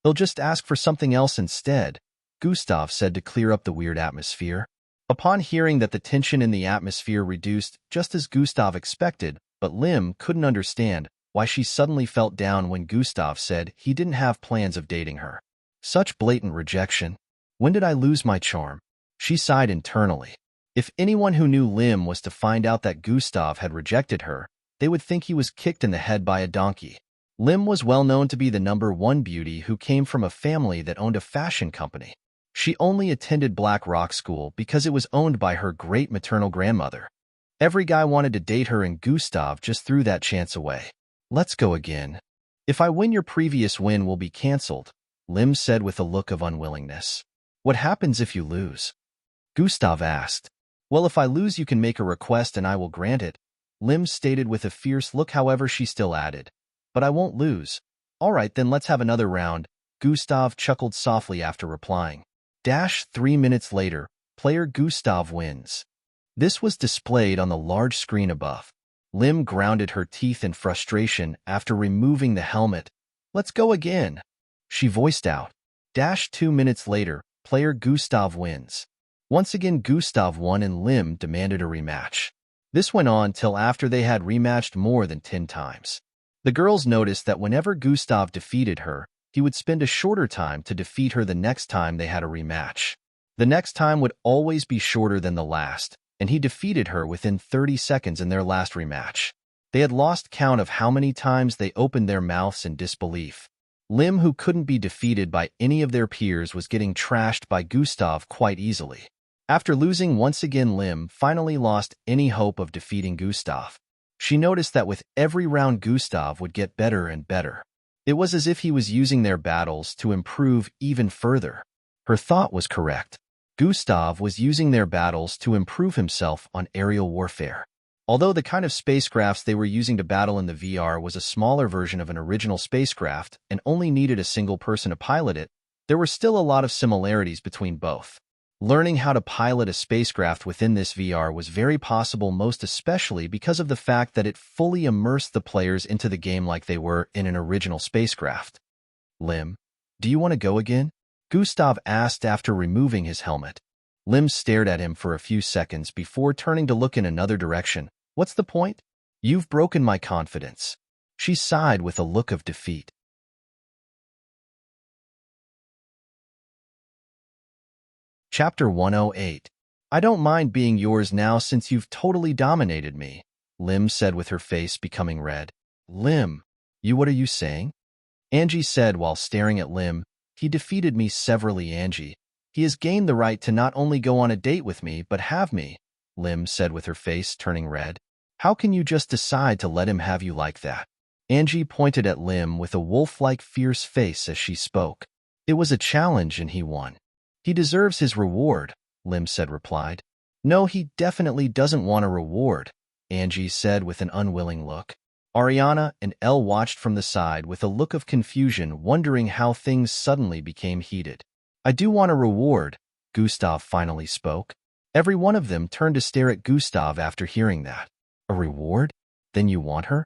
They'll just ask for something else instead," Gustav said to clear up the weird atmosphere. Upon hearing that, the tension in the atmosphere reduced just as Gustav expected, but Lim couldn't understand why she suddenly felt down when Gustav said he didn't have plans of dating her. Such blatant rejection. When did I lose my charm? She sighed internally. If anyone who knew Lim was to find out that Gustav had rejected her, they would think he was kicked in the head by a donkey. Lim was well known to be the #1 beauty who came from a family that owned a fashion company. She only attended Black Rock School because it was owned by her great-maternal grandmother. Every guy wanted to date her, and Gustav just threw that chance away. "Let's go again. If I win, your previous win will be cancelled," Lim said with a look of unwillingness. "What happens if you lose?" Gustav asked. "Well, if I lose, you can make a request and I will grant it," Lim stated with a fierce look. However, she still added, "But I won't lose." "All right, then let's have another round," Gustav chuckled softly after replying. 3 minutes later, player Gustav wins. This was displayed on the large screen above. Lim grounded her teeth in frustration after removing the helmet. "Let's go again," she voiced out. 2 minutes later, player Gustav wins. Once again, Gustav won and Lim demanded a rematch. This went on till after they had rematched more than 10 times. The girls noticed that whenever Gustav defeated her, he would spend a shorter time to defeat her the next time they had a rematch. The next time would always be shorter than the last, and he defeated her within 30 seconds in their last rematch. They had lost count of how many times they opened their mouths in disbelief. Lim, who couldn't be defeated by any of their peers, was getting trashed by Gustav quite easily. After losing once again, Lim finally lost any hope of defeating Gustav. She noticed that with every round, Gustav would get better and better. It was as if he was using their battles to improve even further. Her thought was correct. Gustav was using their battles to improve himself on aerial warfare. Although the kind of spacecrafts they were using to battle in the VR was a smaller version of an original spacecraft and only needed a single person to pilot it, there were still a lot of similarities between both. Learning how to pilot a spacecraft within this VR was very possible, most especially because of the fact that it fully immersed the players into the game like they were in an original spacecraft. Lim, do you want to go again? Gustav asked after removing his helmet. Lim stared at him for a few seconds before turning to look in another direction. What's the point? You've broken my confidence. She sighed with a look of defeat. Chapter 108. I don't mind being yours now since you've totally dominated me, Lim said with her face becoming red. Lim, what are you saying? Angie said while staring at Lim. He defeated me severally, Angie. He has gained the right to not only go on a date with me, but have me, Lim said with her face turning red. How can you just decide to let him have you like that? Angie pointed at Lim with a wolf-like fierce face as she spoke. It was a challenge and he won. He deserves his reward, Lim said replied. No, he definitely doesn't want a reward, Angie said with an unwilling look. Ariana and Elle watched from the side with a look of confusion, wondering how things suddenly became heated. I do want a reward, Gustav finally spoke. Every one of them turned to stare at Gustav after hearing that. A reward? Then you want her?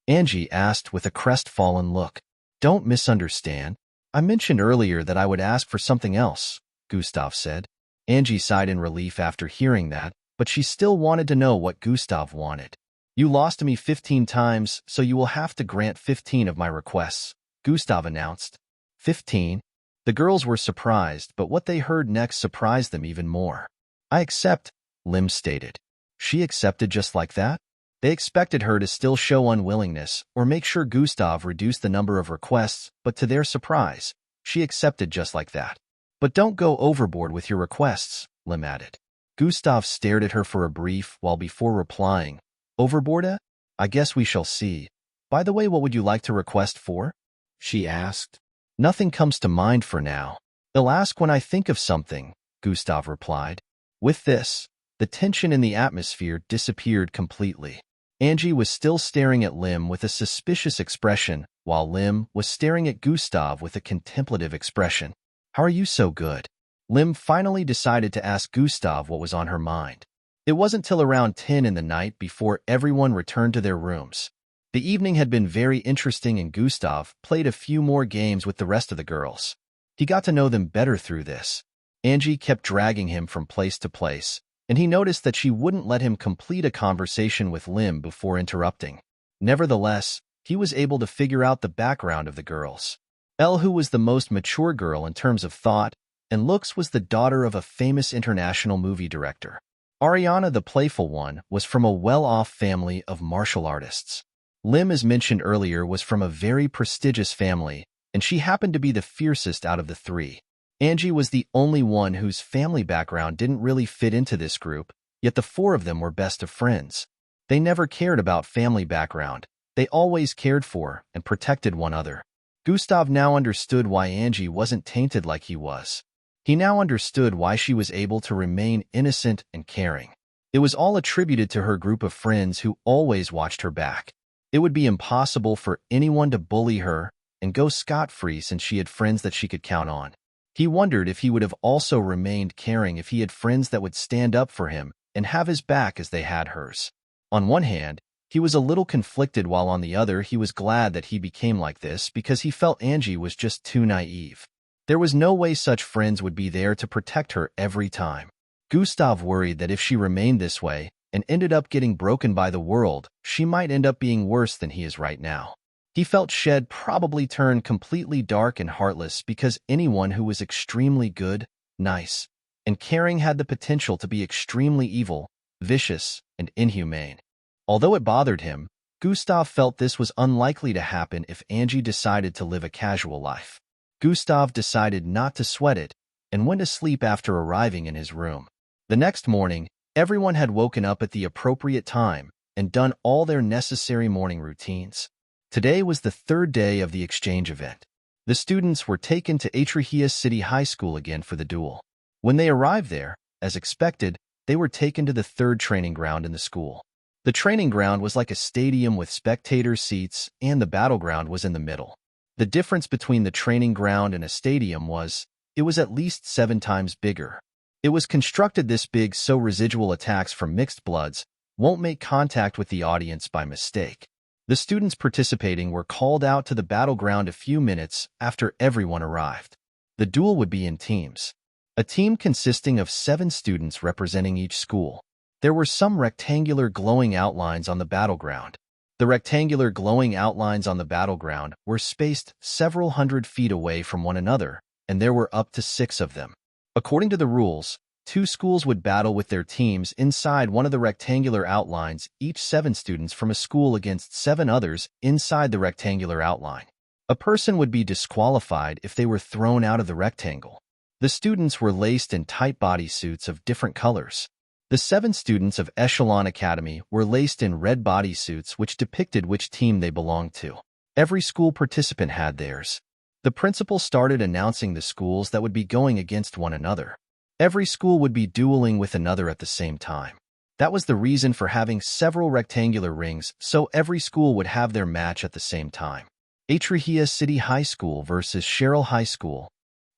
Angie asked with a crestfallen look. Don't misunderstand. I mentioned earlier that I would ask for something else, Gustav said. Angie sighed in relief after hearing that, but she still wanted to know what Gustav wanted. You lost to me 15 times, so you will have to grant 15 of my requests, Gustav announced. 15? The girls were surprised, but what they heard next surprised them even more. I accept, Lim stated. She accepted just like that? They expected her to still show unwillingness or make sure Gustav reduced the number of requests, but to their surprise, she accepted just like that. But don't go overboard with your requests, Lim added. Gustav stared at her for a brief while before replying. Overboard, eh? I guess we shall see. By the way, what would you like to request for? She asked. Nothing comes to mind for now. I'll ask when I think of something, Gustav replied. With this, the tension in the atmosphere disappeared completely. Angie was still staring at Lim with a suspicious expression, while Lim was staring at Gustav with a contemplative expression. How are you so good? Lim finally decided to ask Gustav what was on her mind. It wasn't till around 10 in the night before everyone returned to their rooms. The evening had been very interesting and Gustav played a few more games with the rest of the girls. He got to know them better through this. Angie kept dragging him from place to place, and he noticed that she wouldn't let him complete a conversation with Lim before interrupting. Nevertheless, he was able to figure out the background of the girls. Elle, who was the most mature girl in terms of thought and looks, was the daughter of a famous international movie director. Ariana, the playful one, was from a well-off family of martial artists. Lim, as mentioned earlier, was from a very prestigious family, and she happened to be the fiercest out of the three. Angie was the only one whose family background didn't really fit into this group, yet the four of them were best of friends. They never cared about family background. They always cared for and protected one another. Gustav now understood why Angie wasn't tainted like he was. He now understood why she was able to remain innocent and caring. It was all attributed to her group of friends who always watched her back. It would be impossible for anyone to bully her and go scot-free since she had friends that she could count on. He wondered if he would have also remained caring if he had friends that would stand up for him and have his back as they had hers. On one hand, he was a little conflicted, while on the other he was glad that he became like this because he felt Angie was just too naive. There was no way such friends would be there to protect her every time. Gustav worried that if she remained this way and ended up getting broken by the world, she might end up being worse than he is right now. He felt she'd probably turn completely dark and heartless because anyone who was extremely good, nice, and caring had the potential to be extremely evil, vicious, and inhumane. Although it bothered him, Gustav felt this was unlikely to happen if Angie decided to live a casual life. Gustav decided not to sweat it and went to sleep after arriving in his room. The next morning, everyone had woken up at the appropriate time and done all their necessary morning routines. Today was the third day of the exchange event. The students were taken to Atrahia City High School again for the duel. When they arrived there, as expected, they were taken to the third training ground in the school. The training ground was like a stadium with spectator seats, and the battleground was in the middle. The difference between the training ground and a stadium was, it was at least 7 times bigger. It was constructed this big so residual attacks from mixed bloods won't make contact with the audience by mistake. The students participating were called out to the battleground a few minutes after everyone arrived. The duel would be in teams. A team consisting of 7 students representing each school. There were some rectangular glowing outlines on the battleground. The rectangular glowing outlines on the battleground were spaced several hundred feet away from one another, and there were up to 6 of them. According to the rules, 2 schools would battle with their teams inside one of the rectangular outlines, each 7 students from a school against 7 others inside the rectangular outline. A person would be disqualified if they were thrown out of the rectangle. The students were laced in tight bodysuits of different colors. The 7 students of Echelon Academy were laced in red bodysuits which depicted which team they belonged to. Every school participant had theirs. The principal started announcing the schools that would be going against one another. Every school would be dueling with another at the same time. That was the reason for having several rectangular rings, so every school would have their match at the same time. Atrahia City High School versus Cheryl High School.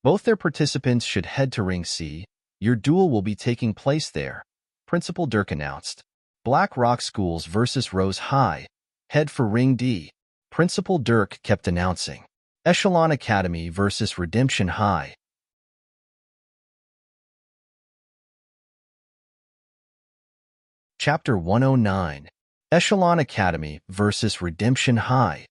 Both their participants should head to Ring C. Your duel will be taking place there, Principal Dirk announced. Black Rock Schools versus Rose High. Head for Ring D. Principal Dirk kept announcing. Echelon Academy versus Redemption High. Chapter 109. Echelon Academy versus Redemption High.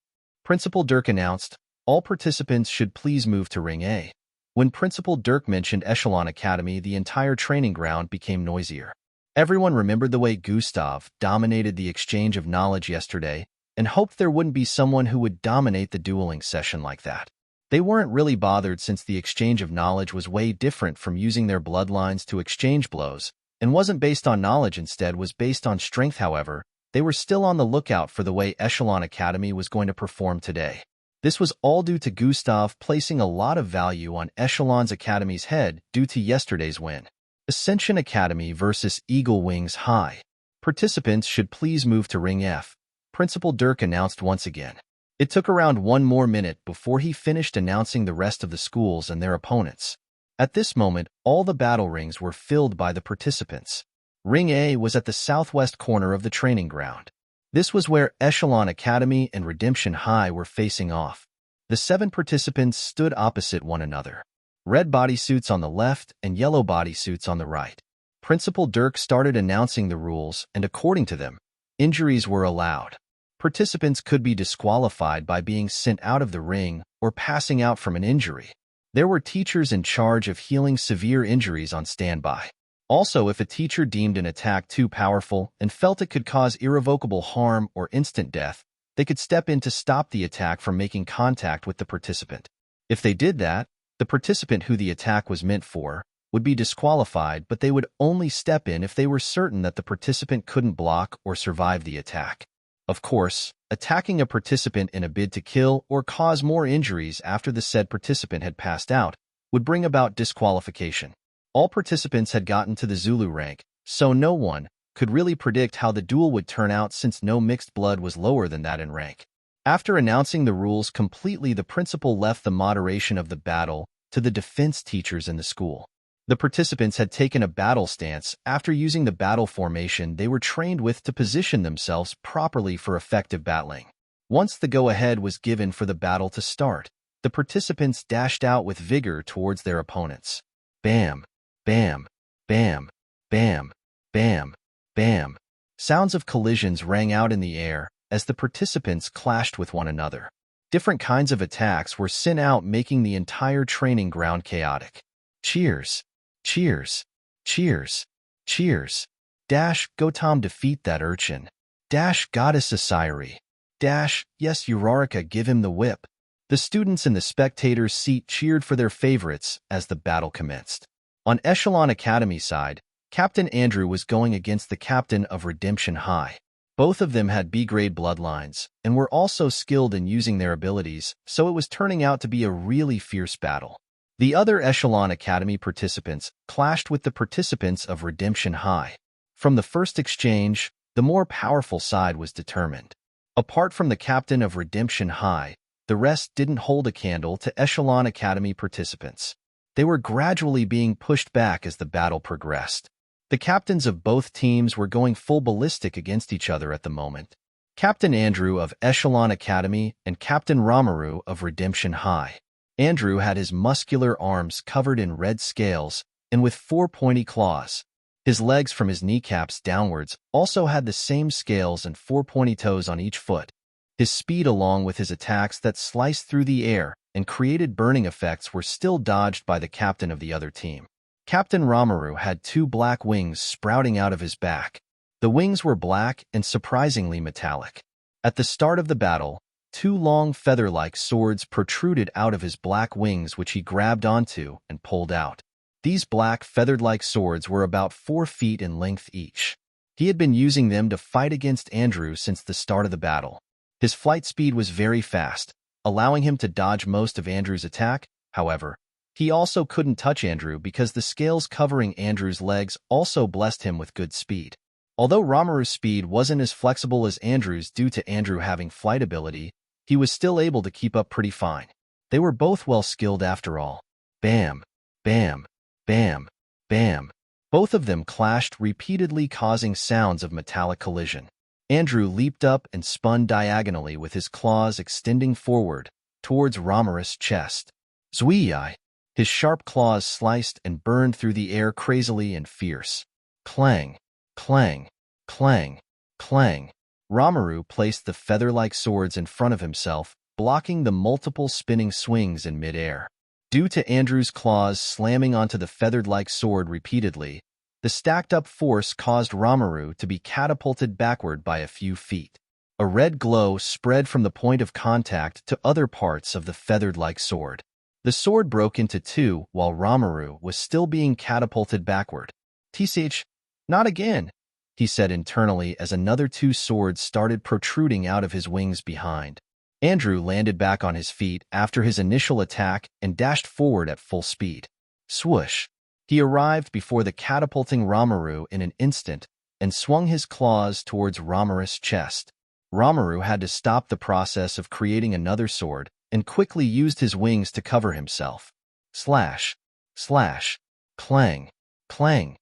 Principal Dirk announced, all participants should please move to Ring A. When Principal Dirk mentioned Echelon Academy, the entire training ground became noisier. Everyone remembered the way Gustav dominated the exchange of knowledge yesterday and hoped there wouldn't be someone who would dominate the dueling session like that. They weren't really bothered since the exchange of knowledge was way different from using their bloodlines to exchange blows and wasn't based on knowledge, instead was based on strength. However, they were still on the lookout for the way Echelon Academy was going to perform today. This was all due to Gustav placing a lot of value on Echelon's Academy's head due to yesterday's win. Ascension Academy versus Eagle Wings High. Participants should please move to Ring F. Principal Dirk announced once again. It took around 1 more minute before he finished announcing the rest of the schools and their opponents. At this moment, all the battle rings were filled by the participants. Ring A was at the southwest corner of the training ground. This was where Echelon Academy and Redemption High were facing off. The 7 participants stood opposite one another. Red bodysuits on the left and yellow bodysuits on the right. Principal Dirk started announcing the rules, and according to them, injuries were allowed. Participants could be disqualified by being sent out of the ring or passing out from an injury. There were teachers in charge of healing severe injuries on standby. Also, if a teacher deemed an attack too powerful and felt it could cause irrevocable harm or instant death, they could step in to stop the attack from making contact with the participant. If they did that, the participant who the attack was meant for would be disqualified, but they would only step in if they were certain that the participant couldn't block or survive the attack. Of course, attacking a participant in a bid to kill or cause more injuries after the said participant had passed out would bring about disqualification. All participants had gotten to the Zulu rank, so no one could really predict how the duel would turn out since no mixed blood was lower than that in rank. After announcing the rules completely, the principal left the moderation of the battle to the defense teachers in the school. The participants had taken a battle stance after using the battle formation they were trained with to position themselves properly for effective battling. Once the go-ahead was given for the battle to start, the participants dashed out with vigor towards their opponents. Bam! Bam! Bam! Bam! Bam! Bam! Sounds of collisions rang out in the air as the participants clashed with one another. Different kinds of attacks were sent out, making the entire training ground chaotic. Cheers! Cheers! Cheers! Cheers! Dash, go Tom, defeat that urchin. Dash, Goddess Asiri. Dash, yes, Urarika, give him the whip. The students in the spectator's seat cheered for their favorites as the battle commenced. On Echelon Academy side, Captain Andrew was going against the captain of Redemption High. Both of them had B-grade bloodlines and were also skilled in using their abilities, so it was turning out to be a really fierce battle. The other Echelon Academy participants clashed with the participants of Redemption High. From the first exchange, the more powerful side was determined. Apart from the captain of Redemption High, the rest didn't hold a candle to Echelon Academy participants. They were gradually being pushed back as the battle progressed. The captains of both teams were going full ballistic against each other at the moment. Captain Andrew of Echelon Academy and Captain Ramaru of Redemption High. Andrew had his muscular arms covered in red scales and with 4 pointy claws. His legs from his kneecaps downwards also had the same scales and 4 pointy toes on each foot. His speed along with his attacks that sliced through the air and created burning effects were still dodged by the captain of the other team. Captain Ramaru had 2 black wings sprouting out of his back. The wings were black and surprisingly metallic. At the start of the battle, 2 long feather-like swords protruded out of his black wings which he grabbed onto and pulled out. These black feathered-like swords were about 4 feet in length each. He had been using them to fight against Andrew since the start of the battle. His flight speed was very fast, allowing him to dodge most of Andrew's attack. However, he also couldn't touch Andrew because the scales covering Andrew's legs also blessed him with good speed. Although Ramaru's speed wasn't as flexible as Andrew's due to Andrew having flight ability, he was still able to keep up pretty fine. They were both well skilled after all. Bam, bam, bam, bam. Both of them clashed repeatedly, causing sounds of metallic collision. Andrew leaped up and spun diagonally with his claws extending forward towards Ramaru's chest. Zwee-yi! His sharp claws sliced and burned through the air crazily and fierce. Clang, clang, clang, clang. Ramaru placed the feather-like swords in front of himself, blocking the multiple spinning swings in mid-air. Due to Andrew's claws slamming onto the feathered-like sword repeatedly, the stacked-up force caused Ramaru to be catapulted backward by a few feet. A red glow spread from the point of contact to other parts of the feathered-like sword. The sword broke into 2 while Ramaru was still being catapulted backward. "Tsh, not again," he said internally as another 2 swords started protruding out of his wings behind. Andrew landed back on his feet after his initial attack and dashed forward at full speed. Swoosh! He arrived before the catapulting Ramaru in an instant and swung his claws towards Ramaru's chest. Ramaru had to stop the process of creating another sword and quickly used his wings to cover himself. Slash! Slash! Clang! Clang!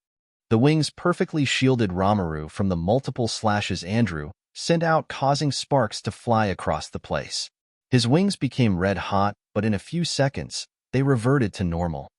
The wings perfectly shielded Ramaru from the multiple slashes Andrew sent out, causing sparks to fly across the place. His wings became red hot, but in a few seconds, they reverted to normal.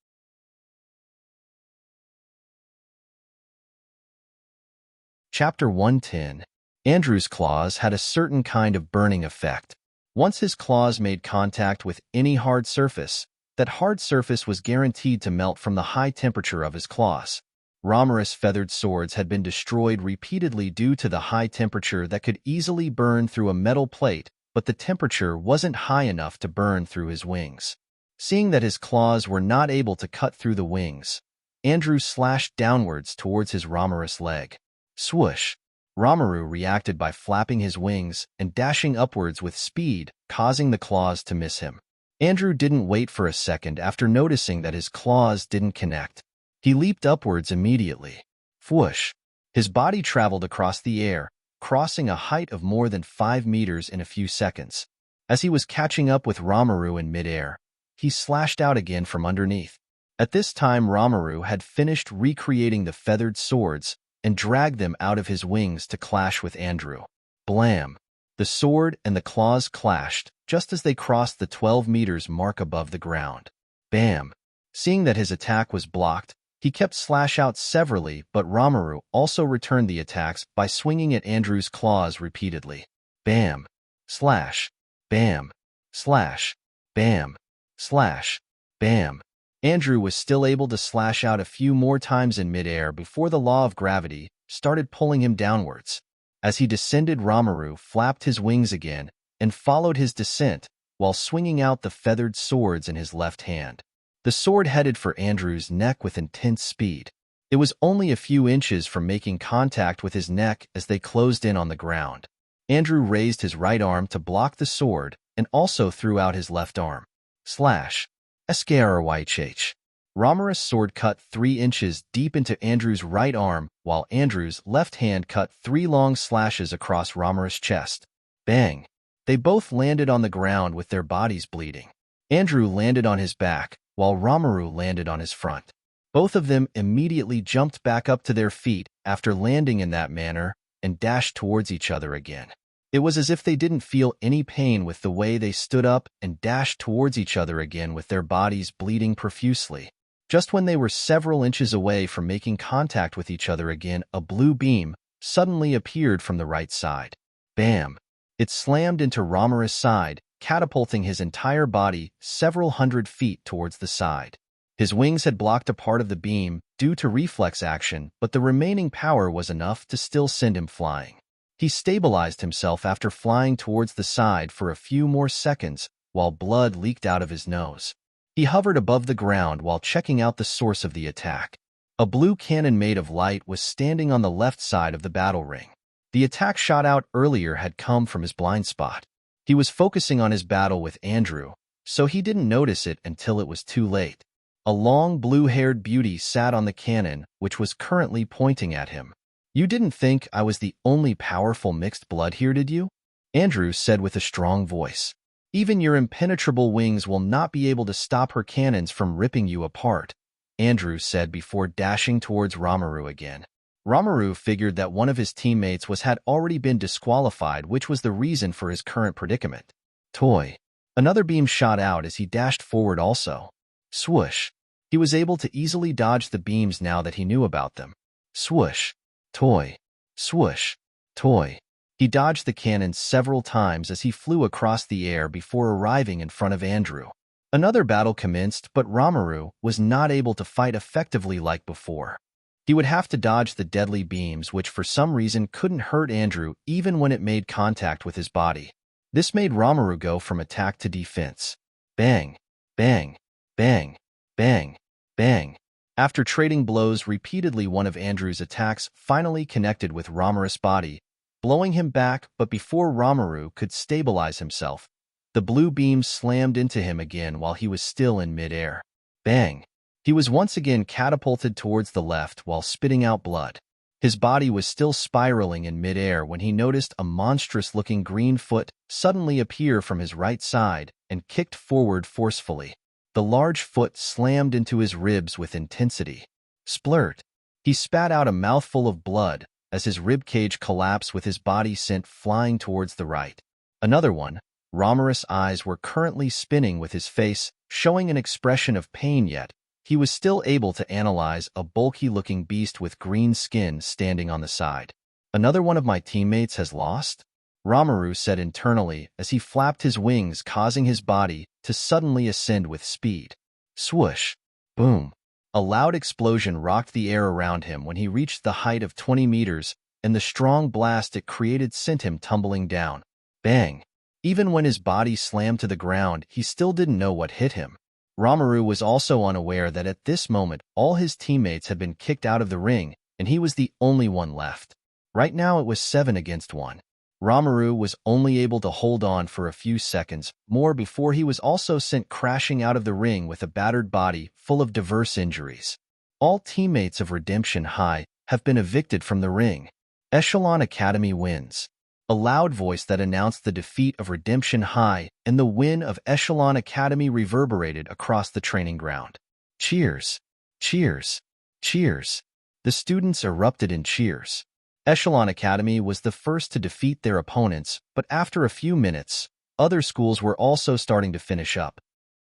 Chapter 110. Andrew's claws had a certain kind of burning effect. Once his claws made contact with any hard surface, that hard surface was guaranteed to melt from the high temperature of his claws. Ramaru's feathered swords had been destroyed repeatedly due to the high temperature that could easily burn through a metal plate, but the temperature wasn't high enough to burn through his wings. Seeing that his claws were not able to cut through the wings, Andrew slashed downwards towards his Ramaru's leg. Swoosh! Ramaru reacted by flapping his wings and dashing upwards with speed, causing the claws to miss him. Andrew didn't wait for a second after noticing that his claws didn't connect. He leaped upwards immediately. Whoosh! His body traveled across the air, crossing a height of more than 5 meters in a few seconds. As he was catching up with Ramaru in midair, he slashed out again from underneath. At this time, Ramaru had finished recreating the feathered swords and dragged them out of his wings to clash with Andrew. Blam! The sword and the claws clashed just as they crossed the 12 meters mark above the ground. Bam! Seeing that his attack was blocked, he kept slash out severally, but Ramaru also returned the attacks by swinging at Andrew's claws repeatedly. Bam! Slash! Bam! Slash! Bam! Slash! Bam! Andrew was still able to slash out a few more times in midair before the law of gravity started pulling him downwards. As he descended, Ромару flapped his wings again and followed his descent while swinging out the feathered swords in his left hand. The sword headed for Andrew's neck with intense speed. It was only a few inches from making contact with his neck as they closed in on the ground. Andrew raised his right arm to block the sword and also threw out his left arm. Slash. Skrych. Romarus' sword cut 3 inches deep into Andrew's right arm, while Andrew's left hand cut 3 long slashes across Romarus' chest. Bang! They both landed on the ground with their bodies bleeding. Andrew landed on his back, while Ромару landed on his front. Both of them immediately jumped back up to their feet after landing in that manner and dashed towards each other again. It was as if they didn't feel any pain with the way they stood up and dashed towards each other again with their bodies bleeding profusely. Just when they were several inches away from making contact with each other again, a blue beam suddenly appeared from the right side. Bam! It slammed into Romarus' side, catapulting his entire body several hundred feet towards the side. His wings had blocked a part of the beam due to reflex action, but the remaining power was enough to still send him flying. He stabilized himself after flying towards the side for a few more seconds while blood leaked out of his nose. He hovered above the ground while checking out the source of the attack. A blue cannon made of light was standing on the left side of the battle ring. The attack shot out earlier had come from his blind spot. He was focusing on his battle with Andrew, so he didn't notice it until it was too late. A long blue-haired beauty sat on the cannon, which was currently pointing at him. "You didn't think I was the only powerful mixed blood here, did you?" Andrew said with a strong voice. "Even your impenetrable wings will not be able to stop her cannons from ripping you apart," Andrew said before dashing towards Ромару again. Ромару figured that one of his teammates had already been disqualified, which was the reason for his current predicament. Toy. Another beam shot out as he dashed forward also. Swoosh. He was able to easily dodge the beams now that he knew about them. Swoosh. Toy. Swoosh. Toy. He dodged the cannons several times as he flew across the air before arriving in front of Andrew. Another battle commenced, but Ромару was not able to fight effectively like before. He would have to dodge the deadly beams, which for some reason couldn't hurt Andrew even when it made contact with his body. This made Ромару go from attack to defense. Bang, bang, bang, bang, bang. After trading blows repeatedly, one of Andrew's attacks finally connected with Romarus' body, blowing him back, but before Ромару could stabilize himself, the blue beam slammed into him again while he was still in midair. Bang! He was once again catapulted towards the left while spitting out blood. His body was still spiraling in midair when he noticed a monstrous-looking green foot suddenly appear from his right side and kicked forward forcefully. The large foot slammed into his ribs with intensity. Splurt! He spat out a mouthful of blood as his ribcage collapsed with his body sent flying towards the right. Another one. Romarus' eyes were currently spinning with his face showing an expression of pain, yet he was still able to analyze a bulky-looking beast with green skin standing on the side. "Another one of my teammates has lost?" Ромару said internally as he flapped his wings, causing his body to suddenly ascend with speed. Swoosh! Boom! A loud explosion rocked the air around him when he reached the height of 20 meters, and the strong blast it created sent him tumbling down. Bang! Even when his body slammed to the ground, he still didn't know what hit him. Ромару was also unaware that at this moment all his teammates had been kicked out of the ring, and he was the only one left. Right now it was 7 against 1. Ромару was only able to hold on for a few seconds more before he was also sent crashing out of the ring with a battered body full of diverse injuries. All teammates of Redemption High have been evicted from the ring. Echelon Academy wins. A loud voice that announced the defeat of Redemption High and the win of Echelon Academy reverberated across the training ground. Cheers! Cheers! Cheers! The students erupted in cheers. Echelon Academy was the first to defeat their opponents, but after a few minutes, other schools were also starting to finish up.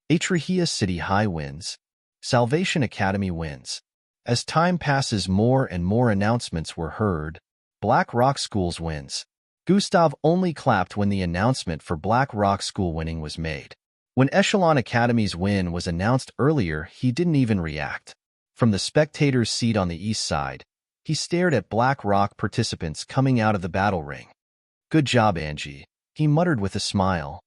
Atrahia City High wins. Salvation Academy wins. As time passes, more and more announcements were heard. Black Rock School's wins. Gustav only clapped when the announcement for Black Rock School winning was made. When Echelon Academy's win was announced earlier, he didn't even react. From the spectator's seat on the east side, He stared at Black Rock participants coming out of the battle ring. "Good job, Angie," he muttered with a smile.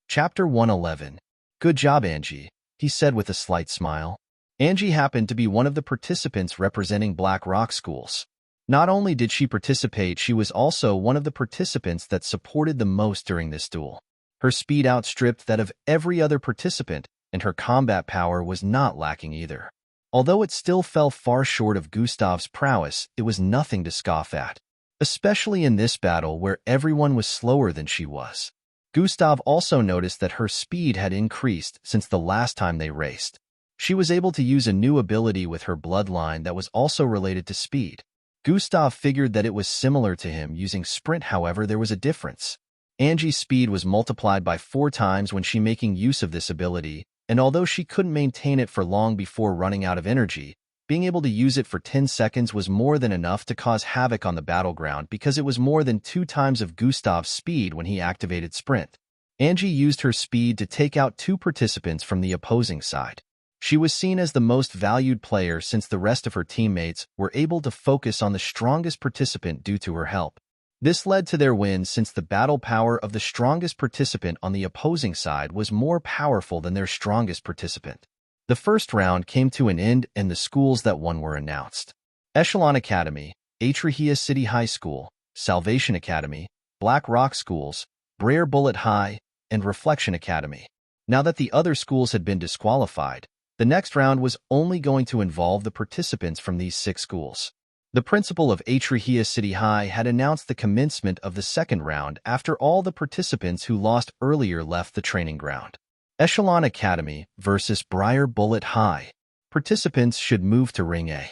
Chapter 111. "Good job, Angie," he said with a slight smile. Angie happened to be one of the participants representing Black Rock schools. Not only did she participate, she was also one of the participants that supported the most during this duel. Her speed outstripped that of every other participant, and her combat power was not lacking either. Although it still fell far short of Gustav's prowess, it was nothing to scoff at, especially in this battle where everyone was slower than she was. Gustav also noticed that her speed had increased since the last time they raced. She was able to use a new ability with her bloodline that was also related to speed. Gustav figured that it was similar to him using sprint, however there was a difference. Angie's speed was multiplied by 4 times when she making use of this ability, and although she couldn't maintain it for long before running out of energy, being able to use it for 10 seconds was more than enough to cause havoc on the battleground because it was more than 2 times of Gustav's speed when he activated sprint. Angie used her speed to take out 2 participants from the opposing side. She was seen as the most valued player since the rest of her teammates were able to focus on the strongest participant due to her help. This led to their win since the battle power of the strongest participant on the opposing side was more powerful than their strongest participant. The first round came to an end and the schools that won were announced. Echelon Academy, Atrahia City High School, Salvation Academy, Black Rock Schools, Brer Bullet High, and Reflection Academy. Now that the other schools had been disqualified, the next round was only going to involve the participants from these 6 schools. The principal of Atrahia City High had announced the commencement of the second round after all the participants who lost earlier left the training ground. Echelon Academy versus Briar Bullet High. Participants should move to Ring A.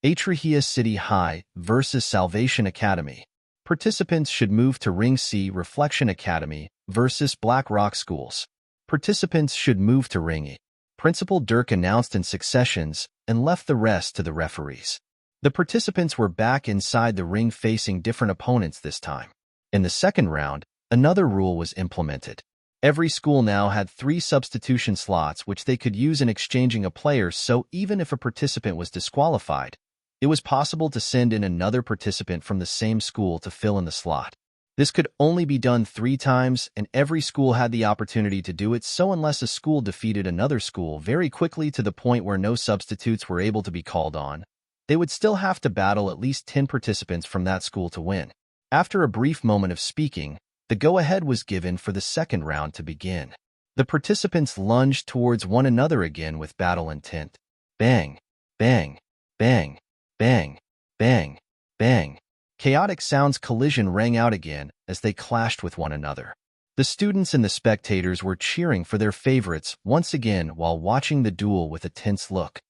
Atrahia City High versus Salvation Academy. Participants should move to Ring C. Reflection Academy versus Black Rock Schools. Participants should move to Ring E. Principal Dirk announced in successions and left the rest to the referees. The participants were back inside the ring facing different opponents this time. In the second round, another rule was implemented. Every school now had 3 substitution slots which they could use in exchanging a player, so even if a participant was disqualified, it was possible to send in another participant from the same school to fill in the slot. This could only be done 3 times, and every school had the opportunity to do it, so unless a school defeated another school very quickly to the point where no substitutes were able to be called on, they would still have to battle at least 10 participants from that school to win. After a brief moment of speaking, the go-ahead was given for the second round to begin. The participants lunged towards one another again with battle intent. Bang, bang, bang, bang, bang, bang. Chaotic sounds collision rang out again as they clashed with one another. The students and the spectators were cheering for their favorites once again while watching the duel with a tense look.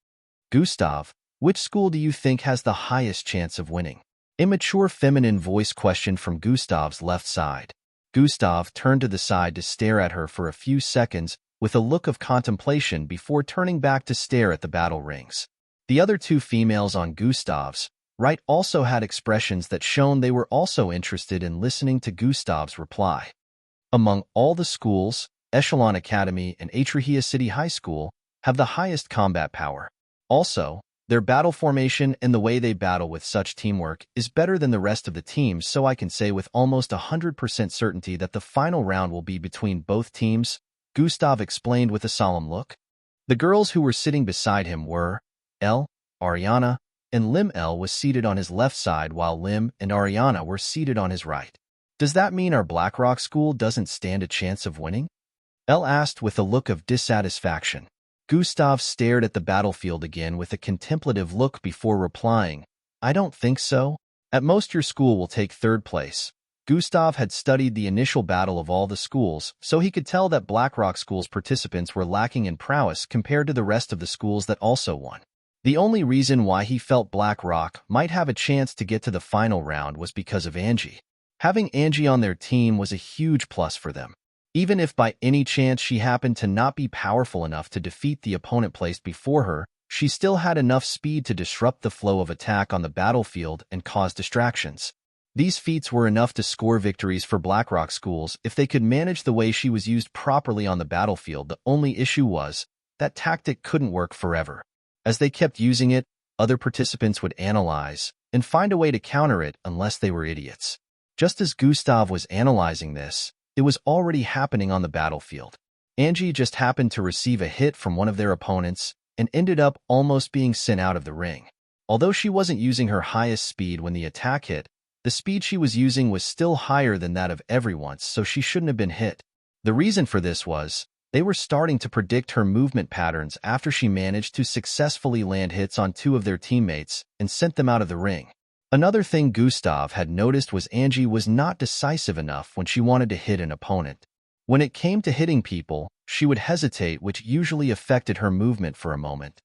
Gustav, which school do you think has the highest chance of winning? Immature feminine voice questioned from Gustav's left side. Gustav turned to the side to stare at her for a few seconds with a look of contemplation before turning back to stare at the battle rings. The other 2 females on Gustav's right also had expressions that shown they were also interested in listening to Gustav's reply. Among all the schools, Echelon Academy and Atrahia City High School have the highest combat power. Also, their battle formation and the way they battle with such teamwork is better than the rest of the teams, so I can say with almost 100% certainty that the final round will be between both teams, Gustav explained with a solemn look. The girls who were sitting beside him were L, Ariana, and Lim. L was seated on his left side while Lim and Ariana were seated on his right. Does that mean our Black Rock school doesn't stand a chance of winning? L asked with a look of dissatisfaction. Gustav stared at the battlefield again with a contemplative look before replying, I don't think so. At most your school will take 3rd place. Gustav had studied the initial battle of all the schools, so he could tell that Black Rock School's participants were lacking in prowess compared to the rest of the schools that also won. The only reason why he felt Black Rock might have a chance to get to the final round was because of Angie. Having Angie on their team was a huge plus for them. Even if by any chance she happened to not be powerful enough to defeat the opponent placed before her, she still had enough speed to disrupt the flow of attack on the battlefield and cause distractions. These feats were enough to score victories for Black Rock schools if they could manage the way she was used properly on the battlefield. The only issue was, that tactic couldn't work forever. As they kept using it, other participants would analyze and find a way to counter it unless they were idiots. Just as Gustav was analyzing this, it was already happening on the battlefield. Angie just happened to receive a hit from one of their opponents and ended up almost being sent out of the ring. Although she wasn't using her highest speed when the attack hit, the speed she was using was still higher than that of everyone's, so she shouldn't have been hit. The reason for this was, they were starting to predict her movement patterns after she managed to successfully land hits on two of their teammates and sent them out of the ring. Another thing Gustav had noticed was Angie was not decisive enough when she wanted to hit an opponent. When it came to hitting people, she would hesitate, which usually affected her movement for a moment.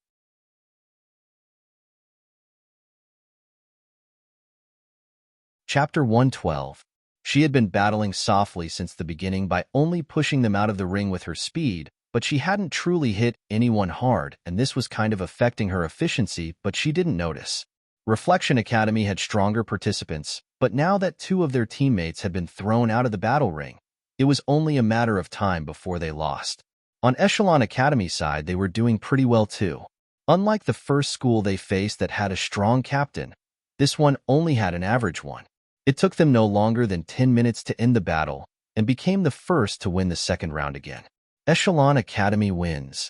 Chapter 112. She had been battling softly since the beginning by only pushing them out of the ring with her speed, but she hadn't truly hit anyone hard, and this was kind of affecting her efficiency, but she didn't notice. Reflection Academy had stronger participants, but now that two of their teammates had been thrown out of the battle ring, it was only a matter of time before they lost. On Echelon Academy side, they were doing pretty well too. Unlike the first school they faced that had a strong captain, this one only had an average one. It took them no longer than 10 minutes to end the battle and became the first to win the second round again. Echelon Academy wins.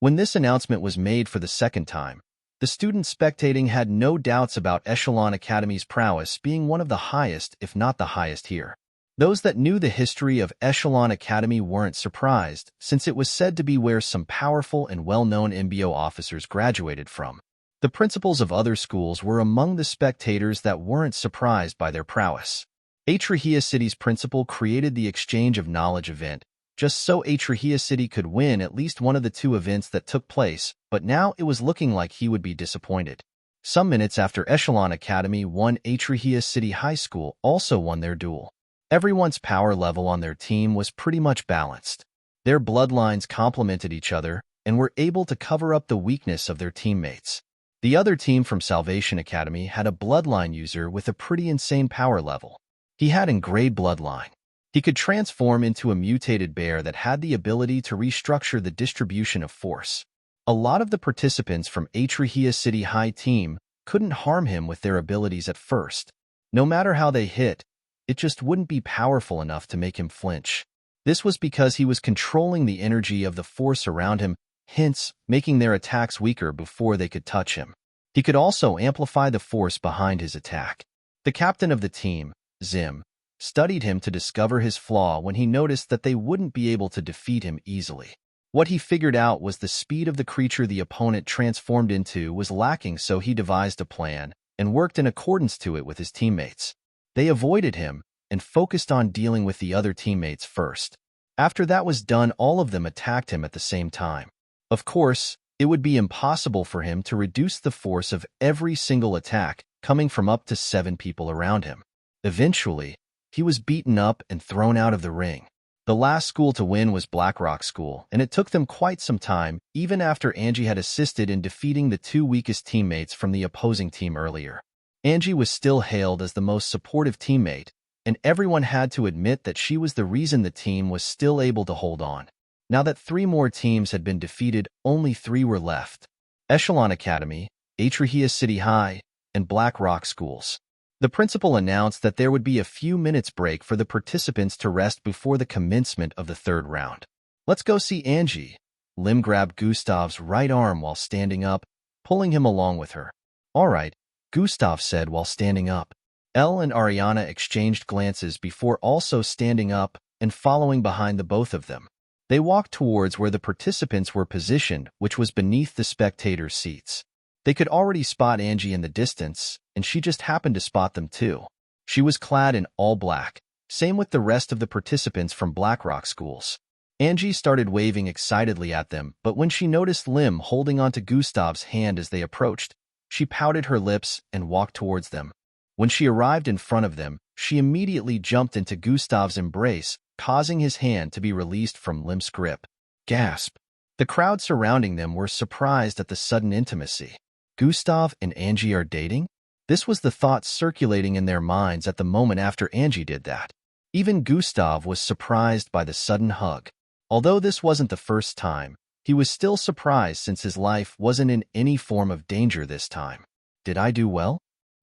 When this announcement was made for the second time, the students spectating had no doubts about Echelon Academy's prowess being one of the highest, if not the highest here. Those that knew the history of Echelon Academy weren't surprised, since it was said to be where some powerful and well-known MBO officers graduated from. The principals of other schools were among the spectators that weren't surprised by their prowess. Atrahia City's principal created the Exchange of Knowledge event, just so Atrahia City could win at least one of the two events that took place, but now it was looking like he would be disappointed. Some minutes after Echelon Academy won, Atrahia City High School also won their duel. Everyone's power level on their team was pretty much balanced. Their bloodlines complemented each other and were able to cover up the weakness of their teammates. The other team from Salvation Academy had a bloodline user with a pretty insane power level. He had engraved bloodline. He could transform into a mutated bear that had the ability to restructure the distribution of force. A lot of the participants from Atrahia City High team couldn't harm him with their abilities at first. No matter how they hit, it just wouldn't be powerful enough to make him flinch. This was because he was controlling the energy of the force around him, hence making their attacks weaker before they could touch him. He could also amplify the force behind his attack. The captain of the team, Zim, studied him to discover his flaw when he noticed that they wouldn't be able to defeat him easily. What he figured out was the speed of the creature the opponent transformed into was lacking, so he devised a plan and worked in accordance to it with his teammates. They avoided him and focused on dealing with the other teammates first. After that was done, all of them attacked him at the same time. Of course, it would be impossible for him to reduce the force of every single attack coming from up to 7 people around him. Eventually, he was beaten up and thrown out of the ring. The last school to win was Blackrock School, and it took them quite some time, even after Angie had assisted in defeating the 2 weakest teammates from the opposing team earlier. Angie was still hailed as the most supportive teammate, and everyone had to admit that she was the reason the team was still able to hold on. Now that 3 more teams had been defeated, only 3 were left: Echelon Academy, Atrahia City High, and Blackrock Schools. The principal announced that there would be a few minutes break for the participants to rest before the commencement of the 3rd round. "Let's go see Angie." Lim grabbed Gustav's right arm while standing up, pulling him along with her. "All right," Gustav said while standing up. Elle and Ariana exchanged glances before also standing up and following behind the both of them. They walked towards where the participants were positioned, which was beneath the spectators' seats. They could already spot Angie in the distance, and she just happened to spot them too. She was clad in all black, same with the rest of the participants from Blackrock Schools. Angie started waving excitedly at them, but when she noticed Lim holding onto Gustav's hand as they approached, she pouted her lips and walked towards them. When she arrived in front of them, she immediately jumped into Gustav's embrace, causing his hand to be released from Lim's grip. Gasp! The crowd surrounding them were surprised at the sudden intimacy. Gustav and Angie are dating? This was the thought circulating in their minds at the moment after Angie did that. Even Gustav was surprised by the sudden hug. Although this wasn't the first time, He was still surprised since his life wasn't in any form of danger this time. Did I do well?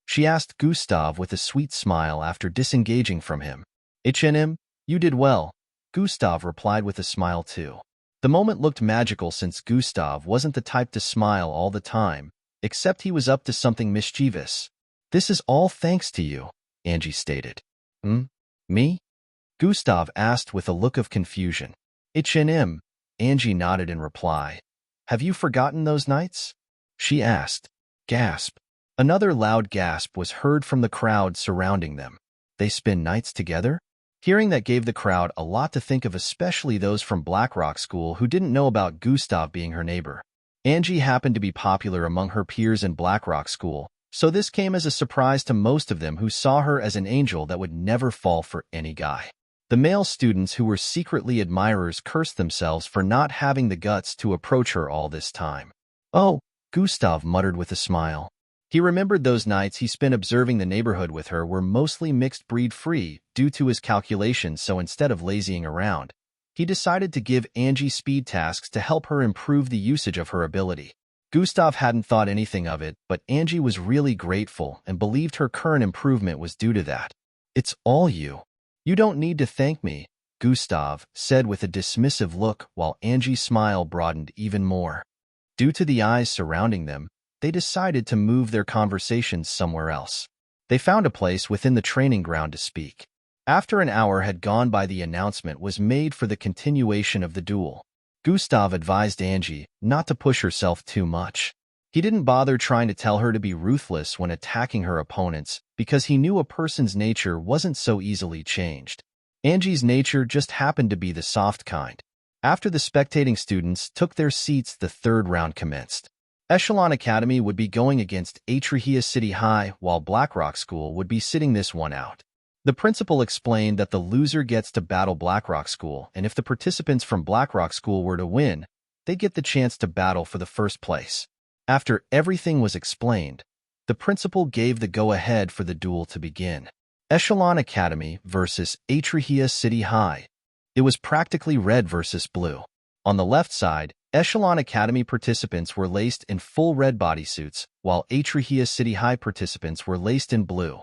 She asked Gustav with a sweet smile after disengaging from him. H&M, you did well, Gustav replied with a smile too. The moment looked magical since Gustav wasn't the type to smile all the time, except he was up to something mischievous. This is all thanks to you, Angie stated. Me? Gustav asked with a look of confusion. H&M, Angie nodded in reply. Have you forgotten those nights? She asked. Gasp. Another loud gasp was heard from the crowd surrounding them. They spend nights together? Hearing that gave the crowd a lot to think of, especially those from Blackrock School who didn't know about Gustav being her neighbor. Angie happened to be popular among her peers in Blackrock School, so this came as a surprise to most of them who saw her as an angel that would never fall for any guy. The male students who were secretly admirers cursed themselves for not having the guts to approach her all this time. Oh, Gustav muttered with a smile. He remembered those nights he spent observing the neighborhood with her were mostly mixed-breed free due to his calculations, so instead of lazying around, he decided to give Angie speed tasks to help her improve the usage of her ability. Gustav hadn't thought anything of it, but Angie was really grateful and believed her current improvement was due to that. It's all you. You don't need to thank me, Gustav said with a dismissive look while Angie's smile broadened even more. Due to the eyes surrounding them, they decided to move their conversations somewhere else. They found a place within the training ground to speak. After an hour had gone by, the announcement was made for the continuation of the duel. Gustav advised Angie not to push herself too much. He didn't bother trying to tell her to be ruthless when attacking her opponents because he knew a person's nature wasn't so easily changed. Angie's nature just happened to be the soft kind. After the spectating students took their seats, the third round commenced. Echelon Academy would be going against Atrahia City High, while Blackrock School would be sitting this one out. The principal explained that the loser gets to battle Blackrock School, and if the participants from Blackrock School were to win, they'd get the chance to battle for the first place. After everything was explained, the principal gave the go-ahead for the duel to begin. Echelon Academy versus Atrahia City High. It was practically red versus blue. On the left side, Echelon Academy participants were laced in full red bodysuits, while Atrahia City High participants were laced in blue.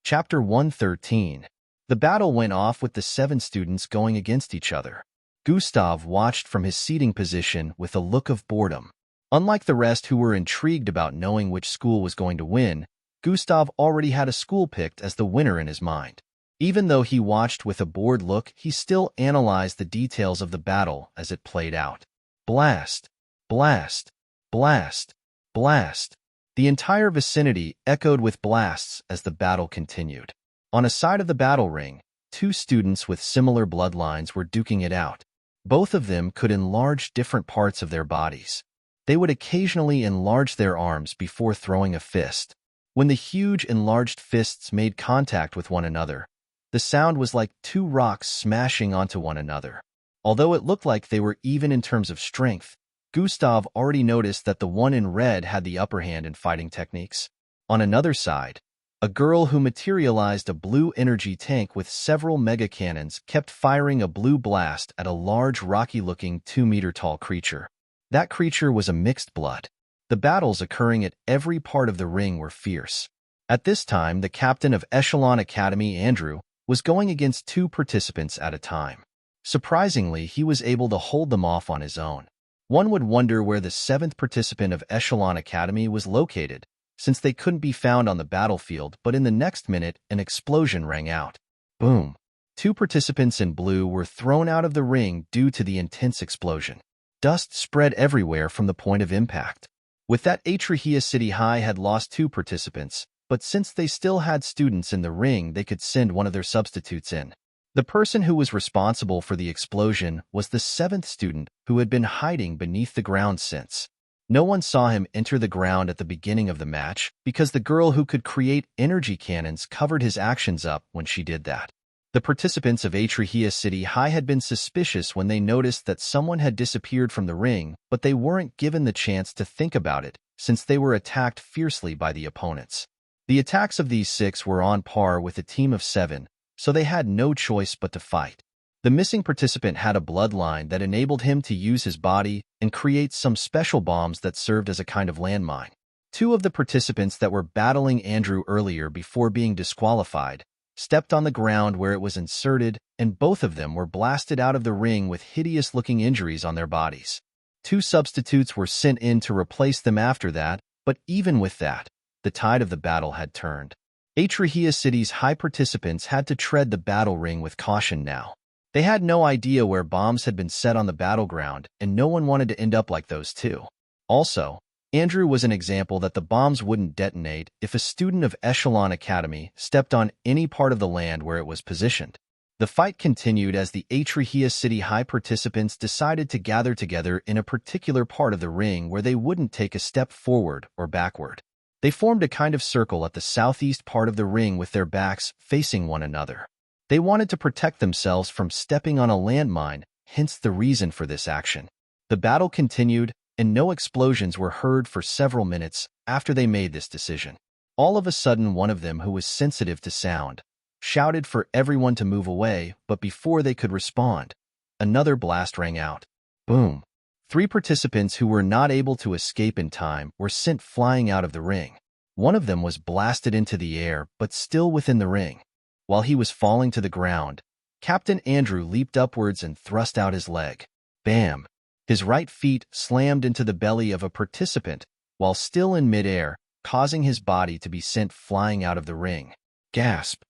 Chapter 113. The battle went off with the 7 students going against each other. Gustav watched from his seating position with a look of boredom. Unlike the rest who were intrigued about knowing which school was going to win, Gustav already had a school picked as the winner in his mind. Even though he watched with a bored look, he still analyzed the details of the battle as it played out. Blast! Blast! Blast! Blast! The entire vicinity echoed with blasts as the battle continued. On a side of the battle ring, 2 students with similar bloodlines were duking it out. Both of them could enlarge different parts of their bodies. They would occasionally enlarge their arms before throwing a fist. When the huge enlarged fists made contact with one another, the sound was like 2 rocks smashing onto one another. Although it looked like they were even in terms of strength, Gustav already noticed that the one in red had the upper hand in fighting techniques. On another side, a girl who materialized a blue energy tank with several mega cannons kept firing a blue blast at a large rocky-looking 2-meter-tall creature. That creature was a mixed blood. The battles occurring at every part of the ring were fierce. At this time, the captain of Echelon Academy, Andrew, was going against 2 participants at a time. Surprisingly, he was able to hold them off on his own. One would wonder where the 7th participant of Echelon Academy was located, since they couldn't be found on the battlefield, but in the next minute, an explosion rang out. Boom! 2 participants in blue were thrown out of the ring due to the intense explosion. Dust spread everywhere from the point of impact. With that, Atrahia City High had lost 2 participants, but since they still had students in the ring, they could send one of their substitutes in. The person who was responsible for the explosion was the 7th student who had been hiding beneath the ground since. No one saw him enter the ground at the beginning of the match because the girl who could create energy cannons covered his actions up when she did that. The participants of Atrahia City High had been suspicious when they noticed that someone had disappeared from the ring, but they weren't given the chance to think about it since they were attacked fiercely by the opponents. The attacks of these 6 were on par with a team of 7, so they had no choice but to fight. The missing participant had a bloodline that enabled him to use his body and create some special bombs that served as a kind of landmine. Two of the participants that were battling Andrew earlier before being disqualified stepped on the ground where it was inserted, and both of them were blasted out of the ring with hideous-looking injuries on their bodies. Two substitutes were sent in to replace them after that, but even with that, the tide of the battle had turned. Atrahea City's high participants had to tread the battle ring with caution now. They had no idea where bombs had been set on the battleground, and no one wanted to end up like those two. Also, Andrew was an example that the bombs wouldn't detonate if a student of Echelon Academy stepped on any part of the land where it was positioned. The fight continued as the Atrahea City high participants decided to gather together in a particular part of the ring where they wouldn't take a step forward or backward. They formed a kind of circle at the southeast part of the ring with their backs facing one another. They wanted to protect themselves from stepping on a landmine, hence the reason for this action. The battle continued, and no explosions were heard for several minutes after they made this decision. All of a sudden, one of them, who was sensitive to sound, shouted for everyone to move away, but before they could respond, another blast rang out. Boom! 3 participants who were not able to escape in time were sent flying out of the ring. One of them was blasted into the air, but still within the ring. While he was falling to the ground, Captain Andrew leaped upwards and thrust out his leg. Bam! His right feet slammed into the belly of a participant while still in midair, causing his body to be sent flying out of the ring. Gasp!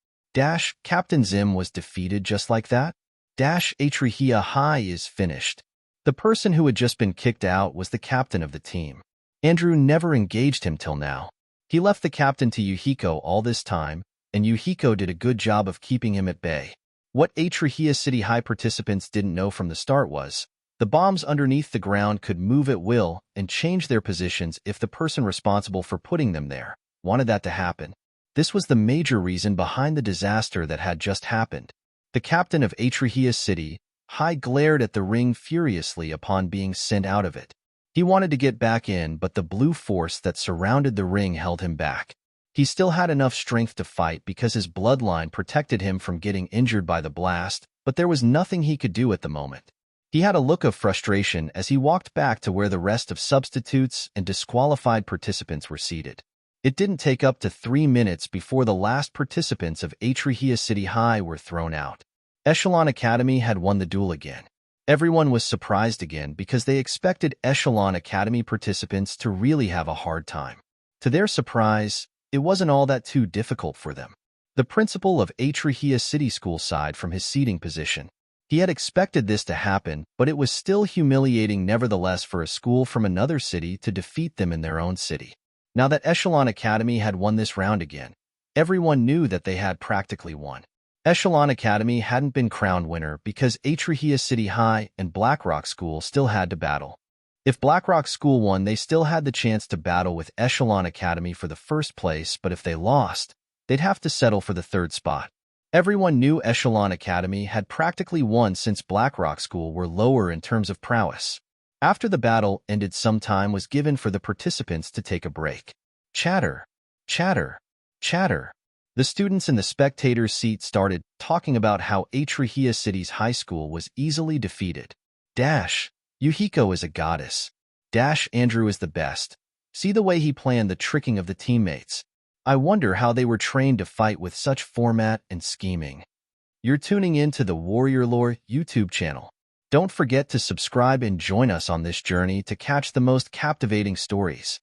Captain Zim was defeated just like that? Atrahea High is finished. The person who had just been kicked out was the captain of the team. Andrew never engaged him till now. He left the captain to Yuhiko all this time, and Yuhiko did a good job of keeping him at bay. What Atrahea City High participants didn't know from the start was, the bombs underneath the ground could move at will and change their positions if the person responsible for putting them there wanted that to happen. This was the major reason behind the disaster that had just happened. The captain of Atrahea City High glared at the ring furiously upon being sent out of it. He wanted to get back in, but the blue force that surrounded the ring held him back. He still had enough strength to fight because his bloodline protected him from getting injured by the blast, but there was nothing he could do at the moment. He had a look of frustration as he walked back to where the rest of substitutes and disqualified participants were seated. It didn't take up to 3 minutes before the last participants of Atrahea City High were thrown out. Echelon Academy had won the duel again. Everyone was surprised again because they expected Echelon Academy participants to really have a hard time. To their surprise, it wasn't all that too difficult for them. The principal of Atrahea City School sighed from his seating position. He had expected this to happen, but it was still humiliating nevertheless for a school from another city to defeat them in their own city. Now that Echelon Academy had won this round again, everyone knew that they had practically won. Echelon Academy hadn't been crowned winner because Atrahea City High and Blackrock School still had to battle. If Blackrock School won, they still had the chance to battle with Echelon Academy for the first place, but if they lost, they'd have to settle for the 3rd spot. Everyone knew Echelon Academy had practically won since Blackrock School were lower in terms of prowess. After the battle ended, some time was given for the participants to take a break. Chatter, chatter, chatter. The students in the spectator's seat started talking about how Atrahea City's high school was easily defeated. Yuhiko is a goddess. Andrew is the best. See the way he planned the tricking of the teammates. I wonder how they were trained to fight with such format and scheming. You're tuning in to the Warrior Lore YouTube channel. Don't forget to subscribe and join us on this journey to catch the most captivating stories.